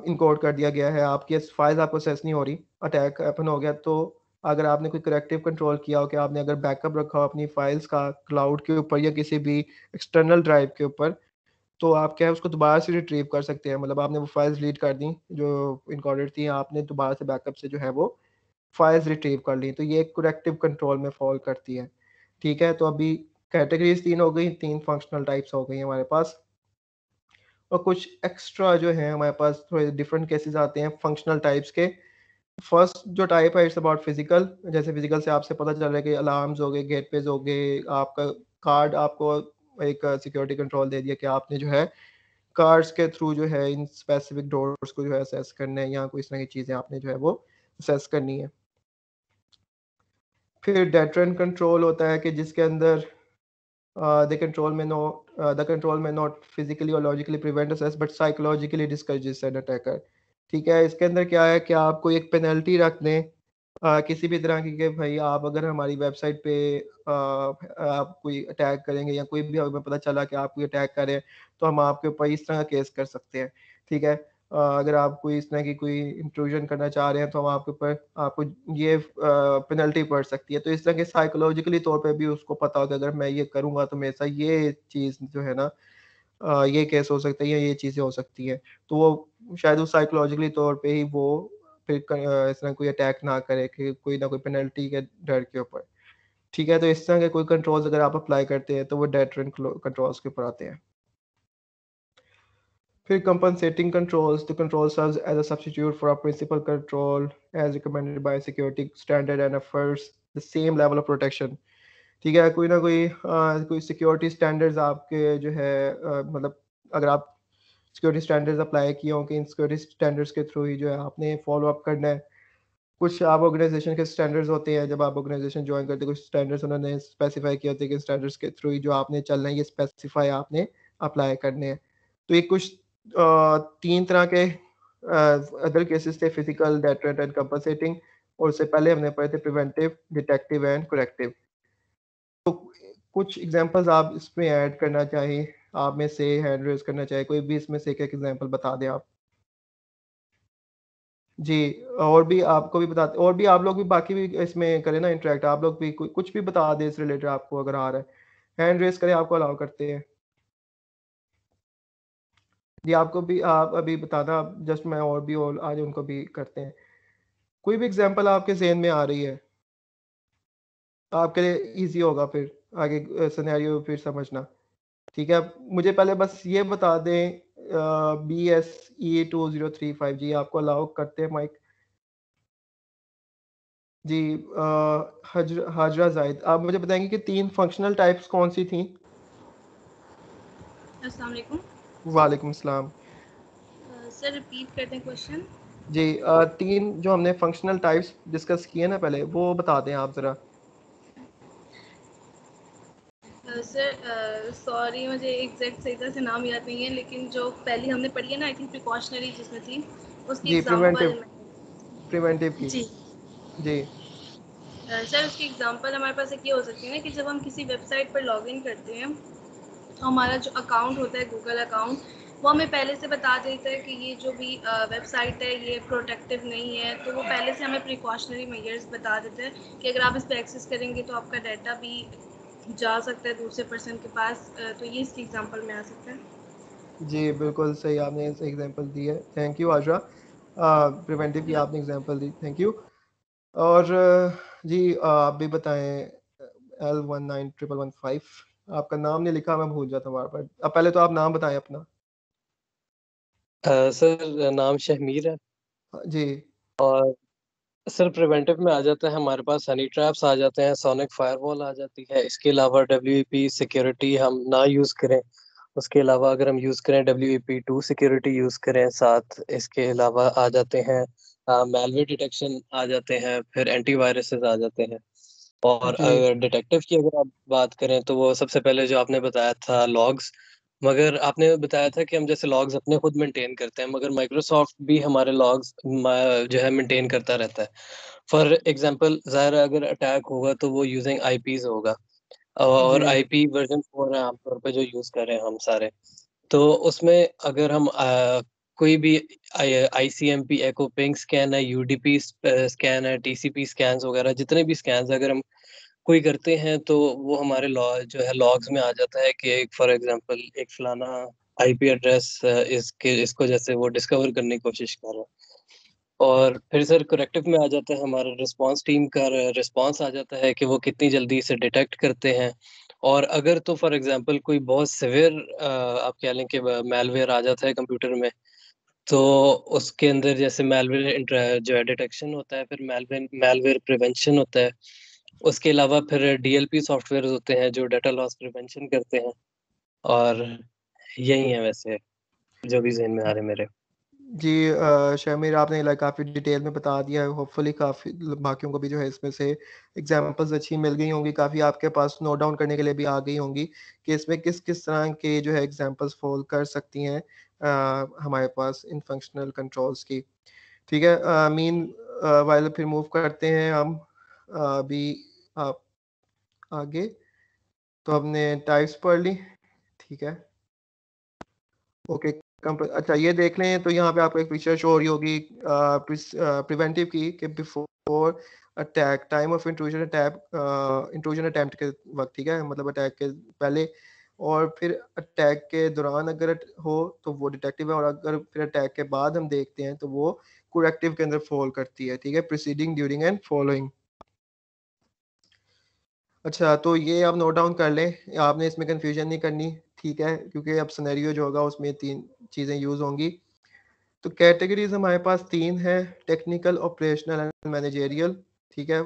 इनकोड कर दिया गया है, आपकी फाइल आपको एक्सेस नहीं हो रही, अटैक हैपन हो गया। तो अगर आपने कोई करेक्टिव कंट्रोल किया हो कि आपने अगर बैकअप रखा हो अपनी फाइल्स का क्लाउड के ऊपर या किसी भी एक्सटर्नल ड्राइव के ऊपर, तो आप क्या है उसको दोबारा से रिट्रीव कर सकते हैं। मतलब आपने वो फाइल्स डिलीट कर दी जो इनकोडेड थी, आपने दोबारा से बैकअप से जो है वो फाइल्स रिट्रीव कर ली, तो ये करेक्टिव कंट्रोल में फॉल करती है। ठीक है, तो अभी कैटेगरीज 3 हो गई, 3 फंक्शनल टाइप्स हो गई हमारे पास। और कुछ एक्स्ट्रा जो है हमारे पास थोड़े डिफरेंट केसेस आते हैं फंक्शनल टाइप्स के। फर्स्ट जो टाइप है इट्स अबाउट फिजिकल। जैसे फिजिकल से आपसे पता चल रहा है कि अलार्म्स हो गए, गेटवेज हो गए, आपका कार्ड आपको एक सिक्योरिटी कंट्रोल दे दिया कि आपने जो है कार्ड्स के थ्रू जो है इन स्पेसिफिक डोर्स को जो है असेस करना है या कोई इस तरह की चीज़ें आपने जो है वो असेस करनी है। फिर डेटरेंट कंट्रोल होता है कि जिसके अंदर the control may not physically or logically prevent access but psychologically discourages an attacker। ठीक है, इसके अंदर क्या है कि आपको एक पेनल्टी रख दें किसी भी तरह की कि भाई आप अगर हमारी वेबसाइट पे आप कोई अटैक करेंगे या कोई भी हमें पता चला कि आप कोई अटैक कर रहे हैं तो हम आपके ऊपर इस तरह का केस कर सकते हैं। ठीक है, अगर आप कोई इस तरह की कोई इंट्रूजन करना चाह रहे हैं तो हम आपके ऊपर आपको ये पेनल्टी पड़ सकती है। तो इस तरह के साइकोलॉजिकली तौर पे भी उसको पता होगा अगर मैं ये करूँगा तो मेरे साथ ये चीज़ जो है ना ये केस हो सकता है या ये चीज़ें हो सकती हैं। तो वो शायद वो साइकोलॉजिकली तौर पे ही वो फिर इस तरह कोई अटैक ना करे कि कोई ना कोई पेनल्टी के डर के ऊपर। ठीक है, तो इस तरह के कोई कंट्रोल्स अगर आप अप्लाई करते हैं तो वो डेटरेंट कंट्रोल्स के ऊपर आते हैं। फिर compensating controls, the control serves as a substitute for a principal control as recommended by security standard and offers the same level of protection। ठीक है, कोई ना कोई सिक्योरिटी स्टैंडर्ड्स आपके जो है मतलब अगर आप सिक्योरिटी स्टैंडर्ड्स अप्लाई किए हों कि इन सिक्योरिटी स्टैंडर्ड्स के थ्रू ही जो है आपने फॉलो अप करना है। कुछ आप ऑर्गेनाइजेशन के स्टैंडर्ड्स होते हैं, जब आप ऑर्गेनाइजेशन ज्वाइन करते हैं कुछ स्टैंडर्ड्स उन्होंने स्पेसिफाई किए होते हैं कि स्टैंडर्ड्स के थ्रू ही जो आपने चलना है ये स्पेसिफाई आपने अप्लाई करने हैं। तो ये कुछ 3 तरह के अदर केसेस थे, फिजिकल, डेटरेंट एंड कंपनसेटिंग। और उससे पहले हमने पढ़े थे प्रिवेंटिव, डिटेक्टिव एंड करेक्टिव। तो कुछ एग्जांपल्स आप इसमें ऐड करना चाहिए, आप में से हैंड रेज करना चाहिए, कोई भी इसमें से एक एग्जांपल बता दें आप। जी, और भी आपको भी बताते, और भी आप लोग भी बाकी भी इसमें करें ना इंटरेक्ट, आप लोग भी कुछ भी बता दें इस रिलेटेड आपको अगर आ रहा है, हैंड रेस करें, आपको अलाउ करते हैं। जी, आपको भी आप अभी बताना, जस्ट मैं और भी और आज उनको भी करते हैं। कोई भी एग्जांपल आपके ज़हन में आ रही है, आपके लिए इजी होगा फिर आगे सिनेरियो फिर समझना। ठीक है, मुझे पहले बस ये बता दें, BSE 2035 जी, आपको अलाउ करते हैं माइक। जी, हाजरा जाहिद, आप मुझे बताएंगे कि 3 फंक्शनल टाइप्स कौन सी थी?
अस्सलाम वालेकुम।
वालेकुम सलाम।
सर रिपीट करते हैं क्वेश्चन।
जी, 3 जो हमने फंक्शनल टाइप्स डिस्कस किए ना पहले, वो बता दें आप ज़रा।
सर सॉरी मुझे एग्जैक्ट सही तरह से नाम याद नहीं है, लेकिन जो पहली हमने पढ़ी है ना, आई थिंक प्रिकॉशनरी जिसमें थी, उसकी
जी,
एग्जांपल
प्रिवेंटिव की।
जी
जी,
सर उसकी एग्जांपल हमारे पास एक ये हो सकती है ना कि जब हम किसी वेबसाइट पर लॉगिन करते हैं तो हमारा जो अकाउंट होता है गूगल अकाउंट, वो हमें पहले से बता देता है कि ये जो भी वेबसाइट है ये प्रोटेक्टिव नहीं है, तो वो पहले से हमें प्रिकॉशनरी मेजर्स बता देते हैं कि अगर आप इस पर एक्सेस करेंगे तो आपका डाटा भी जा सकता है दूसरे पर्सन के पास। तो ये इसकी एग्जांपल में आ सकता है।
जी, बिल्कुल सही आपने एग्जांपल दी है, थैंक यू आजरा। प्रिवेंटिव की आपने एग्जांपल दी, थैंक यू। और जी, आप भी बताएं, L19115, आपका नाम नहीं लिखा, मैं भूल जाता हूँ बार बार। अब पहले तो आप नाम बताएं अपना।
सर नाम शहमीर है।
जी,
और सर प्रिवेंटिव में आ जाता है हमारे पास हनी ट्रैप्स आ जाते हैं, सोनिक फायरवॉल आ जाती है। इसके अलावा WEP सिक्योरिटी हम ना यूज़ करें, उसके अलावा अगर हम यूज़ करें WEP2 सिक्योरिटी यूज़ करें साथ। इसके अलावा आ जाते हैं मैलवेयर डिटेक्शन आ जाते हैं, फिर एंटीवायरसेस आ जाते हैं। और
जी,
अगर डिटेक्टिव की अगर आप बात करें तो वो सबसे पहले जो आपने बताया था लॉग्स, मगर आपने बताया था कि हम जैसे लॉग्स अपने खुद मेंटेन करते हैं, मगर माइक्रोसॉफ्ट भी हमारे लॉग्स जो है मेंटेन करता रहता है। फॉर एग्जांपल ज़ाहिर है अगर अटैक होगा तो वो यूजिंग आईपीज होगा, और
जी,
आईपी वर्जन 4 है आमतौर पे जो यूज़ कर रहे हैं हम सारे। तो उसमें अगर हम कोई भी आईसीएमपी एको पिंग स्कैन है, यूडीपी स्कैन है, टीसीपी स्कैन्स वगैरह जितने भी स्कैन्स अगर हम कोई करते हैं तो वो हमारे जो है लॉग्स में आ जाता है कि एक फॉर एग्जांपल एक फलाना आईपी एड्रेस इसको जैसे वो डिस्कवर करने की कोशिश कर रहा है। और फिर सर करेक्टिव में आ जाता है हमारा रिस्पांस टीम का रिस्पांस आ जाता है कि वो कितनी जल्दी इसे डिटेक्ट करते हैं। और अगर तो फॉर एग्जांपल कोई बहुत सिवियर आप कह लें कि मैलवेयर आ जाता है कंप्यूटर में, तो उसके अंदर जैसे मैलवेयर जो है डिटेक्शन होता है, फिर मैलवेयर मैलवेयर प्रिवेंशन होता है। उसके अलावा फिर डीएलपी सॉफ्टवेयर होते हैं जो डाटा लॉस प्रिवेंशन करते हैं। और यही है वैसे जो भी ज़हन में आ रहे मेरे।
जी, शमीर आपने काफ़ी डिटेल में बता दिया है, होपफुली काफ़ी बाकियों को भी जो है इसमें से एग्जांपल्स अच्छी मिल गई होंगी, काफ़ी आपके पास नोट डाउन करने के लिए भी आ गई होंगी कि इसमें किस किस तरह के जो है एग्जांपल्स फॉल कर सकती हैं हमारे पास इन फंक्शनल कंट्रोल्स की। ठीक है, मीन वाइल फिर मूव करते हैं हम अभी आप आगे। तो हमने टाइप्स पढ़ ली, ठीक है, ओके। अच्छा, ये देख लें तो यहाँ पे आपको एक पिक्चर शो हो रही होगी प्रिवेंटिव की कि before attack, time of intrusion attack, intrusion attempt के वक्त, ठीक है, मतलब अटैक के पहले, और फिर अटैक के दौरान अगर हो तो वो डिटेक्टिव है, और अगर फिर अटैक के बाद हम देखते हैं तो वो कुरेक्टिव के अंदर फॉल करती है, ठीक है, प्रीसीडिंग, ड्यूरिंग एंड फॉलोइंग। अच्छा, तो ये आप नोट डाउन कर लें, आपने इसमें कन्फ्यूजन नहीं करनी, ठीक है, क्योंकि अब सिनेरियो जो होगा उसमें 3 चीज़ें यूज़ होंगी। तो कैटेगरीज हमारे पास 3 हैं, टेक्निकल, ऑपरेशनल एंड मैनेजेरियल, ठीक है।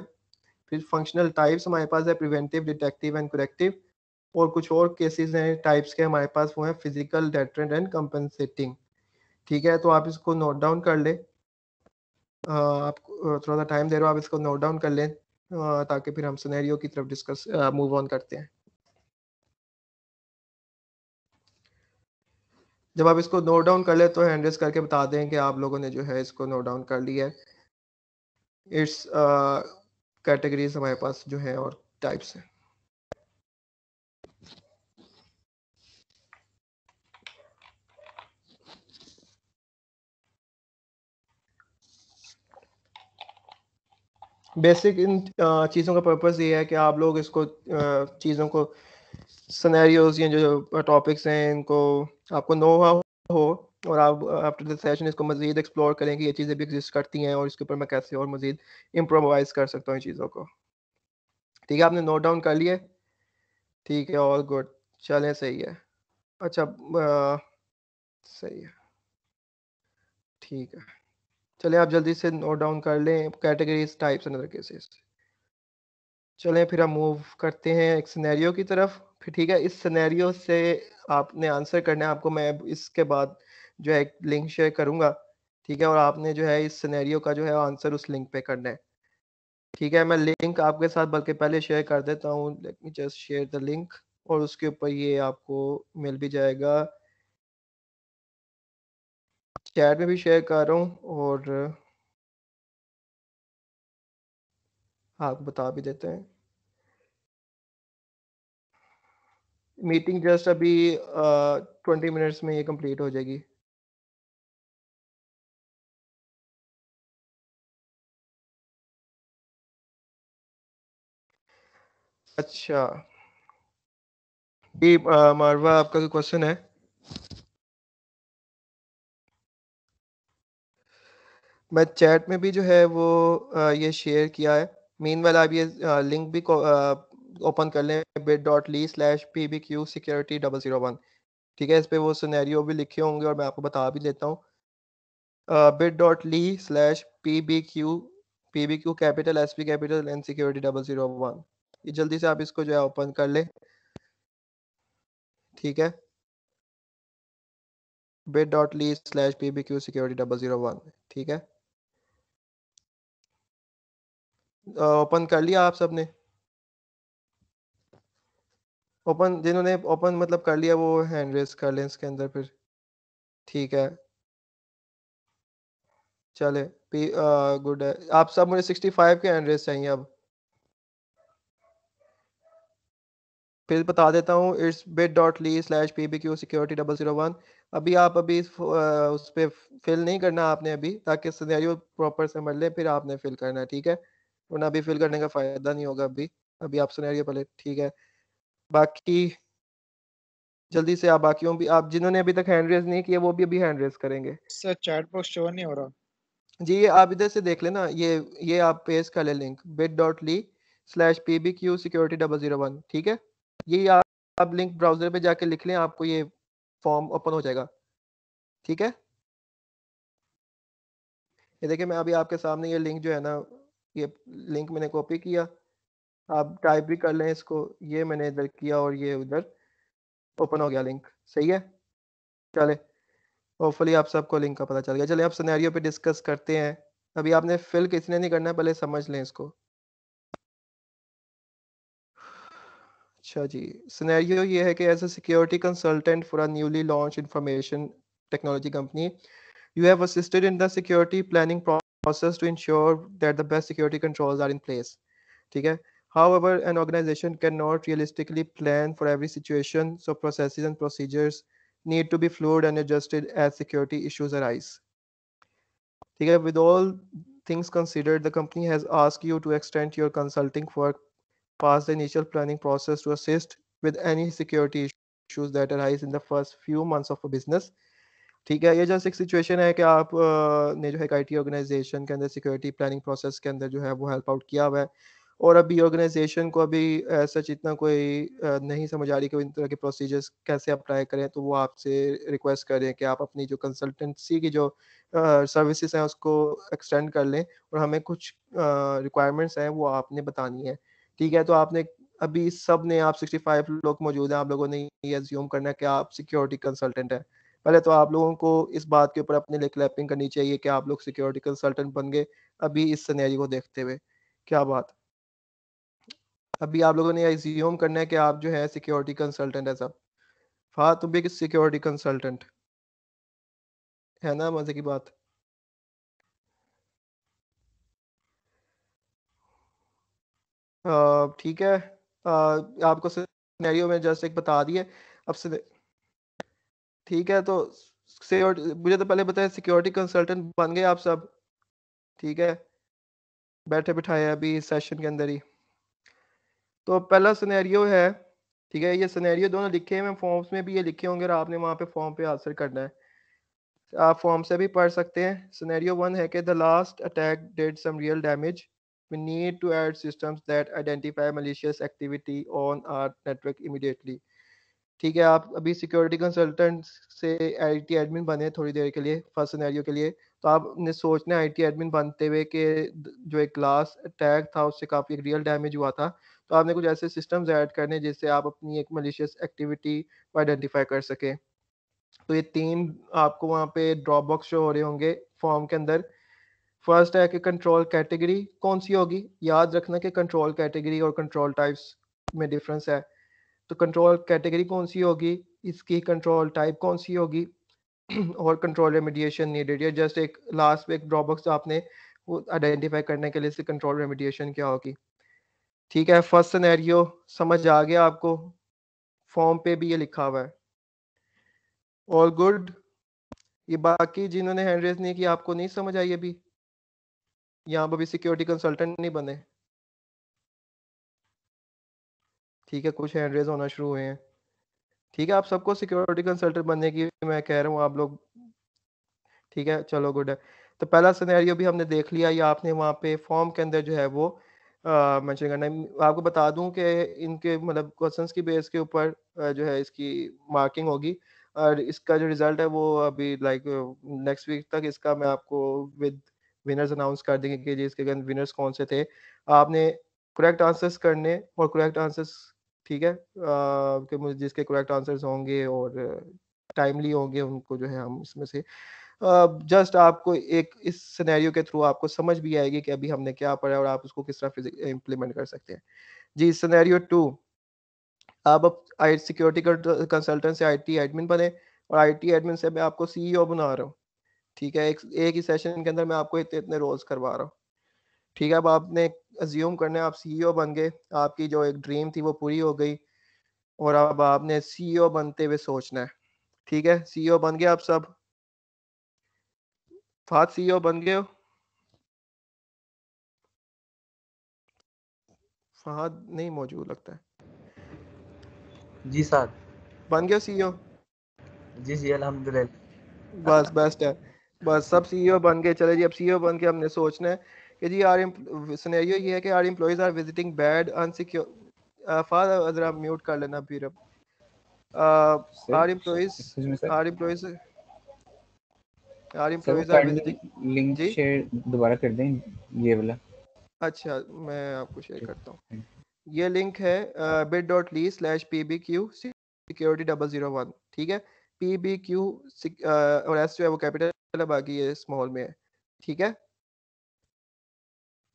फिर फंक्शनल टाइप्स हमारे पास है प्रिवेंटिव, डिटेक्टिव एंड करेक्टिव, और कुछ और केसेस हैं टाइप्स के हमारे पास, वो हैं फिजिकल, डेटरेंट एंड कंपनसेटिंग, ठीक है। तो आप इसको नोट डाउन कर लें, आपको थोड़ा सा टाइम दे रहा हूँ, आप इसको नोट डाउन कर लें ताकि फिर हम सिनेरियो की तरफ डिस्कस मूव ऑन करते हैं। जब आप इसको नोट डाउन कर ले तो हैंड रेस करके बता दें कि आप लोगों ने जो है इसको नोट डाउन कर लिया है। इट्स कैटेगरीज हमारे पास जो है और टाइप्स हैं। बेसिक इन चीज़ों का पर्पस ये है कि आप लोग इसको चीज़ों को सिनेरियोज या जो टॉपिक्स हैं इनको आपको नो हो और आप आफ्टर द सेशन इसको मज़ीद एक्सप्लोर करें कि ये चीज़ें भी एग्जिस्ट करती हैं और इसके ऊपर मैं कैसे और मज़ीद इम्प्रोवाइज कर सकता हूँ इन चीज़ों को। ठीक है, आपने नोट डाउन कर लिए? ठीक है, ऑल गुड, चलें, सही है। अच्छा सही है, ठीक है, चलिए आप जल्दी से नोट डाउन कर लें categories, types and other cases. चलें फिर हम मूव करते हैं एक सिनेरियो की तरफ। फिर ठीक है, इस सिनेरियो से आपने आंसर करना है। आपको मैं इसके बाद जो है एक लिंक शेयर करूंगा, ठीक है, और आपने जो है इस सिनेरियो का जो है आंसर उस लिंक पे करना है। ठीक है, मैं लिंक आपके साथ बल्कि पहले शेयर कर देता हूँ। Late me just share the link, और उसके ऊपर ये आपको मिल भी जाएगा। चैट में भी शेयर कर रहा हूँ और आपको बता भी देते हैं। मीटिंग जस्ट अभी 20 मिनट्स में ये कंप्लीट हो जाएगी। अच्छा जी, मारवा आपका कोई क्वेश्चन है? मैं चैट में भी जो है वो ये शेयर किया है। मीनवाइल आप ये लिंक भी ओपन कर लें, bit.ly/pbqsecurity001। ठीक है, इस पे वो सिनेरियो भी लिखे होंगे और मैं आपको बता भी देता हूँ। bit.ly/pbq capital SP capital and security 001। ये जल्दी से आप इसको जो है ओपन कर लें। ठीक है, bit.ly/pbqsecurity001। ठीक है, ओपन कर लिया आप सबने? ओपन, जिन्होंने ओपन मतलब कर लिया वो हैंड रेस कर लें इसके अंदर फिर। ठीक है, चले, गुड है। आप सब मुझे 65 के हैंड रेस चाहिए। अब फिर बता देता हूँ, इट्स bit.ly/pbqsecurity001। अभी आप उस पर फिल नहीं करना आपने अभी, ताकि सिनेरियो प्रॉपर समझ ले, फिर आपने फिल करना है। ठीक है, वरना अभी फिल करने का फ़ायदा नहीं होगा। अभी अभी आप सिनेरियो पहले, ठीक है। बाकी जल्दी से आप बाकियों भी, आप जिन्होंने अभी तक हैंड रेस नहीं किया वो भी अभी हैंड रेस करेंगे।
सर चैट बॉक्स शो नहीं हो रहा।
जी, ये आप इधर से देख लेना, ये आप पेस्ट कर ले लिंक bit.ly/pbqsecurity001। ठीक है, ये आप लिंक ब्राउजर पे जाके लिख लें, आपको ये फॉर्म ओपन हो जाएगा। ठीक है, ये देखिए मैं अभी आपके सामने ये लिंक जो है ना, ये लिंक मैंने कॉपी किया, आप टाइप भी कर लें इसको। ये मैंने इधर किया और ये उधर ओपन हो गया लिंक। सही है, चले, होपफुली आप सबको लिंक का पता चल गया। चलिए अब सिनेरियो पे डिस्कस करते हैं। अभी आपने फिल किसने नहीं करना है, पहले समझ लें इसको। अच्छा जी, सिनेरियो ये है कि as a security consultant for a newly launch information technology company, you have assisted in the security planning process to ensure that the best security controls are in place. ठीक है, however an organization cannot realistically plan for every situation, so processes and procedures need to be fluid and adjusted as security issues arise. ठीक है, with all things considered, the company has asked you to extend your consulting work past the initial planning process to assist with any security issues that arise in the first few months of a business. ठीक है, ये जैसे एक situation है कि आप ने जो है आईटी ऑर्गेनाइजेशन के अंदर सिक्योरिटी प्लानिंग प्रोसेस के अंदर जो है वो हेल्प आउट किया हुआ है, और अभी ऑर्गेनाइजेशन को अभी सच इतना कोई नहीं समझ आ रही कि इन तरह के प्रोसीजर्स कैसे अप्लाई करें, तो वो आपसे रिक्वेस्ट करें कि आप अपनी जो कंसल्टेंसी की जो सर्विसेज हैं उसको एक्सटेंड कर लें, और हमें कुछ रिक्वायरमेंट्स हैं वो आपने बतानी है। ठीक है, तो आपने अभी सब ने, आप 65 लोग मौजूद हैं, आप लोगों ने ये अज्यूम करना है कि आप सिक्योरिटी कंसल्टेंट हैं। पहले तो आप लोगों को इस बात के ऊपर अपने लिए क्लैपिंग करनी चाहिए कि आप लोग सिक्योरिटी कंसल्टेंट बन गए अभी इस सिनेरियो को देखते हुए। क्या बात, अभी आप लोगों ने एज्यूम करना है कि आप जो है सिक्योरिटी कंसल्टेंट है सब। हाँ, तुम भी सिक्योरिटी कंसल्टेंट है ना, मजे की बात। ठीक है, आपको सिनेरियो में जस्ट एक बता दिए। अब ठीक है, तो मुझे तो पहले बताया सिक्योरिटी कंसल्टेंट बन गए आप सब। ठीक है, बैठे बिठाए अभी इस सेशन के अंदर ही। तो पहला सिनेरियो है, ठीक है, ये सिनेरियो दोनों लिखे हुए फॉर्म्स में भी ये लिखे होंगे और आपने वहाँ पे फॉर्म पे आंसर करना है। आप फॉर्म से भी पढ़ सकते हैं। सिनेरियो 1 है कि the last attack did some real damage, we need to add systems that identify malicious activity on our network immediately. ठीक है, आप अभी सिक्योरिटी कंसल्टेंट से आईटी एडमिन बने थोड़ी देर के लिए फर्स्ट सिनेरियो के लिए, तो आपने सोचना है आईटी एडमिन बनते हुए कि जो एक लास्ट अटैक था उससे काफ़ी एक रियल डैमेज हुआ था, तो आपने कुछ ऐसे सिस्टम्स ऐड करने जिससे आप अपनी एक मलिशियस एक्टिविटी को आइडेंटिफाई कर सकें। तो ये 3 आपको वहाँ पे ड्रॉप बॉक्स शो हो रहे होंगे फॉर्म के अंदर। फर्स्ट है कि कंट्रोल कैटेगरी कौन सी होगी। याद रखना कि कंट्रोल कैटेगरी और कंट्रोल टाइप्स में डिफरेंस है। तो कंट्रोल कैटेगरी कौन सी होगी, इसकी कंट्रोल टाइप कौन सी होगी और कंट्रोल रेमिडिएशन नीडेड। या जस्ट एक लास्ट में एक ड्रॉप बॉक्स आपने वो आइडेंटिफाई करने के लिए इसकी कंट्रोल रेमिडिएशन क्या होगी। ठीक है, फर्स्ट सिनेरियो समझ आ गया आपको, फॉर्म पे भी ये लिखा हुआ है। All good. ये बाकी जिन्होंने हैंड रेज नहीं किया आपको नहीं समझ आई अभी, यहाँ पर भी सिक्योरिटी कंसल्टेंट नहीं बने। ठीक है, कुछ हैंड रेज होना शुरू हुए हैं। ठीक है, आप सबको सिक्योरिटी कंसल्टेंट बनने की मैं कह रहा हूँ आप लोग। ठीक है, चलो गुड है। तो पहला सिनेरियो भी हमने देख लिया, या आपने वहाँ पे फॉर्म के अंदर जो है वो मेंशन करना है। आपको बता दूं कि इनके मतलब क्वेश्चंस की बेस के ऊपर जो है इसकी मार्किंग होगी, और इसका जो रिजल्ट है वो अभी लाइक नेक्स्ट वीक तक इसका मैं आपको विद विनर्स अनाउंस कर देंगे कि जी इसके विनर्स कौन से थे। आपने करेक्ट आंसर्स करने और करेक्ट आंसर्स, ठीक है, कि मुझे जिसके करेक्ट आंसर्स होंगे और टाइमली होंगे उनको जो है हम इसमें से जस्ट आपको एक इस सिनेरियो के थ्रू आपको समझ भी आएगी कि अभी हमने क्या पढ़ा और आप उसको किस तरह इम्प्लीमेंट कर सकते हैं। जी, सिनेरियो 2, आप अब आई सिक्योरिटी कंसल्टेंट से आईटी एडमिन बने और आईटी एडमिन से मैं आपको सीईओ बना रहा हूँ। ठीक है, एक ही सेशन के अंदर मैं आपको इतने इतने रोल्स करवा रहा हूँ। ठीक है, अब आपने अज्यूम करना है आप सीईओ बन गए, आपकी जो एक ड्रीम थी वो पूरी हो गई, और अब आपने सीईओ बनते हुए सोचना है। ठीक है, सीईओ बन गए आप सब। फात सीईओ बन गए हो? फहद नहीं मौजूद लगता है।
जी सर।
बन गया सीईओ?
जी जी अल्हम्दुलिल्लाह।
बस बेस्ट है, बस सब सीईओ बन गए। चले जी, अब सीईओ बन के हमने सोचना है कि जी आर सिनेरियो ये है कि our employees are visiting bad unsecure फादर जरा म्यूट कर लेना फिर। अब our employees
excuse me sir.
Our employees are
sir वो
employees are
kindly
visiting.
Link
जी
शेयर दोबारा कर दें, ये वाला।
अच्छा, मैं आपको शेयर करता हूँ। ये लिंक है bit.ly/pbq security 001। ठीक है, pbq और एस जो है वो कैपिटल है, बाकी ये स्मॉल में है। ठीक है,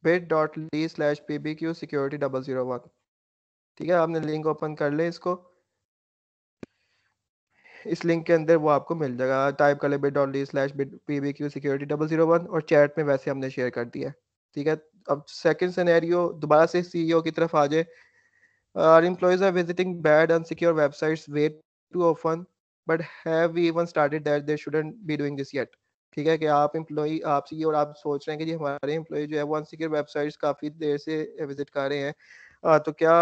bit.ly/pbq security 001। ठीक है, आपने लिंक ओपन कर ले इसको। इस लिंक के अंदर वो आपको मिल जाएगा, टाइप कर ले bit.ly/pbq security 001 और चैट में वैसे हमने शेयर कर दिया है। ठीक है, अब सेकंड सिनेरियो दोबारा से सीईओ की तरफ आ जाए। Our employees are visiting bad unsecure websites way too often, but have we even started that they shouldn't be doing this yet? ठीक है, कि आप एम्प्लॉई आप सी और आप सोच रहे हैं कि जी हमारे एम्प्लॉय जो है वो अनसिक्योर वेबसाइट्स काफ़ी देर से विजिट कर रहे हैं, तो क्या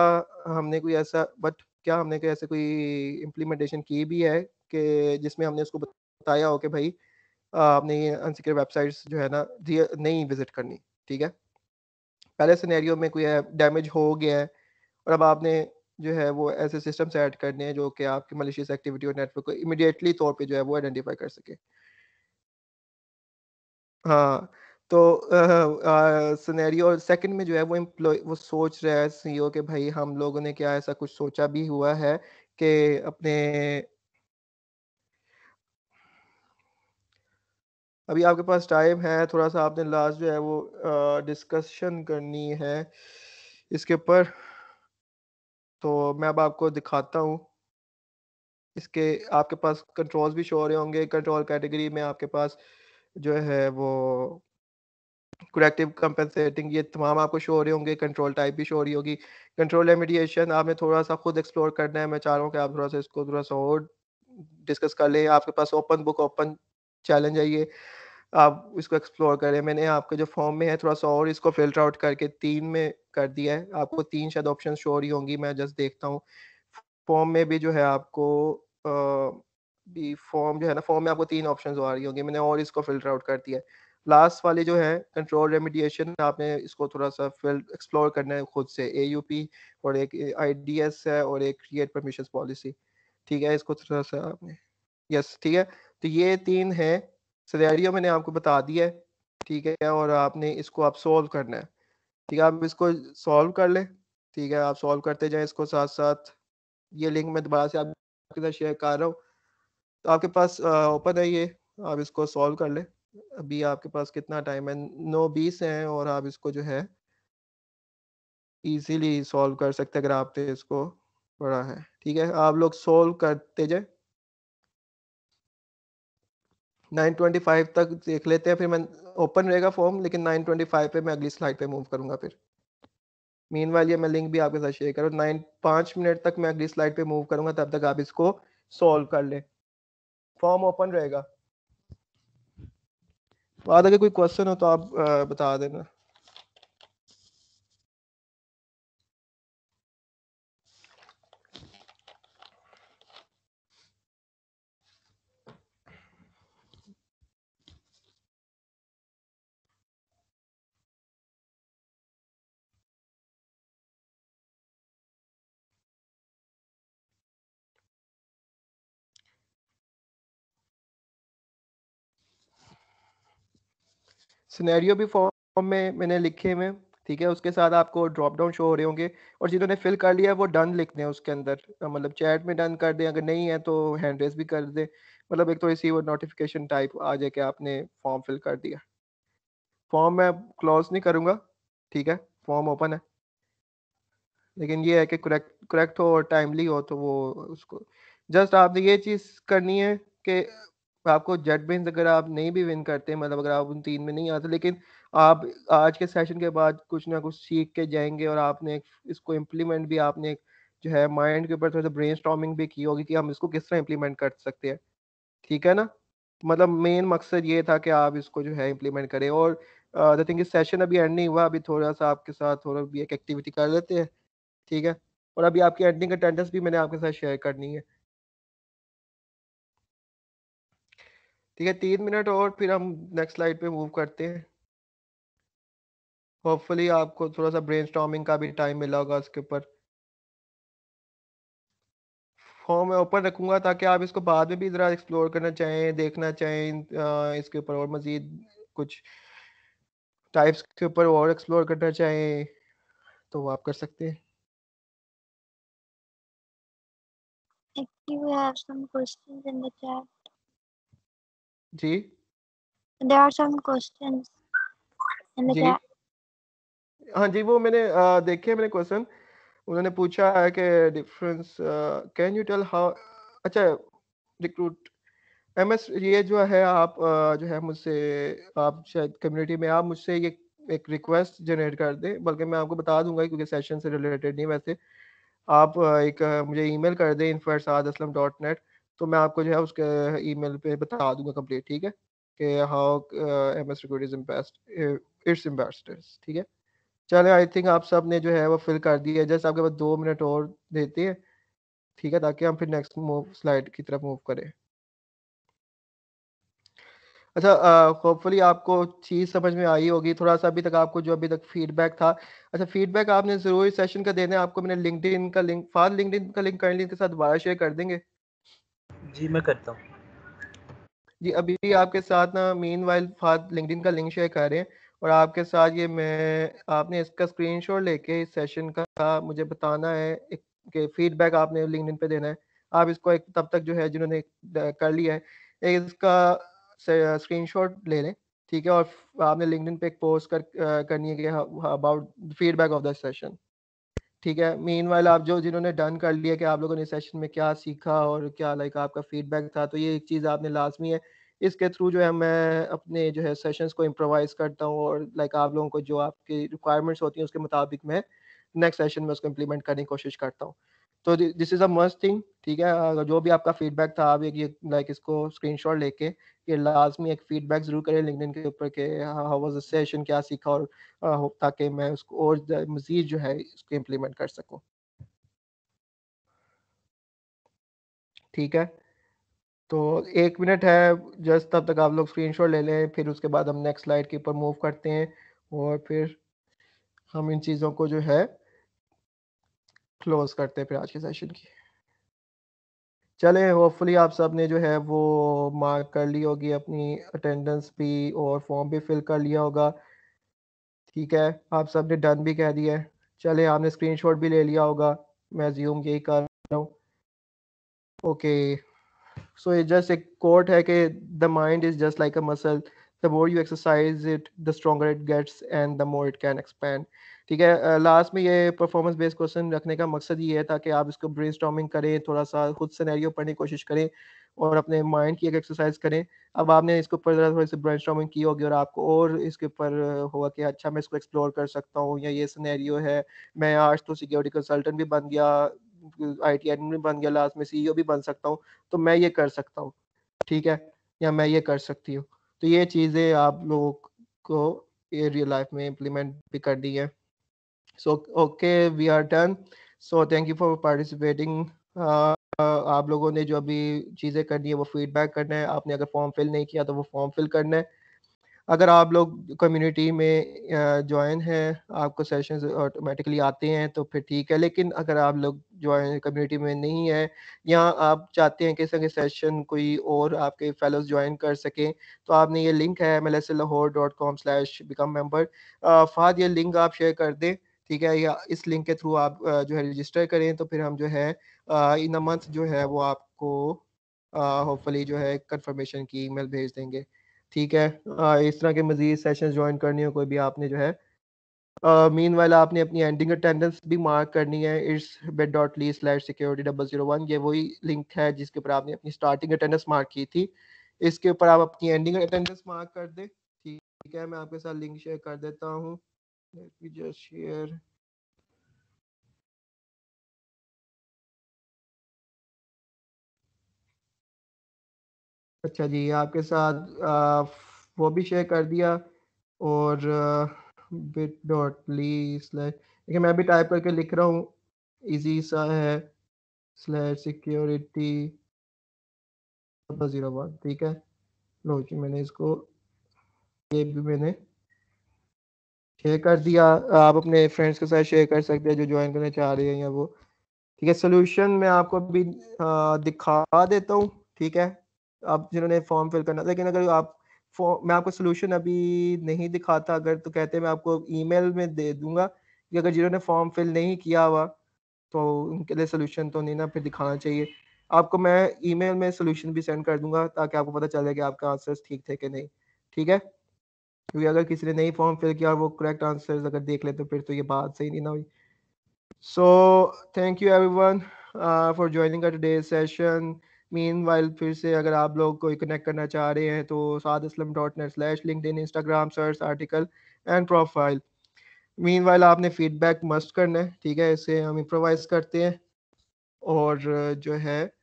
हमने कोई ऐसा क्या हमने कोई ऐसे कोई इम्प्लीमेंटेशन की भी है कि जिसमें हमने उसको बताया हो कि भाई आपने ये अनसिक्योर वेबसाइट्स जो है ना नहीं विजिट करनी। ठीक है, पहले सिनेरियो में कोई डैमेज हो गया है और अब आपने जो है वो ऐसे सिस्टम्स ऐड करने हैं जो कि आपकी मलिशियस एक्टिविटी और नेटवर्क को इमीडिएटली तौर पे जो है वो आइडेंटिफाई कर सके। हाँ, तो सिनेरियो सेकंड में जो है वो एम्प्लॉय वो सोच रहा है सीईओ के भाई हम लोगों ने क्या ऐसा कुछ सोचा भी हुआ है कि अपने अभी आपके पास टाइम है थोड़ा सा, आपने लास्ट जो है वो डिस्कशन करनी है इसके ऊपर। तो मैं अब आपको दिखाता हूँ इसके, आपके पास कंट्रोल्स भी शो हो रहे होंगे। कंट्रोल कैटेगरी में आपके पास जो है वो करेक्टिव कंपेंसेटिंग ये तमाम आपको शो हो रहे होंगे। कंट्रोल टाइप भी शो हो रही होगी। कंट्रोल रेमिडिएशन आपने थोड़ा सा खुद एक्सप्लोर करना है, मैं चाह रहा हूँ कि आप थोड़ा सा इसको थोड़ा सा और डिस्कस कर लें। आपके पास ओपन बुक ओपन चैलेंज है ये। आप इसको एक्सप्लोर करें। मैंने आपके जो फॉर्म में है थोड़ा सा और इसको फ़िल्टर आउट करके 3 में कर दिया है। आपको 3 शायद ऑप्शन शो हो रही होंगी, मैं जस्ट देखता हूँ। फॉर्म में भी जो है आपको भी फॉर्म जो है ना, फॉर्म में आपको 3 ऑप्शंस आ रही होंगी। मैंने और इसको फ़िल्टर आउट कर दिया है। लास्ट वाली जो है कंट्रोल रेमेडिएशन, आपने इसको थोड़ा-सा एक्सप्लोर करना है खुद से। एयूपी और एक आईडीएस है और एक क्रिएट परमिशंस पॉलिसी। ठीक है, इसको थोड़ा-सा आपने यस ठीक है। तो ये 3 हैं, सिनेरियो मैंने आपको बता दिया है, ठीक है? और आपने इसको आप सॉल्व करना है, ठीक है? आप इसको सॉल्व कर लें, ठीक है? आप सॉल्व करते जाएँ इसको साथ-साथ। ये लिंक मैं दोबारा से आपके साथ शेयर कर रहा हूँ। तो आपके पास ओपन है ये, आप इसको सॉल्व कर लें। अभी आपके पास कितना टाइम है? 9:20 है और आप इसको जो है ईज़िली सॉल्व कर सकते हैं अगर आपने इसको पढ़ा है, ठीक है? आप लोग सॉल्व करते जाएँ। 9:25 तक देख लेते हैं, फिर मैं ओपन रहेगा फॉर्म, लेकिन 9:25 पे मैं अगली स्लाइड पे मूव करूँगा फिर। मीनवाइल ये मैं लिंक भी आपके साथ शेयर करूँ। 5 मिनट तक मैं अगली स्लाइड पे मूव करूँगा, तब तक आप इसको सॉल्व कर लें। फॉर्म ओपन रहेगा। बाद अगर कोई क्वेश्चन हो तो आप बता देना। सिनेरियो भी फॉर्म में मैंने लिखे हुए हैं, ठीक है? उसके साथ आपको ड्रॉप डाउन शो हो रहे होंगे, और जिन्होंने फिल कर लिया है वो डन लिख दें उसके अंदर। मतलब चैट में डन कर दें, अगर नहीं है तो हैंड रेज़ भी कर दें। मतलब एक थोड़ी-सी वो नोटिफ़िकेशन टाइप आ जाए कि आपने फॉर्म फिल कर दिया। फॉर्म मैं क्लोज़ नहीं करूँगा, ठीक है? फॉर्म ओपन है। लेकिन ये है कि करेक्ट करेक्ट हो और टाइमली हो, तो वो उसको जस्ट आपने ये चीज़ करनी है कि आपको जेटब्रेन्स अगर आप नहीं भी विन करते, मतलब अगर आप उन 3 में नहीं आते, लेकिन आप आज के सेशन के बाद कुछ ना कुछ सीख के जाएँगे, और आपने इसको इम्प्लीमेंट भी आपने जो है माइंड के ऊपर थोड़ा-सा ब्रेनस्टॉर्मिंग भी की होगी कि हम इसको किस तरह इम्प्लीमेंट कर सकते हैं, ठीक है ना? मतलब मेन मकसद ये था कि आप इसको जो है इम्प्लीमेंट करें। और द थिंग इज़ सेशन अभी एंड नहीं हुआ, अभी थोड़ा-सा आपके साथ थोड़ा भी एक एक्टिविटी कर लेते हैं, ठीक है? और अभी आपकी एंडिंग अटेंडेंस भी मैंने आपके साथ शेयर करनी है। ठीक है, 3 मिनट और फिर हम नेक्स्ट स्लाइड पे मूव करते हैं। होपफुली आपको थोड़ा-सा ब्रेनस्टॉर्मिंग का भी टाइम मिला होगा उसके ऊपर। फॉर्म मैं ओपन रखूँगा ताकि आप इसको बाद में भी ज़रा एक्सप्लोर करना चाहें, देखना चाहें, इसके ऊपर और मज़ीद कुछ टाइप्स के ऊपर और एक्सप्लोर करना चाहें, तो वो आप कर सकते हैं।
Actually, we have some questions in the chat.
Ji?
There are some questions in the
ji?
chat.
हाँ जी, वो मैंने देखे मैंने क्वेश्चन। उन्होंने पूछा है कि difference can you tell how, अच्छा, रिक्रूट एमएस, ये जो है आप जो है मुझसे, आप शायद कम्युनिटी में आप मुझसे ये एक रिक्वेस्ट जनरेट कर दें, बल्कि मैं आपको बता दूंगा क्योंकि सेशन से रिलेटेड नहीं वैसे। आप मुझे ईमेल कर दें info@saadaslam.net, तो मैं आपको जो है उसके ईमेल पे बता दूंगा कंप्लीट, ठीक है? कि how MS recruit is it's ambassadors, ठीक है? चलें, आई थिंक आप सब ने जो है वो फिल कर दिया है। जस्ट आपके पास 2 मिनट और देते हैं, ठीक है? ताकि हम फिर नेक्स्ट मूव स्लाइड की तरफ मूव करें। अच्छा, होपफुली आपको चीज़ समझ में आई होगी। थोड़ा-सा अभी तक आपको जो अभी तक फीडबैक था, अच्छा फीडबैक आपने ज़रूर इस सेशन का देना है। आपको मैंने लिंक्डइन का लिंक, फ़ाद लिंक्डइन का लिंक काइंडली इनके साथ दोबारा शेयर कर देंगे?
जी, मैं करता हूँ।
जी, अभी भी आपके साथ ना मीनवाइल फ़ाद लिंक्डइन का लिंक शेयर कर रहे हैं, और आपके साथ ये मैं आपने इसका स्क्रीनशॉट लेके इस सेशन का मुझे बताना है एक कि फीडबैक आपने लिंक्डइन पे देना है। आप इसको एक तब तक जो है जिन्होंने कर लिया है, एक इसका स्क्रीनशॉट ले लें, ठीक है? और आपने लिंक्डइन पे एक पोस्ट करनी है कि about feedback of the session, ठीक है? मीनवाइल आप जो जिन्होंने डन कर लिया कि आप लोगों ने सेशन में क्या सीखा और क्या लाइक आपका फीडबैक था, तो ये एक चीज़ आपने लाज़मी है। इसके थ्रू जो है मैं अपने जो है सेशंस को इम्प्रोवाइज़ करता हूँ, और लाइक आप लोगों को जो आपकी रिक्वायरमेंट्स होती हैं उसके मुताबिक मैं नेक्स्ट सेशन में उसको इम्प्लीमेंट करने की कोशिश करता हूँ। So this is a must thing, ठीक है। जो भी आपका फीडबैक था आप एक ये लाइक इसको स्क्रीनशॉट लेके ये लाजमी एक फीडबैक जरूर करें लिंक्डइन के ऊपर कि हाउ वाज द सेशन, क्या सीखा, और ताकि मैं उसको और मजीद जो है इसको इम्प्लीमेंट कर सकूं, ठीक है। तो 1 मिनट है जस्ट, तब तक आप लोग स्क्रीनशॉट ले लें, फिर उसके बाद हम नेक्स्ट स्लाइड के ऊपर मूव करते हैं और फिर हम इन चीज़ों को जो है क्लोज करते हैं फिर आज के सेशन की। चले, होपफुली आप सब ने जो है वो मार्क कर ली होगी अपनी अटेंडेंस भी और फॉर्म भी फिल कर लिया होगा, ठीक है। आप सब ने डन भी कह दिया है। चले, आपने स्क्रीनशॉट भी ले लिया होगा, मैं ज्यूम यही कर रहा हूँ। ओके, सो ये जस्ट एक कोट है कि the mind is just like a muscle, the more you exercise it the stronger it gets and the more it can expand, ठीक है। लास्ट में ये परफॉर्मेंस बेस्ड क्वेश्चन रखने का मकसद ये है ताकि आप इसको ब्रेनस्टॉर्मिंग करें, थोड़ा सा खुद सिनेरियो पढ़ने की कोशिश करें और अपने माइंड की एक एक्सरसाइज करें। अब आपने इसके ऊपर ज़रा थोड़ी सी ब्रेनस्टॉर्मिंग की होगी और आपको और इसके ऊपर होगा कि अच्छा मैं इसको एक्सप्लोर कर सकता हूँ, या ये सिनेरियो है, मैं आज तो सिक्योरिटी कंसल्टेंट भी बन गया, IT एडमिन भी बन गया, लास्ट में CEO भी बन सकता हूँ, तो मैं ये कर सकता हूँ, ठीक है, या मैं ये कर सकती हूँ। तो ये चीज़ें आप लोगों को ये रियल लाइफ में इम्प्लीमेंट भी करनी है। So okay, we are done. So thank you for participating. आप लोगों ने जो अभी चीज़ें करनी है वो फीडबैक करना है, आपने अगर फॉर्म फिल नहीं किया तो वो फॉर्म फिल करना है। अगर आप लोग कम्युनिटी में ज्वाइन हैं, आपको सेशंस ऑटोमेटिकली आते हैं तो फिर ठीक है, लेकिन अगर आप लोग ज्वाइन कम्युनिटी में नहीं है या आप चाहते हैं कि इस तरह के सेशन कोई और आपके फेलोज ज्वाइन कर सकें, तो आपने ये लिंक है mlslahore.com/become member, फाद ये लिंक आप शेयर कर दें, ठीक है, या इस लिंक के थ्रू आप जो है रजिस्टर करें, तो फिर हम जो है इन अ मंथ जो है वो आपको होपफुली जो है कंफर्मेशन की ईमेल भेज देंगे, ठीक है। इस तरह के मजीद सेशन ज्वाइन करनी हो कोई भी, आपने जो है मीनवाइल आपने अपनी एंडिंग अटेंडेंस भी मार्क करनी है, इट्स bit.ly/security001, ये वही लिंक है जिसके ऊपर आपने अपनी स्टार्टिंग अटेंडेंस मार्क की थी, इसके ऊपर आप अपनी एंडिंग अटेंडेंस मार्क कर दें, ठीक है। मैं आपके साथ लिंक शेयर कर देता हूँ, लेट मी जस्ट शेयर। अच्छा जी, आपके साथ वो भी शेयर कर दिया, और bit.ly/ देखिए मैं भी टाइप करके लिख रहा हूँ, इजी सा है, /security001, ठीक है। लो जी, मैंने इसको ये भी मैंने शेयर कर दिया, आप अपने फ्रेंड्स के साथ शेयर कर सकते हैं जो ज्वाइन करना चाह रहे हैं या वो, ठीक है। सोल्यूशन मैं आपको अभी दिखा देता हूँ, ठीक है, आप जिन्होंने फॉर्म फिल करना, लेकिन अगर आप मैं आपको सोल्यूशन अभी नहीं दिखाता, अगर तो कहते मैं आपको ईमेल में दे दूंगा कि अगर जिन्होंने फॉर्म फिल नहीं किया हुआ तो उनके लिए सोल्यूशन तो नहीं ना फिर दिखाना चाहिए आपको, मैं ईमेल में सोल्यूशन भी सेंड कर दूंगा ताकि आपको पता चले कि आपका आंसर्स ठीक थे कि नहीं, ठीक है। क्योंकि अगर किसी ने नहीं फॉर्म फिल किया और वो करेक्ट आंसर्स अगर देख ले तो फिर तो ये बात सही नहीं ना हुई। So thank you everyone for joining our today's session. Meanwhile फिर से अगर आप लोग कोई कनेक्ट करना चाह रहे हैं तो saadislam.net/linkedin Instagram search article and profile. Meanwhile आपने फीडबैक मस्ट करना है, ठीक है, इसे हम इम्प्रोवाइज करते हैं और जो है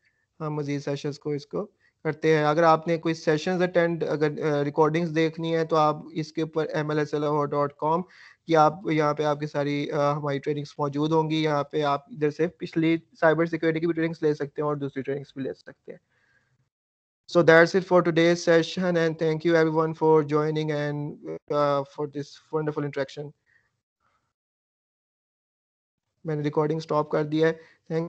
हम मज़ीद सेशंस को इसको करते हैं। अगर आपने कोई सेशंस अटेंड, अगर रिकॉर्डिंग्स देखनी है तो आप इसके ऊपर mlslahore.com, कि आप यहाँ पे आपकी सारी हमारी ट्रेनिंग्स मौजूद होंगी, यहाँ पे आप इधर से पिछली साइबर सिक्योरिटी की भी ट्रेनिंग्स ले सकते हैं और दूसरी ट्रेनिंग्स भी ले सकते हैं। So that's it for today's session and thank you everyone for joining and for this wonderful interaction. मैंने रिकॉर्डिंग स्टॉप कर दिया है। थैंक